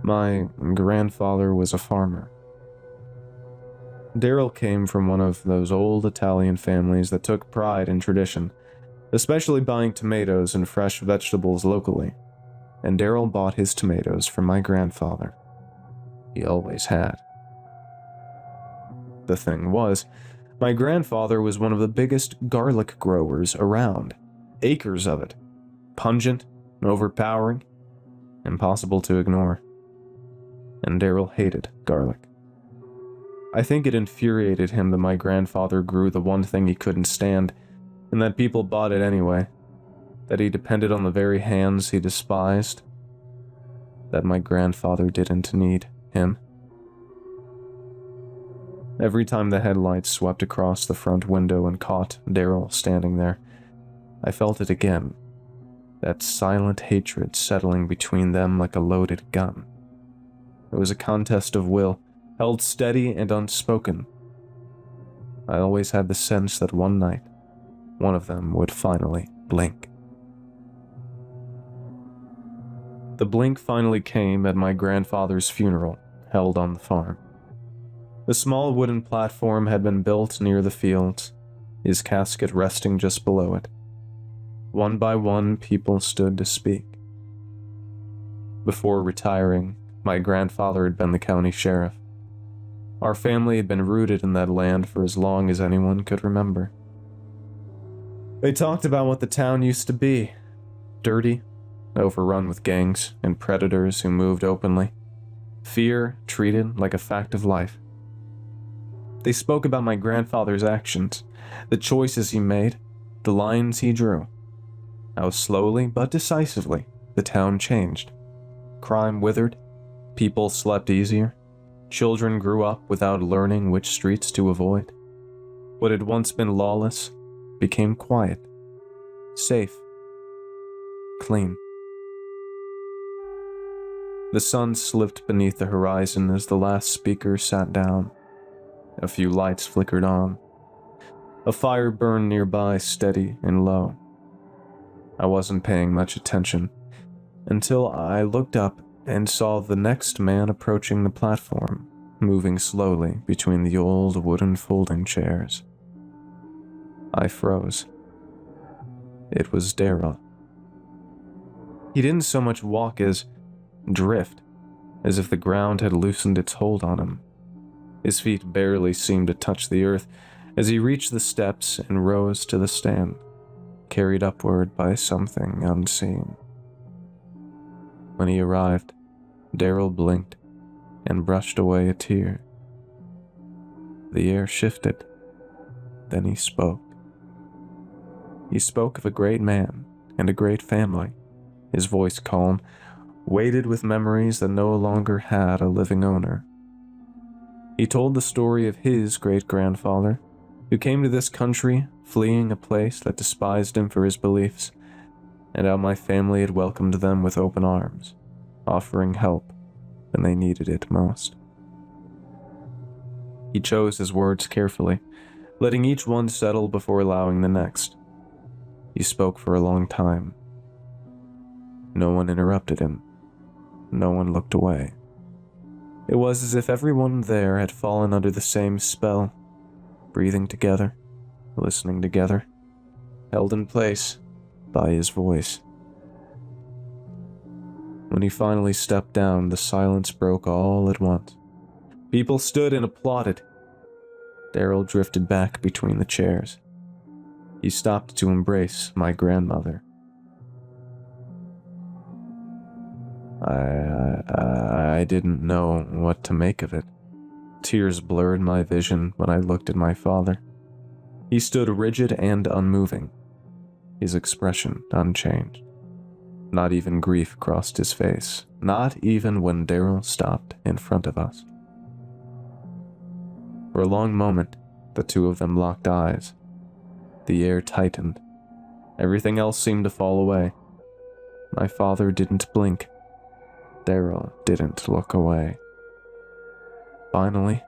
My grandfather was a farmer. Daryl came from one of those old Italian families that took pride in tradition, especially buying tomatoes and fresh vegetables locally, and Daryl bought his tomatoes from my grandfather. He always had. The thing was, my grandfather was one of the biggest garlic growers around. Acres of it. Pungent, overpowering, impossible to ignore. And Daryl hated garlic. I think it infuriated him that my grandfather grew the one thing he couldn't stand, and that people bought it anyway. That he depended on the very hands he despised. That my grandfather didn't need him. Every time the headlights swept across the front window and caught Daryl standing there, I felt it again. That silent hatred settling between them like a loaded gun. It was a contest of will, held steady and unspoken. I always had the sense that one night, one of them would finally blink. The blink finally came at my grandfather's funeral, held on the farm. A small wooden platform had been built near the fields, his casket resting just below it. One by one, people stood to speak. Before retiring, my grandfather had been the county sheriff. Our family had been rooted in that land for as long as anyone could remember. They talked about what the town used to be: dirty, overrun with gangs and predators who moved openly, fear treated like a fact of life. They spoke about my grandfather's actions, the choices he made, the lines he drew, how slowly but decisively the town changed. Crime withered, people slept easier, children grew up without learning which streets to avoid. What had once been lawless became quiet, safe, clean. The sun slipped beneath the horizon as the last speaker sat down. A few lights flickered on. A fire burned nearby, steady and low. I wasn't paying much attention until I looked up and saw the next man approaching the platform, moving slowly between the old wooden folding chairs. I froze. It was Daryl. He didn't so much walk as drift, as if the ground had loosened its hold on him. His feet barely seemed to touch the earth as he reached the steps and rose to the stand, carried upward by something unseen. When he arrived, Daryl blinked and brushed away a tear. The air shifted. Then he spoke. He spoke of a great man and a great family, his voice calm, weighted with memories that no longer had a living owner. He told the story of his great-grandfather, who came to this country fleeing a place that despised him for his beliefs, and how my family had welcomed them with open arms, offering help when they needed it most. He chose his words carefully, letting each one settle before allowing the next. He spoke for a long time. No one interrupted him. No one looked away. It was as if everyone there had fallen under the same spell, breathing together, listening together, held in place by his voice. When he finally stepped down, the silence broke all at once. People stood and applauded. Daryl drifted back between the chairs. He stopped to embrace my grandmother. I didn't know what to make of it. Tears blurred my vision when I looked at my father. He stood rigid and unmoving, his expression unchanged. Not even grief crossed his face, not even when Daryl stopped in front of us. For a long moment, the two of them locked eyes. The air tightened. Everything else seemed to fall away. My father didn't blink. Daryl didn't look away. Finally,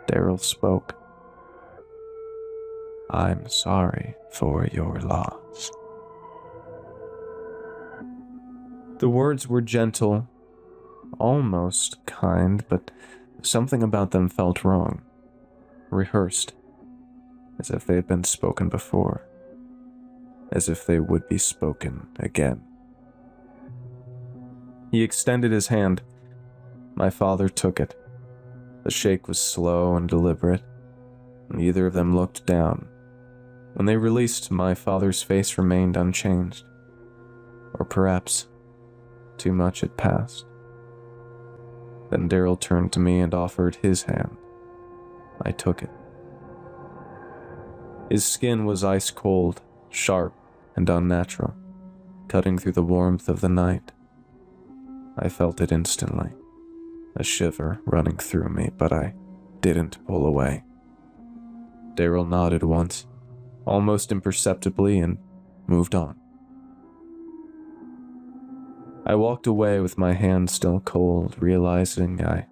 Daryl spoke. "I'm sorry for your loss." The words were gentle, almost kind, but something about them felt wrong, rehearsed, as if they had been spoken before, as if they would be spoken again. He extended his hand. My father took it. The shake was slow and deliberate. Neither of them looked down. When they released, my father's face remained unchanged. Or perhaps too much had passed. Then Daryl turned to me and offered his hand. I took it. His skin was ice cold, sharp, and unnatural, cutting through the warmth of the night. I felt it instantly, a shiver running through me, but I didn't pull away. Daryl nodded once, almost imperceptibly, and moved on. I walked away with my hand still cold, realizing I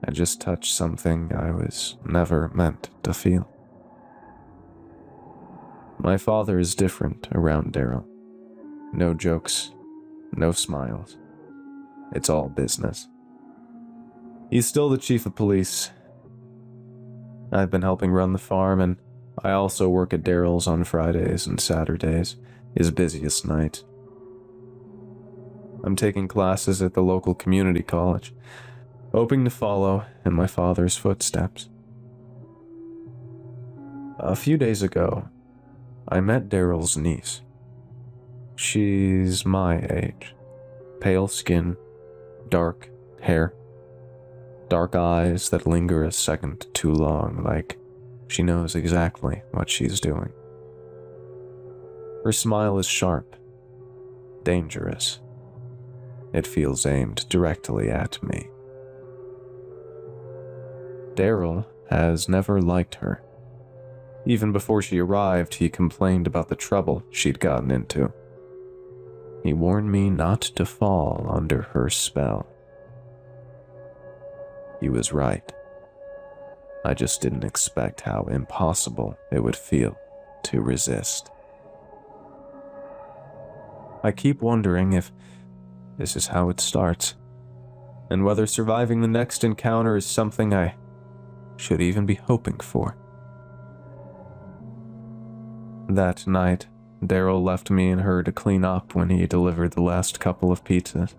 had just touched something I was never meant to feel. My father is different around Daryl. No jokes, no smiles, It's all business. He's still the chief of police. I've been helping run the farm, and I also work at Daryl's on Fridays and Saturdays, his busiest night. I'm taking classes at the local community college, hoping to follow in my father's footsteps. A few days ago, I met Daryl's niece. She's my age. Pale skin, dark hair, dark eyes that linger a second too long, like she knows exactly what she's doing. Her smile is sharp, dangerous. It feels aimed directly at me. Daryl has never liked her. Even before she arrived, he complained about the trouble she'd gotten into. He warned me not to fall under her spell. He was right. I just didn't expect how impossible it would feel to resist. I keep wondering if this is how it starts, and whether surviving the next encounter is something I should even be hoping for. That night, Daryl left me and her to clean up when he delivered the last couple of pizzas.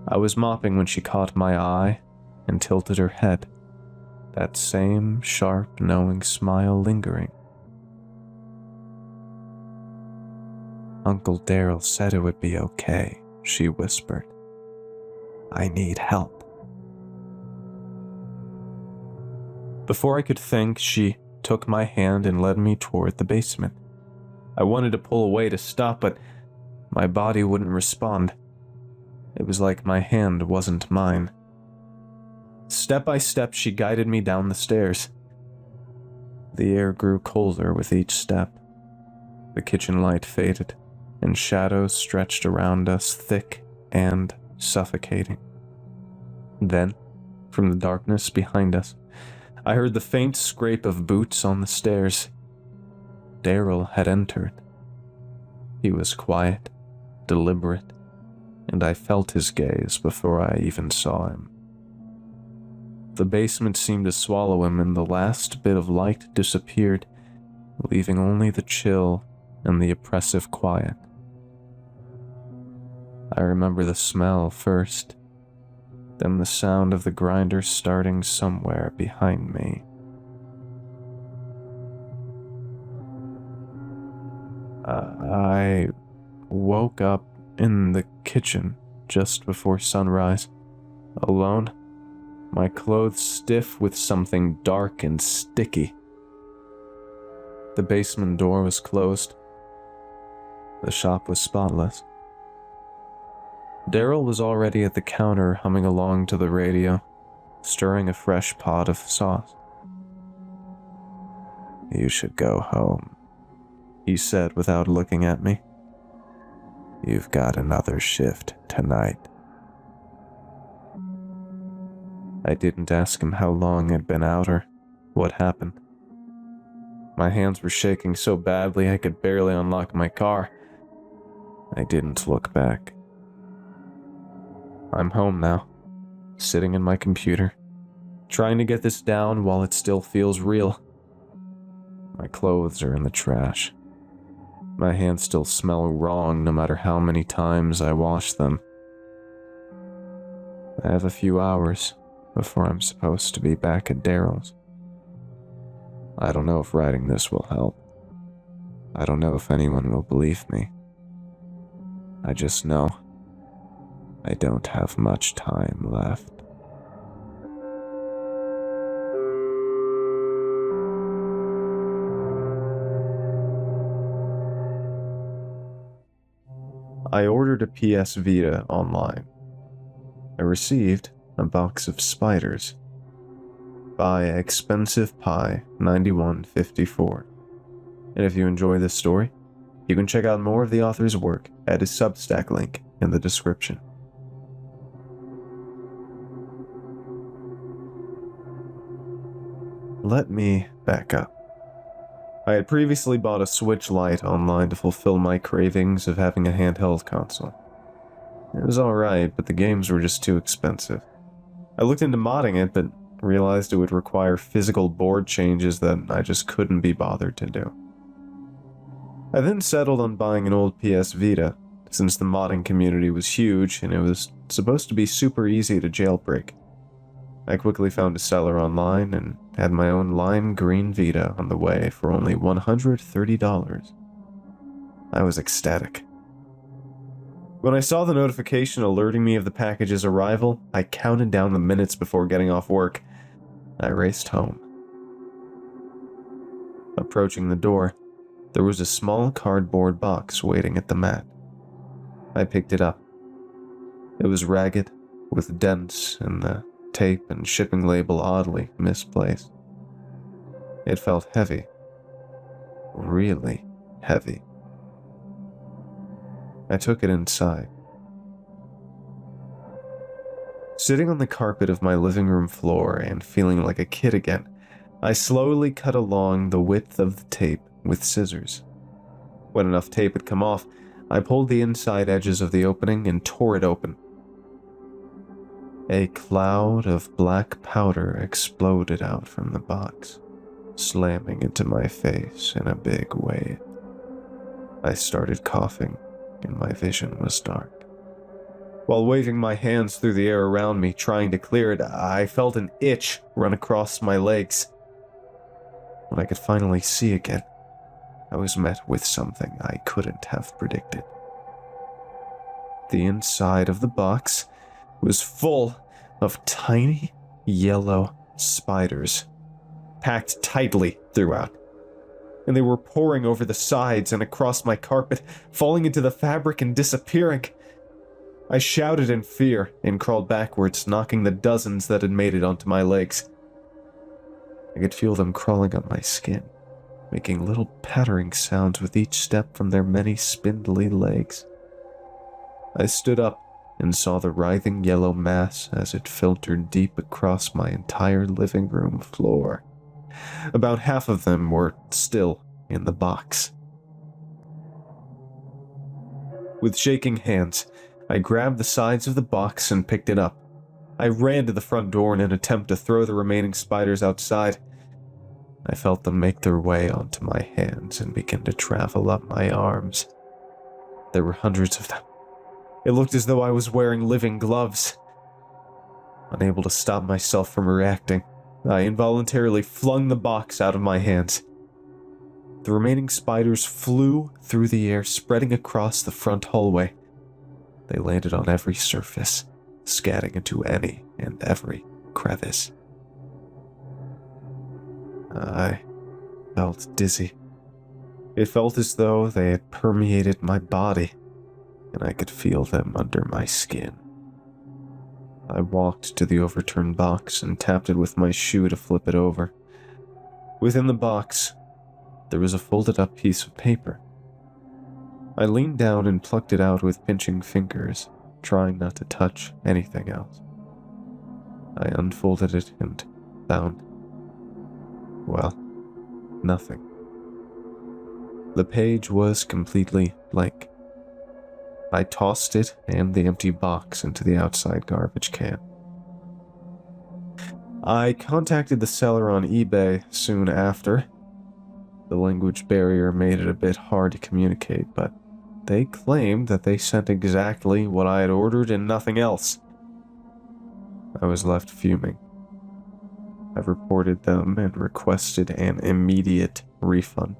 I was mopping when she caught my eye and tilted her head, that same sharp, knowing smile lingering. "Uncle Daryl said it would be okay," she whispered. "I need help." Before I could think, she took my hand and led me toward the basement. I wanted to pull away to stop, but my body wouldn't respond. It was like my hand wasn't mine. Step by step, she guided me down the stairs. The air grew colder with each step. The kitchen light faded, and shadows stretched around us, thick and suffocating. Then, from the darkness behind us, I heard the faint scrape of boots on the stairs. Daryl had entered. He was quiet, deliberate, and I felt his gaze before I even saw him. The basement seemed to swallow him, and the last bit of light disappeared, leaving only the chill and the oppressive quiet. I remember the smell first, then the sound of the grinder starting somewhere behind me. I woke up in the kitchen just before sunrise, alone, my clothes stiff with something dark and sticky. The basement door was closed. The shop was spotless. Daryl was already at the counter, humming along to the radio, stirring a fresh pot of sauce. "You should go home," he said without looking at me. "You've got another shift tonight." I didn't ask him how long I'd been out or what happened. My hands were shaking so badly I could barely unlock my car. I didn't look back. I'm home now, sitting in my computer, trying to get this down while it still feels real. My clothes are in the trash. My hands still smell wrong no matter how many times I wash them. I have a few hours before I'm supposed to be back at Daryl's. I don't know if writing this will help. I don't know if anyone will believe me. I just know I don't have much time left. I ordered a PS Vita online. I received a box of spiders by Expensive Pie 9154. And if you enjoy this story, you can check out more of the author's work at his Substack link in the description. Let me back up. I had previously bought a Switch Lite online to fulfill my cravings of having a handheld console. It was alright, but the games were just too expensive. I looked into modding it, but realized it would require physical board changes that I just couldn't be bothered to do. I then settled on buying an old PS Vita, since the modding community was huge and it was supposed to be super easy to jailbreak. I quickly found a seller online and had my own lime green Vita on the way for only $130. I was ecstatic. When I saw the notification alerting me of the package's arrival, I counted down the minutes before getting off work. I raced home. Approaching the door, there was a small cardboard box waiting at the mat. I picked it up. It was ragged, with dents, and the tape and shipping label oddly misplaced. It felt heavy. Really heavy. I took it inside. Sitting on the carpet of my living room floor and feeling like a kid again, I slowly cut along the width of the tape with scissors. When enough tape had come off, I pulled the inside edges of the opening and tore it open. A cloud of black powder exploded out from the box, slamming into my face in a big wave. I started coughing, and my vision was dark. While waving my hands through the air around me, trying to clear it, I felt an itch run across my legs. When I could finally see again, I was met with something I couldn't have predicted. The inside of the box was full of tiny yellow spiders, packed tightly throughout. And they were pouring over the sides and across my carpet, falling into the fabric and disappearing. I shouted in fear and crawled backwards, knocking the dozens that had made it onto my legs. I could feel them crawling up my skin, making little pattering sounds with each step from their many spindly legs. I stood up and saw the writhing yellow mass as it filtered deep across my entire living room floor. About half of them were still in the box. With shaking hands, I grabbed the sides of the box and picked it up. I ran to the front door in an attempt to throw the remaining spiders outside. I felt them make their way onto my hands and begin to travel up my arms. There were hundreds of them. It looked as though I was wearing living gloves. Unable to stop myself from reacting, I involuntarily flung the box out of my hands. The remaining spiders flew through the air, spreading across the front hallway. They landed on every surface, scattering into any and every crevice. I felt dizzy. It felt as though they had permeated my body, and I could feel them under my skin. I walked to the overturned box and tapped it with my shoe to flip it over. Within the box, there was a folded-up piece of paper. I leaned down and plucked it out with pinching fingers, trying not to touch anything else. I unfolded it and found, well, nothing. The page was completely blank. I tossed it and the empty box into the outside garbage can. I contacted the seller on eBay soon after. The language barrier made it a bit hard to communicate, but they claimed that they sent exactly what I had ordered and nothing else. I was left fuming. I reported them and requested an immediate refund.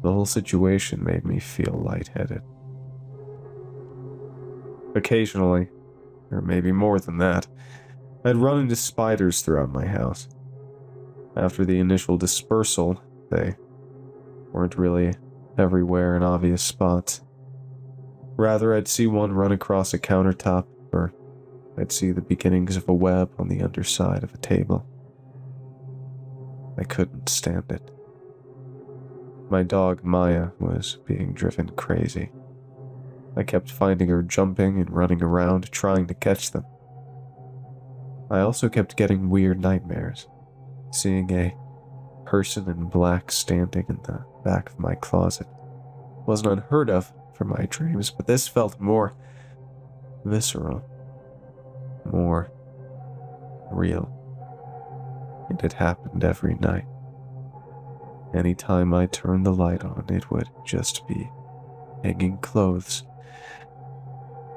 The whole situation made me feel lightheaded. Occasionally, or maybe more than that, I'd run into spiders throughout my house. After the initial dispersal, they weren't really everywhere in obvious spots. Rather, I'd see one run across a countertop, or I'd see the beginnings of a web on the underside of a table. I couldn't stand it. My dog, Maya, was being driven crazy. I kept finding her jumping and running around, trying to catch them. I also kept getting weird nightmares, seeing a person in black standing in the back of my closet. It wasn't unheard of for my dreams, but this felt more visceral, more real. It had happened every night. Anytime I turned the light on, it would just be hanging clothes.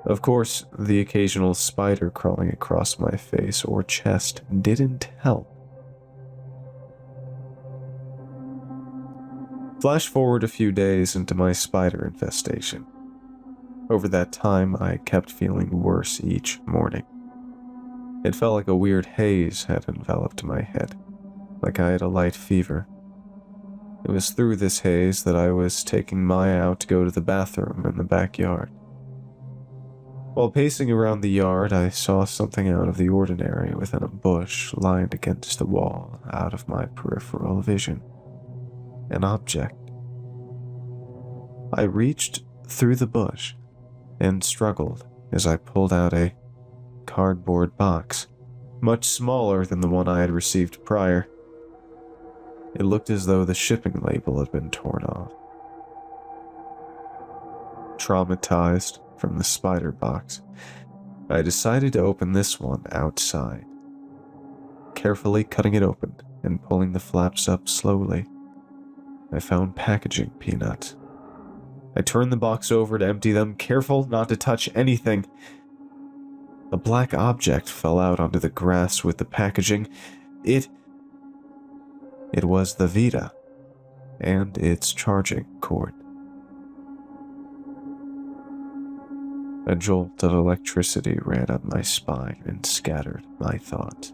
Of course, the occasional spider crawling across my face or chest didn't help. Flash forward a few days into my spider infestation. Over that time, I kept feeling worse each morning. It felt like a weird haze had enveloped my head, like I had a light fever. It was through this haze that I was taking Maya out to go to the bathroom in the backyard. While pacing around the yard, I saw something out of the ordinary within a bush lined against the wall out of my peripheral vision. An object. I reached through the bush and struggled as I pulled out a cardboard box, much smaller than the one I had received prior. It looked as though the shipping label had been torn off. Traumatized from the spider box, I decided to open this one outside, carefully cutting it open and pulling the flaps up slowly. I found packaging peanuts. I turned the box over to empty them, careful not to touch anything. A black object fell out onto the grass with the packaging. It was the Vita and its charging cord. A jolt of electricity ran up my spine and scattered my thoughts.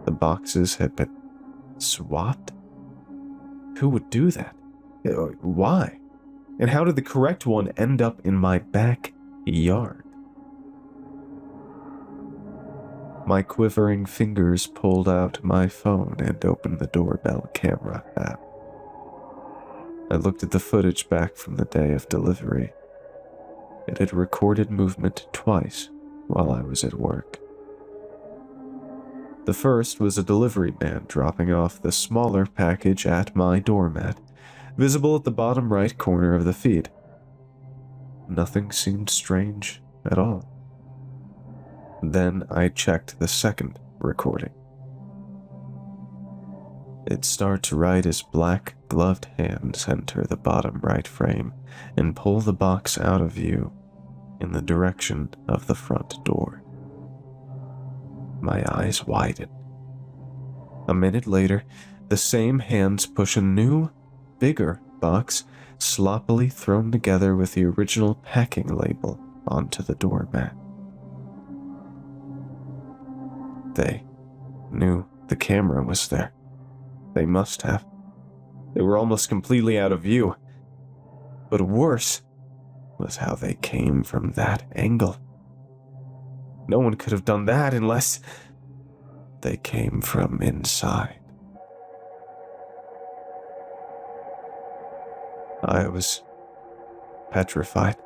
The boxes had been swapped? Who would do that? Why? And how did the correct one end up in my backyard? My quivering fingers pulled out my phone and opened the doorbell camera app. I looked at the footage back from the day of delivery. It had recorded movement twice while I was at work. The first was a delivery man dropping off the smaller package at my doormat, visible at the bottom right corner of the feed. Nothing seemed strange at all. Then I checked the second recording. It starts right as black gloved hands enter the bottom right frame and pull the box out of view in the direction of the front door. My eyes widen. A minute later, the same hands push a new, bigger box sloppily thrown together with the original packing label onto the doormat. They knew the camera was there. They must have. They were almost completely out of view. But worse was how they came from that angle. No one could have done that unless they came from inside. I was petrified.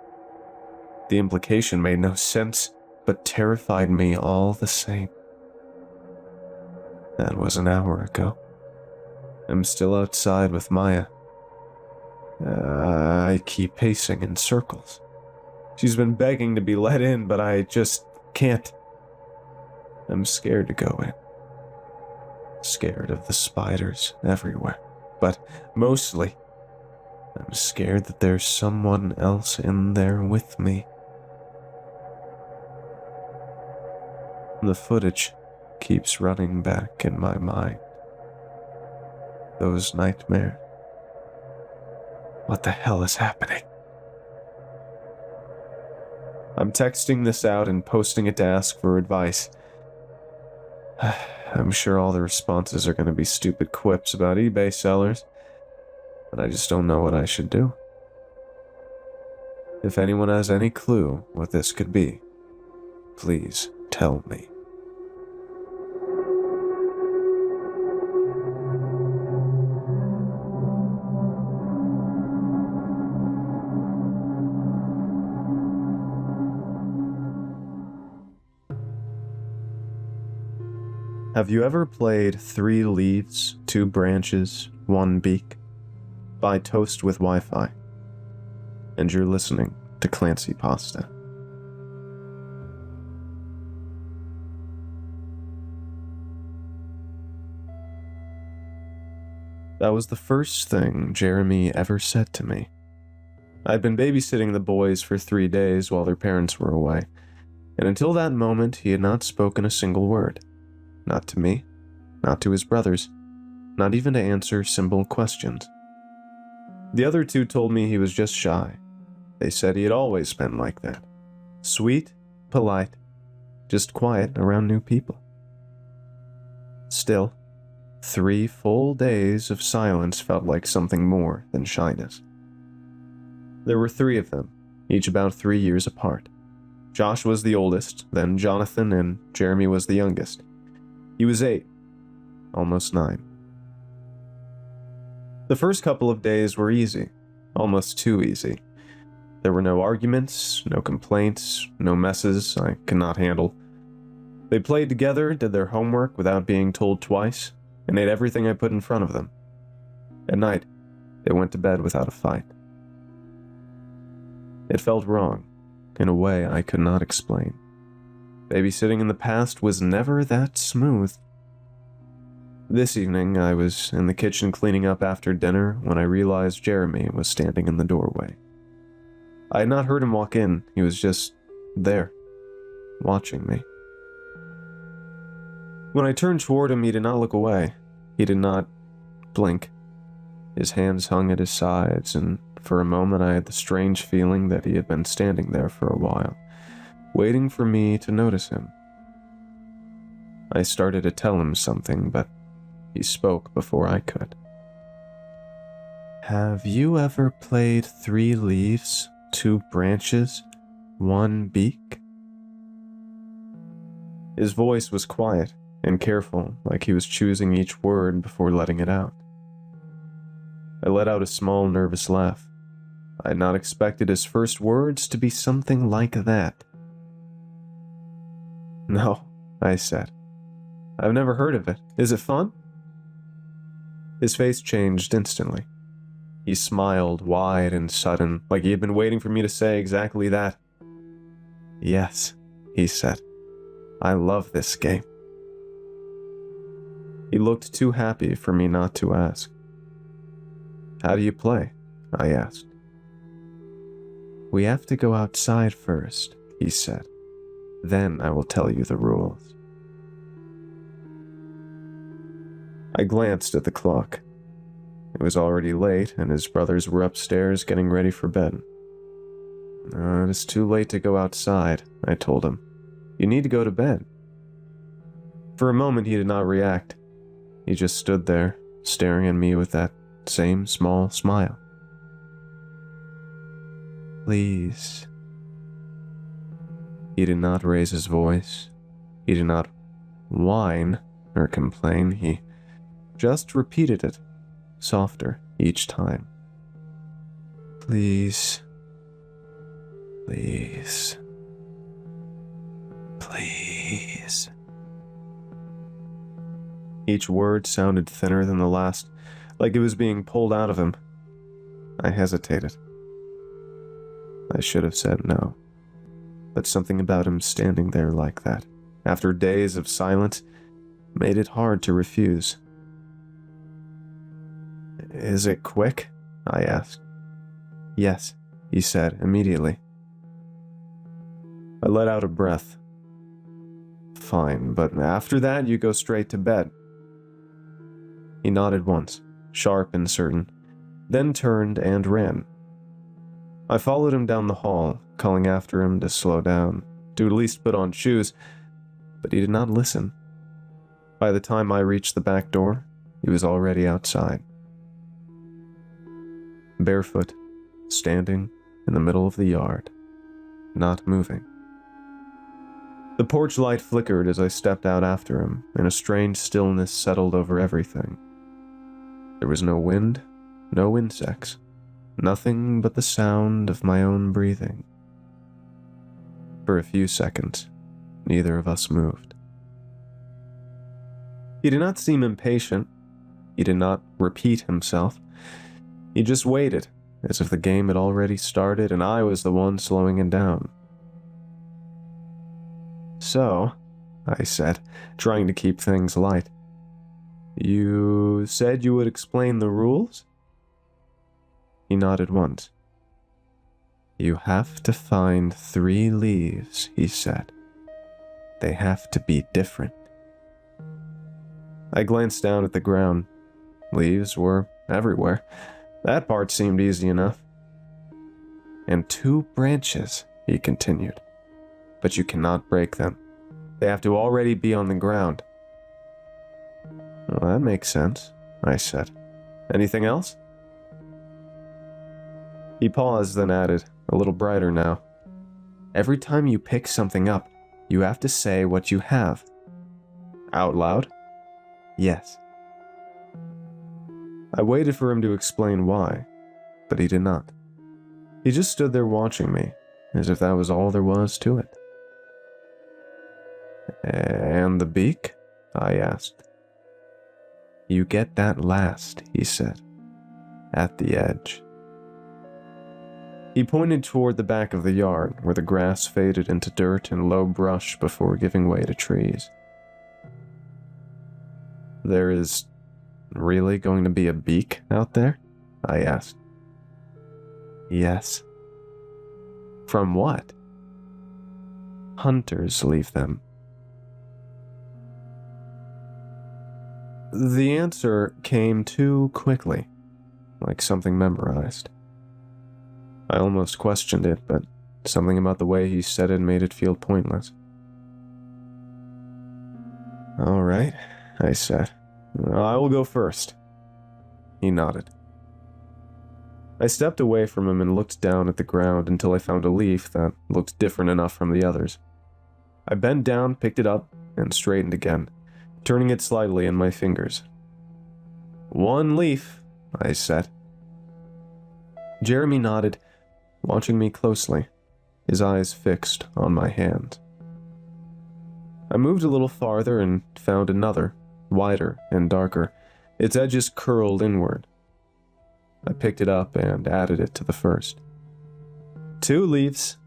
The implication made no sense, but terrified me all the same. That was an hour ago. I'm still outside with Maya. I keep pacing in circles. She's been begging to be let in, but I just can't. I'm scared to go in. Scared of the spiders everywhere. But mostly, I'm scared that there's someone else in there with me. The footage keeps running back in my mind. Those nightmares. What the hell is happening? I'm texting this out and posting it to ask for advice. I'm sure all the responses are going to be stupid quips about eBay sellers, but I just don't know what I should do. If anyone has any clue what this could be, please tell me. Have you ever played 3 Leaves, 2 Branches, 1 Beak by Toast with Wi-Fi? And you're listening to Clancy Pasta. That was the first thing Jeremy ever said to me. I'd been babysitting the boys for 3 days while their parents were away, and until that moment he had not spoken a single word. Not to me, not to his brothers, not even to answer simple questions. The other two told me he was just shy. They said he had always been like that. Sweet, polite, just quiet around new people. Still, 3 full days of silence felt like something more than shyness. There were 3 of them, each about 3 years apart. Josh was the oldest, then Jonathan, and Jeremy was the youngest. He was 8, almost 9. The first couple of days were easy, almost too easy. There were no arguments, no complaints, no messes I could not handle. They played together, did their homework without being told twice, and ate everything I put in front of them. At night, they went to bed without a fight. It felt wrong, in a way I could not explain. Babysitting in the past was never that smooth. This evening, I was in the kitchen cleaning up after dinner when I realized Jeremy was standing in the doorway. I had not heard him walk in, he was just there, watching me. When I turned toward him, he did not look away. He did not blink. His hands hung at his sides, and for a moment I had the strange feeling that he had been standing there for a while, waiting for me to notice him. I started to tell him something, but he spoke before I could. Have you ever played 3 leaves, 2 branches, 1 beak? His voice was quiet and careful, like he was choosing each word before letting it out. I let out a small, nervous laugh. I had not expected his first words to be something like that. No, I said. I've never heard of it. Is it fun? His face changed instantly. He smiled wide and sudden, like he had been waiting for me to say exactly that. Yes, he said. I love this game. He looked too happy for me not to ask. How do you play? I asked. We have to go outside first, he said. Then I will tell you the rules. I glanced at the clock. It was already late, and his brothers were upstairs getting ready for bed. It is too late to go outside, I told him. You need to go to bed. For a moment he did not react. He just stood there, staring at me with that same small smile. Please. He did not raise his voice. He did not whine or complain. He just repeated it, softer each time. Please. Please. Please. Each word sounded thinner than the last, like it was being pulled out of him. I hesitated. I should have said no, but something about him standing there like that, after days of silence, made it hard to refuse. Is it quick? I asked. Yes, he said immediately. I let out a breath. Fine, but after that you go straight to bed. He nodded once, sharp and certain, then turned and ran. I followed him down the hall, calling after him to slow down, to at least put on shoes, but he did not listen. By the time I reached the back door, he was already outside. Barefoot, standing in the middle of the yard, not moving. The porch light flickered as I stepped out after him, and a strange stillness settled over everything. There was no wind, no insects, nothing but the sound of my own breathing. For a few seconds, neither of us moved. He did not seem impatient. He did not repeat himself. He just waited, as if the game had already started and I was the one slowing it down. So, I said, trying to keep things light, You said you would explain the rules? He nodded once. You have to find 3 leaves, he said. They have to be different. I glanced down at the ground. Leaves were everywhere. That part seemed easy enough. And 2 branches, he continued. But you cannot break them. They have to already be on the ground. Well, that makes sense, I said. Anything else? He paused, then added, a little brighter now. Every time you pick something up, you have to say what you have. Out loud? Yes. I waited for him to explain why, but he did not. He just stood there watching me, as if that was all there was to it. And the beak? I asked. You get that last, he said, at the edge. He pointed toward the back of the yard, where the grass faded into dirt and low brush before giving way to trees. There is really going to be a beak out there? I asked. Yes. From what? Hunters leave them. The answer came too quickly, like something memorized. I almost questioned it, but something about the way he said it made it feel pointless. All right, I said. I will go first. He nodded. I stepped away from him and looked down at the ground until I found a leaf that looked different enough from the others. I bent down, picked it up, and straightened again, turning it slightly in my fingers. 1 leaf, I said. Jeremy nodded, watching me closely, his eyes fixed on my hand. I moved a little farther and found another, wider and darker, its edges curled inward. I picked it up and added it to the first. 2 leaves.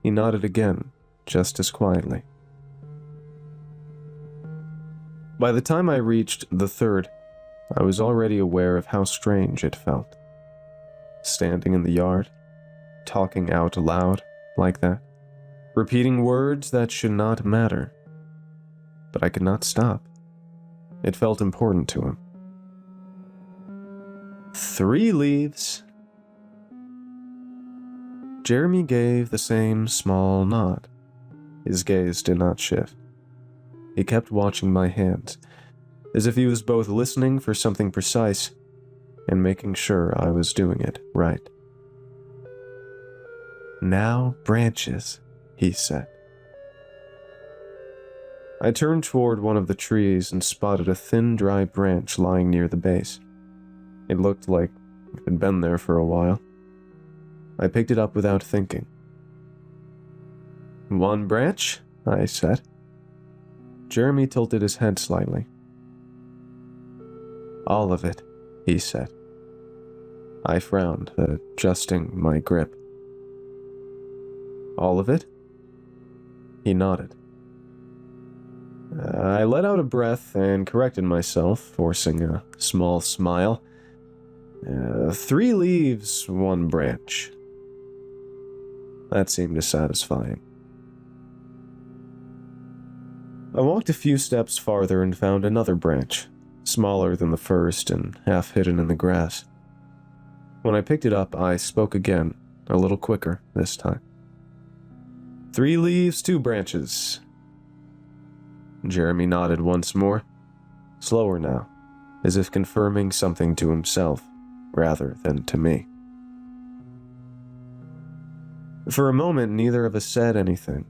He nodded again, just as quietly. By the time I reached the 3rd, I was already aware of how strange it felt. Standing in the yard, talking out loud like that, repeating words that should not matter. But I could not stop. It felt important to him. 3 leaves. Jeremy gave the same small nod. His gaze did not shift. He kept watching my hands, as if he was both listening for something precise and making sure I was doing it right. Now branches, he said. I turned toward one of the trees and spotted a thin, dry branch lying near the base. It looked like it had been there for a while. I picked it up without thinking. 1 branch, I said. Jeremy tilted his head slightly. All of it, he said. I frowned, adjusting my grip. All of it? He nodded. I let out a breath and corrected myself, forcing a small smile. 3 leaves, 1 branch. That seemed to satisfy him. I walked a few steps farther and found another branch, smaller than the first and half hidden in the grass. When I picked it up, I spoke again, a little quicker this time. 3 leaves, 2 branches. Jeremy nodded once more, slower now, as if confirming something to himself rather than to me. For a moment, neither of us said anything.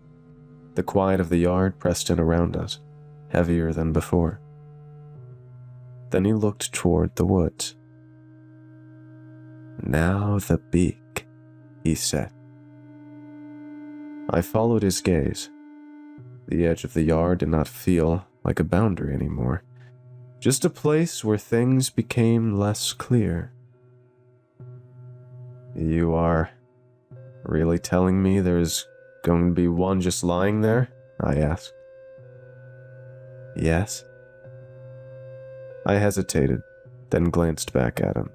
The quiet of the yard pressed in around us, heavier than before. Then he looked toward the woods. Now the beak, he said. I followed his gaze. The edge of the yard did not feel like a boundary anymore, just a place where things became less clear. You are really telling me there's going to be one just lying there? I asked. Yes. I hesitated, then glanced back at him.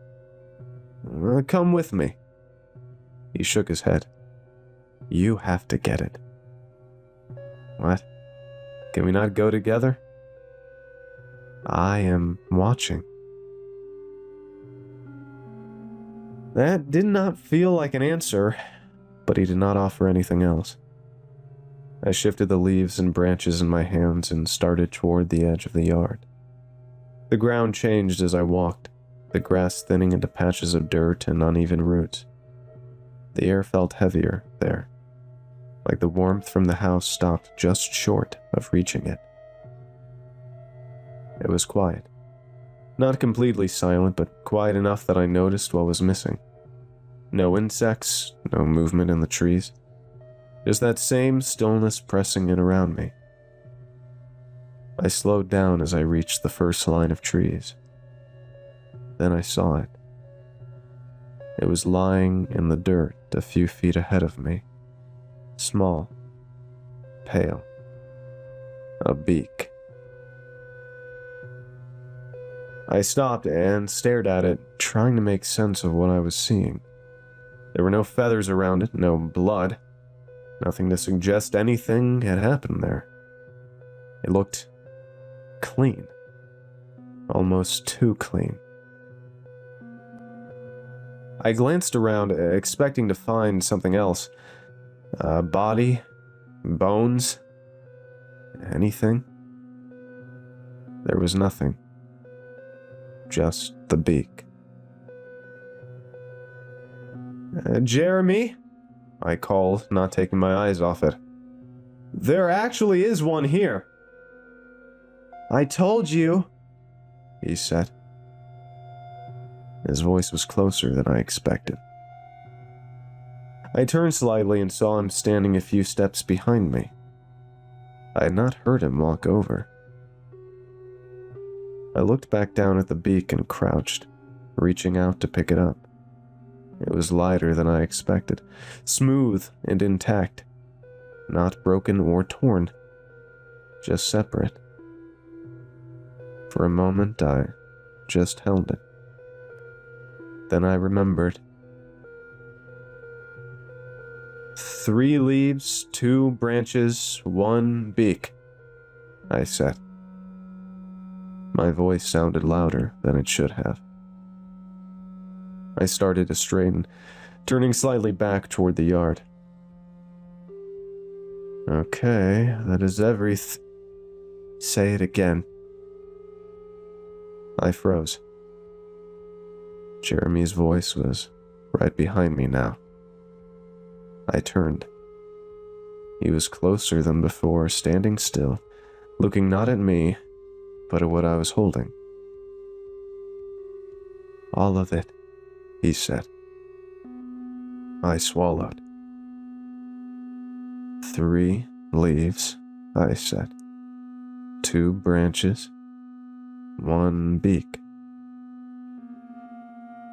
Come with me. He shook his head. You have to get it. What? Can we not go together? I am watching. That did not feel like an answer, but he did not offer anything else. I shifted the leaves and branches in my hands and started toward the edge of the yard. The ground changed as I walked, the grass thinning into patches of dirt and uneven roots. The air felt heavier there, like the warmth from the house stopped just short of reaching it. It was quiet. Not completely silent, but quiet enough that I noticed what was missing. No insects, no movement in the trees. Just that same stillness pressing in around me. I slowed down as I reached the first line of trees. Then I saw it. It was lying in the dirt a few feet ahead of me. Small. Pale. A beak. I stopped and stared at it, trying to make sense of what I was seeing. There were no feathers around it, no blood. Nothing to suggest anything had happened there. It looked clean. Almost too clean. I glanced around, expecting to find something else. A body? Bones? Anything? There was nothing. Just the beak. Jeremy? I called, not taking my eyes off it. There actually is one here. I told you, he said. His voice was closer than I expected. I turned slightly and saw him standing a few steps behind me. I had not heard him walk over. I looked back down at the beak and crouched, reaching out to pick it up. It was lighter than I expected, smooth and intact, not broken or torn, just separate. For a moment, I just held it. Then I remembered. 3 leaves, 2 branches, 1 beak, I said. My voice sounded louder than it should have. I started to straighten, turning slightly back toward the yard. Okay, that is Say it again. I froze. Jeremy's voice was right behind me now. I turned. He was closer than before, standing still, looking not at me, but at what I was holding. All of it, he said. I swallowed. 3 leaves, I said. 2 branches, 1 beak.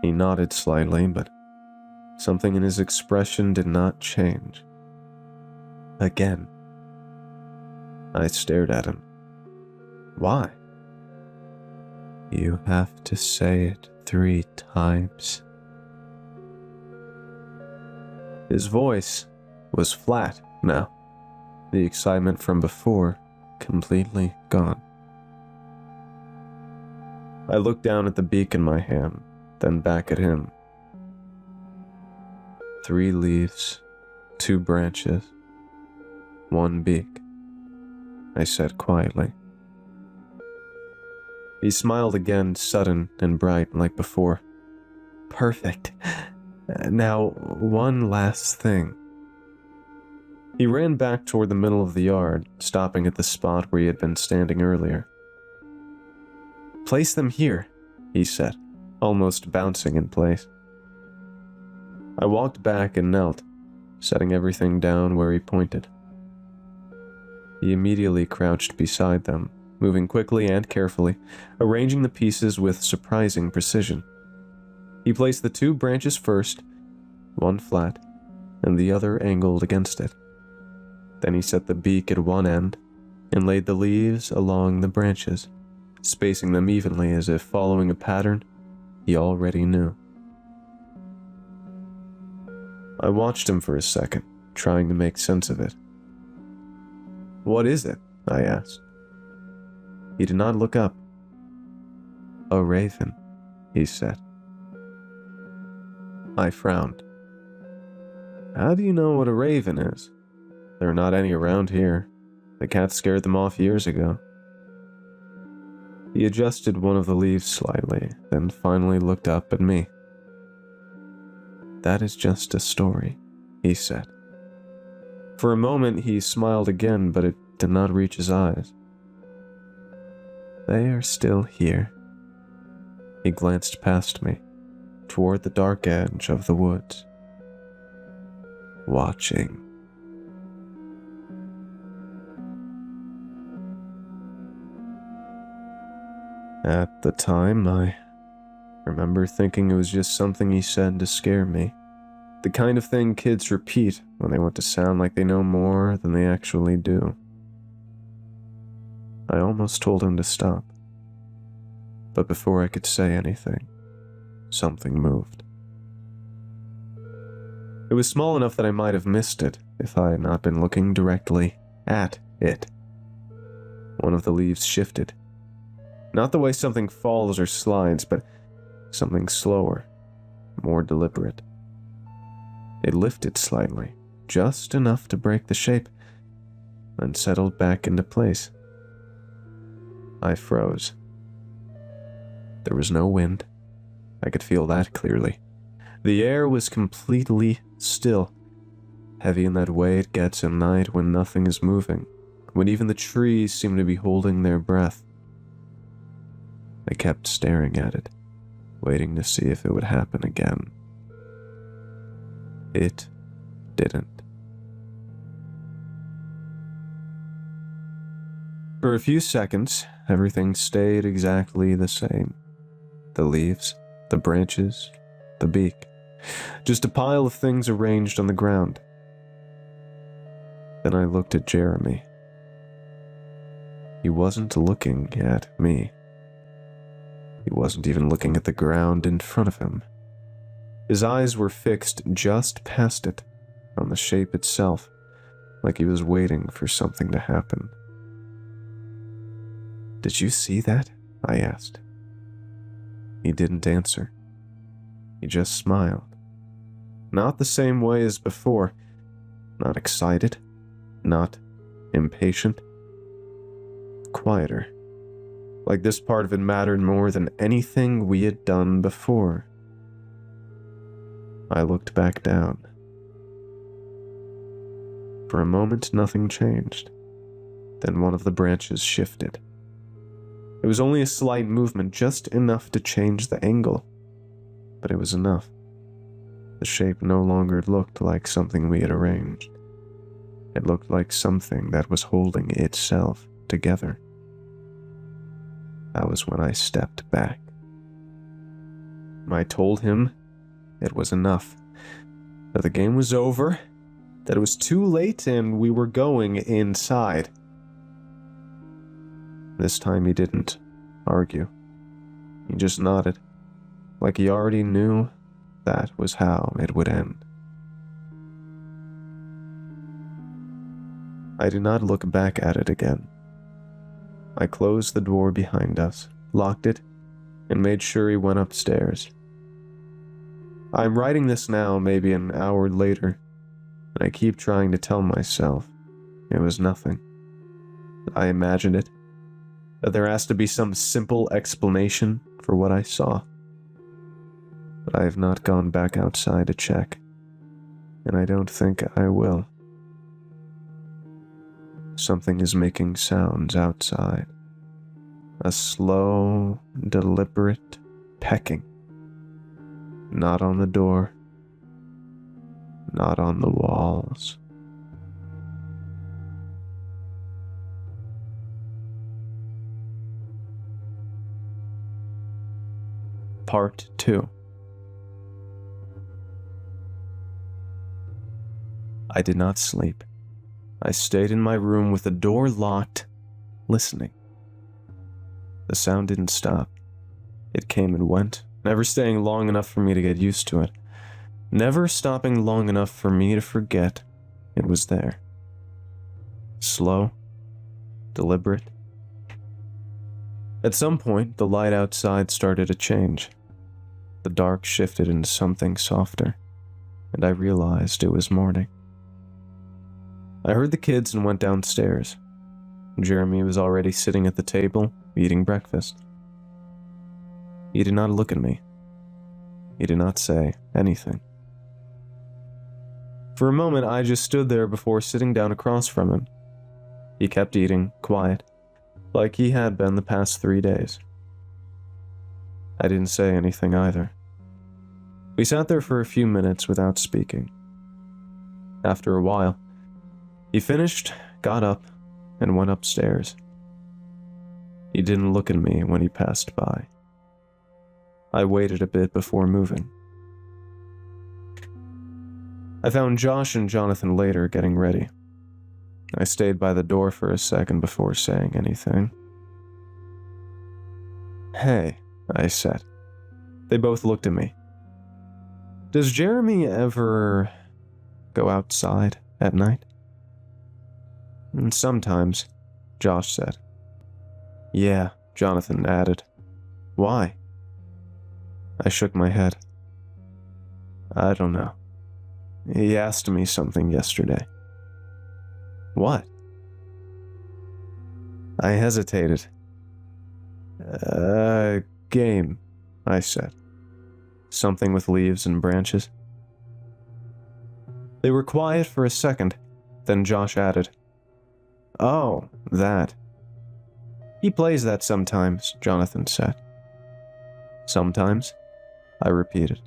He nodded slightly, but something in his expression did not change. Again. I stared at him. Why? You have to say it 3 times. His voice was flat now, the excitement from before completely gone. I looked down at the beak in my hand, then back at him. 3 leaves, 2 branches, 1 beak, I said quietly. He smiled again, sudden and bright like before. Perfect. Now, one last thing. He ran back toward the middle of the yard, stopping at the spot where he had been standing earlier. Place them here, he said, almost bouncing in place. I walked back and knelt, setting everything down where he pointed. He immediately crouched beside them, moving quickly and carefully, arranging the pieces with surprising precision. He placed the 2 branches first, one flat, and the other angled against it. Then he set the beak at one end, and laid the leaves along the branches, spacing them evenly as if following a pattern he already knew. I watched him for a second, trying to make sense of it. "What is it?" I asked. He did not look up. "A raven," he said. I frowned. "How do you know what a raven is? There are not any around here. The cat scared them off years ago." He adjusted one of the leaves slightly, then finally looked up at me. "That is just a story," he said. For a moment he smiled again, but it did not reach his eyes. "They are still here." He glanced past me, toward the dark edge of the woods. "Watching." At the time, I remember thinking it was just something he said to scare me. The kind of thing kids repeat when they want to sound like they know more than they actually do. I almost told him to stop. But before I could say anything, something moved. It was small enough that I might have missed it if I had not been looking directly at it. One of the leaves shifted. Not the way something falls or slides, but something slower, more deliberate. It lifted slightly, just enough to break the shape, then settled back into place. I froze. There was no wind. I could feel that clearly. The air was completely still, heavy in that way it gets at night when nothing is moving, when even the trees seem to be holding their breath. I kept staring at it, waiting to see if it would happen again. It didn't. For a few seconds, everything stayed exactly the same. The leaves, the branches, the beak. Just a pile of things arranged on the ground. Then I looked at Jeremy. He wasn't looking at me. He wasn't even looking at the ground in front of him. His eyes were fixed just past it, on the shape itself, like he was waiting for something to happen. "Did you see that?" I asked. He didn't answer. He just smiled. Not the same way as before. Not excited. Not impatient. Quieter. Like this part of it mattered more than anything we had done before. I looked back down. For a moment, nothing changed. Then one of the branches shifted. It was only a slight movement, just enough to change the angle. But it was enough. The shape no longer looked like something we had arranged. It looked like something that was holding itself together. That was when I stepped back. I told him it was enough, that the game was over, that it was too late and we were going inside. This time he didn't argue. He just nodded, like he already knew that was how it would end. I did not look back at it again. I closed the door behind us, locked it, and made sure he went upstairs. I'm writing this now, maybe an hour later, and I keep trying to tell myself it was nothing. I imagined it, that there has to be some simple explanation for what I saw. But I have not gone back outside to check, and I don't think I will. Something is making sounds outside. A slow, deliberate pecking. Not on the door. Not on the walls. Part 2. I did not sleep. I stayed in my room with the door locked, listening. The sound didn't stop. It came and went, never staying long enough for me to get used to it, never stopping long enough for me to forget it was there. Slow, deliberate. At some point, the light outside started to change. The dark shifted into something softer, and I realized it was morning. I heard the kids and went downstairs. Jeremy was already sitting at the table, eating breakfast. He did not look at me. He did not say anything. For a moment, I just stood there before sitting down across from him. He kept eating, quiet, like he had been the past 3 days. I didn't say anything either. We sat there for a few minutes without speaking. After a while, he finished, got up, and went upstairs. He didn't look at me when he passed by. I waited a bit before moving. I found Josh and Jonathan later getting ready. I stayed by the door for a second before saying anything. "Hey," I said. They both looked at me. "Does Jeremy ever go outside at night?" "Sometimes," Josh said. "Yeah," Jonathan added. "Why?" I shook my head. "I don't know. He asked me something yesterday." "What?" I hesitated. Game," I said. "Something with leaves and branches." They were quiet for a second, then Josh added, "Oh, that. He plays that sometimes," Jonathan said. "Sometimes?" I repeated.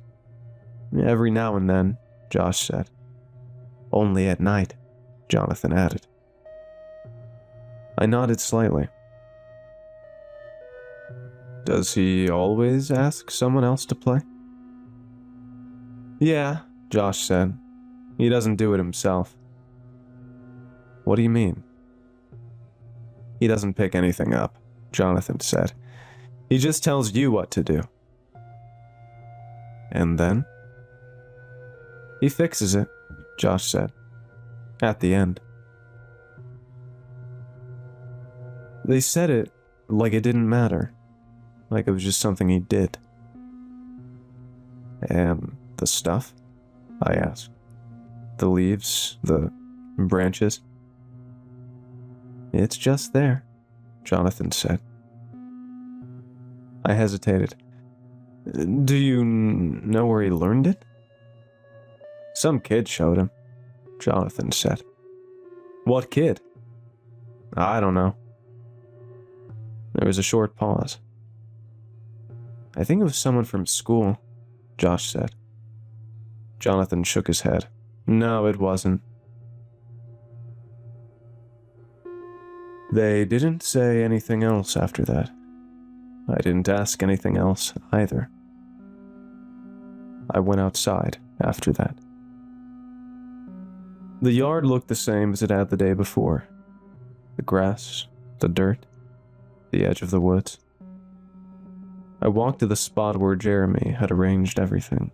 "Every now and then," Josh said. "Only at night," Jonathan added. I nodded slightly. "Does he always ask someone else to play?" "Yeah," Josh said. "He doesn't do it himself." "What do you mean?" "He doesn't pick anything up," Jonathan said. "He just tells you what to do." "And then?" "He fixes it," Josh said. "At the end." They said it like it didn't matter, like it was just something he did. "And the stuff?" I asked. "The leaves, the branches?" "It's just there," Jonathan said. I hesitated. "Do you know where he learned it?" "Some kid showed him," Jonathan said. "What kid?" "I don't know." There was a short pause. "I think it was someone from school," Josh said. Jonathan shook his head. "No, it wasn't." They didn't say anything else after that. I didn't ask anything else either. I went outside after that. The yard looked the same as it had the day before. The grass, the dirt, the edge of the woods. I walked to the spot where Jeremy had arranged everything.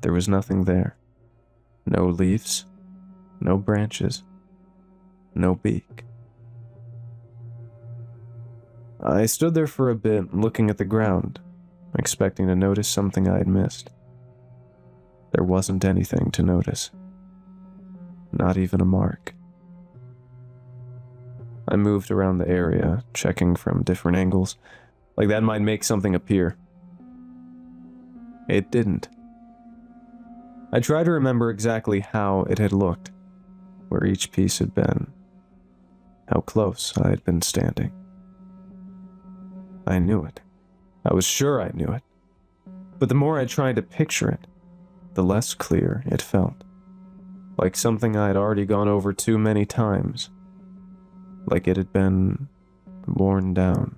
There was nothing there. No leaves, no branches, no beak. I stood there for a bit, looking at the ground, expecting to notice something I had missed. There wasn't anything to notice. Not even a mark. I moved around the area, checking from different angles, like that might make something appear. It didn't. I tried to remember exactly how it had looked, where each piece had been, how close I had been standing. I knew it. I was sure I knew it. But the more I tried to picture it, the less clear it felt. Like something I had already gone over too many times. Like it had been worn down.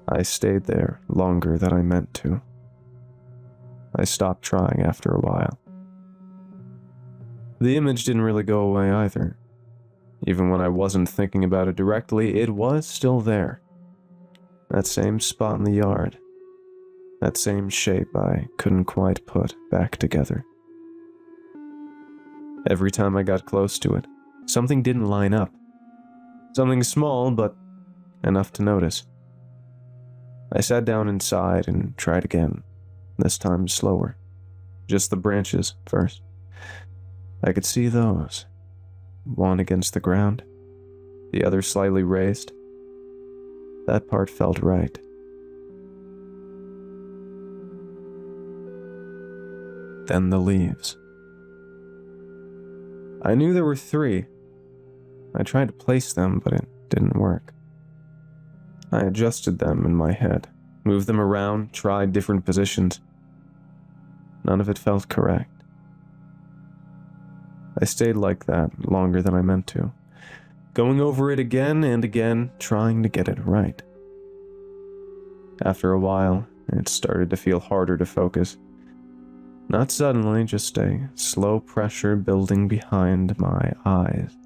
I stayed there longer than I meant to. I stopped trying after a while. The image didn't really go away either. Even when I wasn't thinking about it directly, it was still there. That same spot in the yard. That same shape I couldn't quite put back together. Every time I got close to it, something didn't line up. Something small, but enough to notice. I sat down inside and tried again, this time slower. Just the branches first. I could see those. One against the ground, the other slightly raised. That part felt right. Then the leaves. I knew there were 3. I tried to place them, but it didn't work. I adjusted them in my head, moved them around, tried different positions. None of it felt correct. I stayed like that longer than I meant to, going over it again and again, trying to get it right. After a while, it started to feel harder to focus. Not suddenly, just a slow pressure building behind my eyes.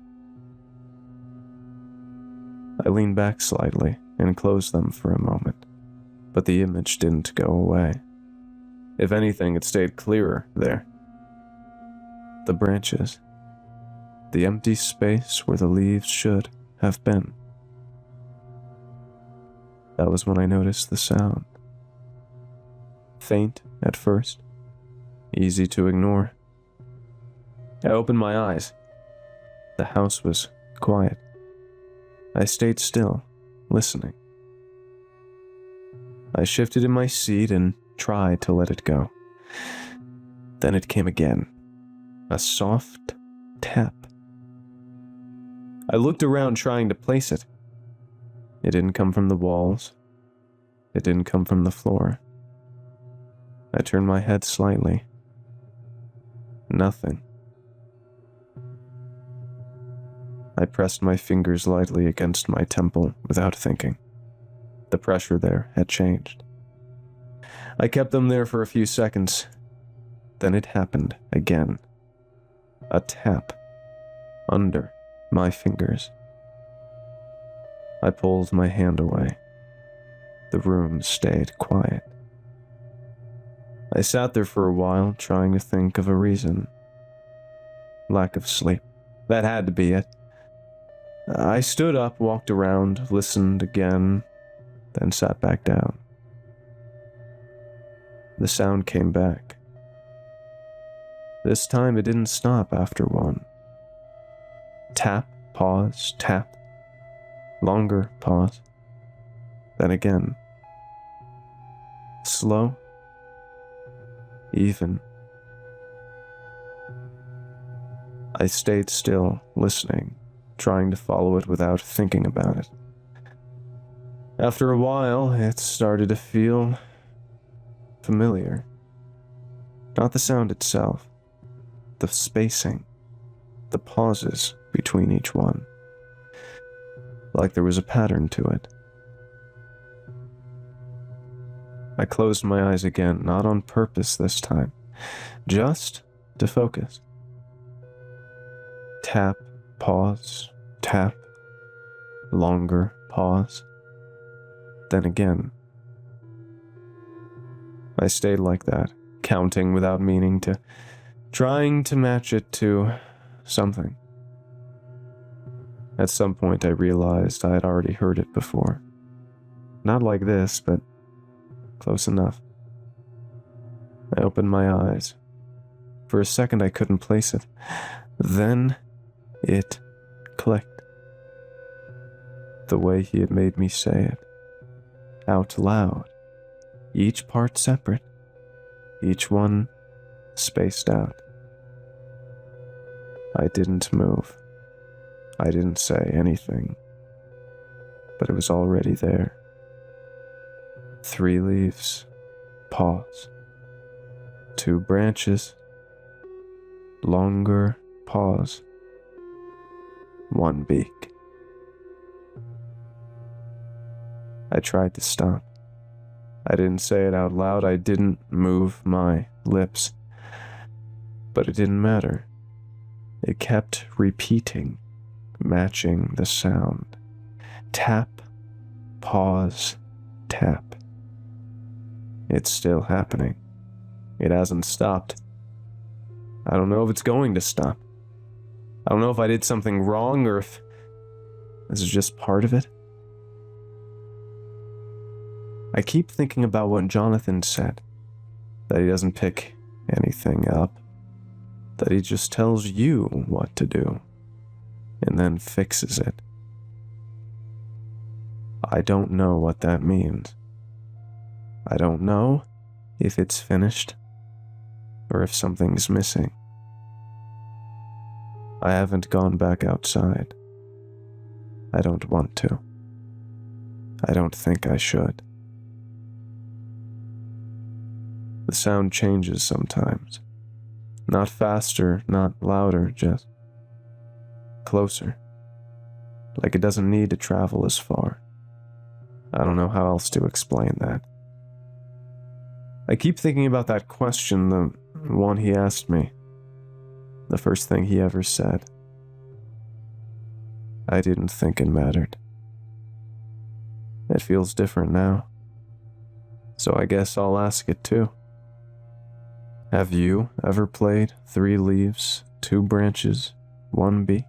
I leaned back slightly and closed them for a moment, but the image didn't go away. If anything, it stayed clearer there. The branches. The empty space where the leaves should have been. That was when I noticed the sound. Faint at first, easy to ignore. I opened my eyes. The house was quiet. I stayed still, listening. I shifted in my seat and tried to let it go. Then it came again. A soft tap. I looked around trying to place it. It didn't come from the walls. It didn't come from the floor. I turned my head slightly. Nothing. I pressed my fingers lightly against my temple without thinking. The pressure there had changed. I kept them there for a few seconds. Then it happened again. A tap under my fingers. I pulled my hand away. The room stayed quiet. I sat there for a while, trying to think of a reason. Lack of sleep. That had to be it. I stood up, walked around, listened again, then sat back down. The sound came back. This time it didn't stop after one. Tap, pause, tap. Longer pause. Then again. Slow. Even. I stayed still, listening, trying to follow it without thinking about it. After a while, it started to feel familiar. Not the sound itself, the spacing, the pauses between each one. Like there was a pattern to it. I closed my eyes again, not on purpose this time, just to focus. Tap, pause, tap, longer pause, then again. I stayed like that, counting without meaning to, trying to match it to something. At some point I realized I had already heard it before. Not like this, but close enough. I opened my eyes. For a second I couldn't place it. Then it clicked. The way he had made me say it. Out loud. Each part separate. Each one spaced out. I didn't move. I didn't say anything. But it was already there. 3 leaves. Pause. 2 branches. Longer pause. 1 beak. I tried to stop. I didn't say it out loud. I didn't move my lips. But it didn't matter. It kept repeating, matching the sound. Tap, pause, tap. It's still happening. It hasn't stopped. I don't know if it's going to stop. I don't know if I did something wrong or if this is just part of it. I keep thinking about what Jonathan said, that he doesn't pick anything up, that he just tells you what to do, and then fixes it. I don't know what that means. I don't know if it's finished, or if something's missing. I haven't gone back outside. I don't want to. I don't think I should. The sound changes sometimes. Not faster, not louder, just closer. Like it doesn't need to travel as far. I don't know how else to explain that. I keep thinking about that question, the one he asked me. The first thing he ever said. I didn't think it mattered. It feels different now. So I guess I'll ask it too. Have you ever played 3 leaves, 2 branches, 1 bee?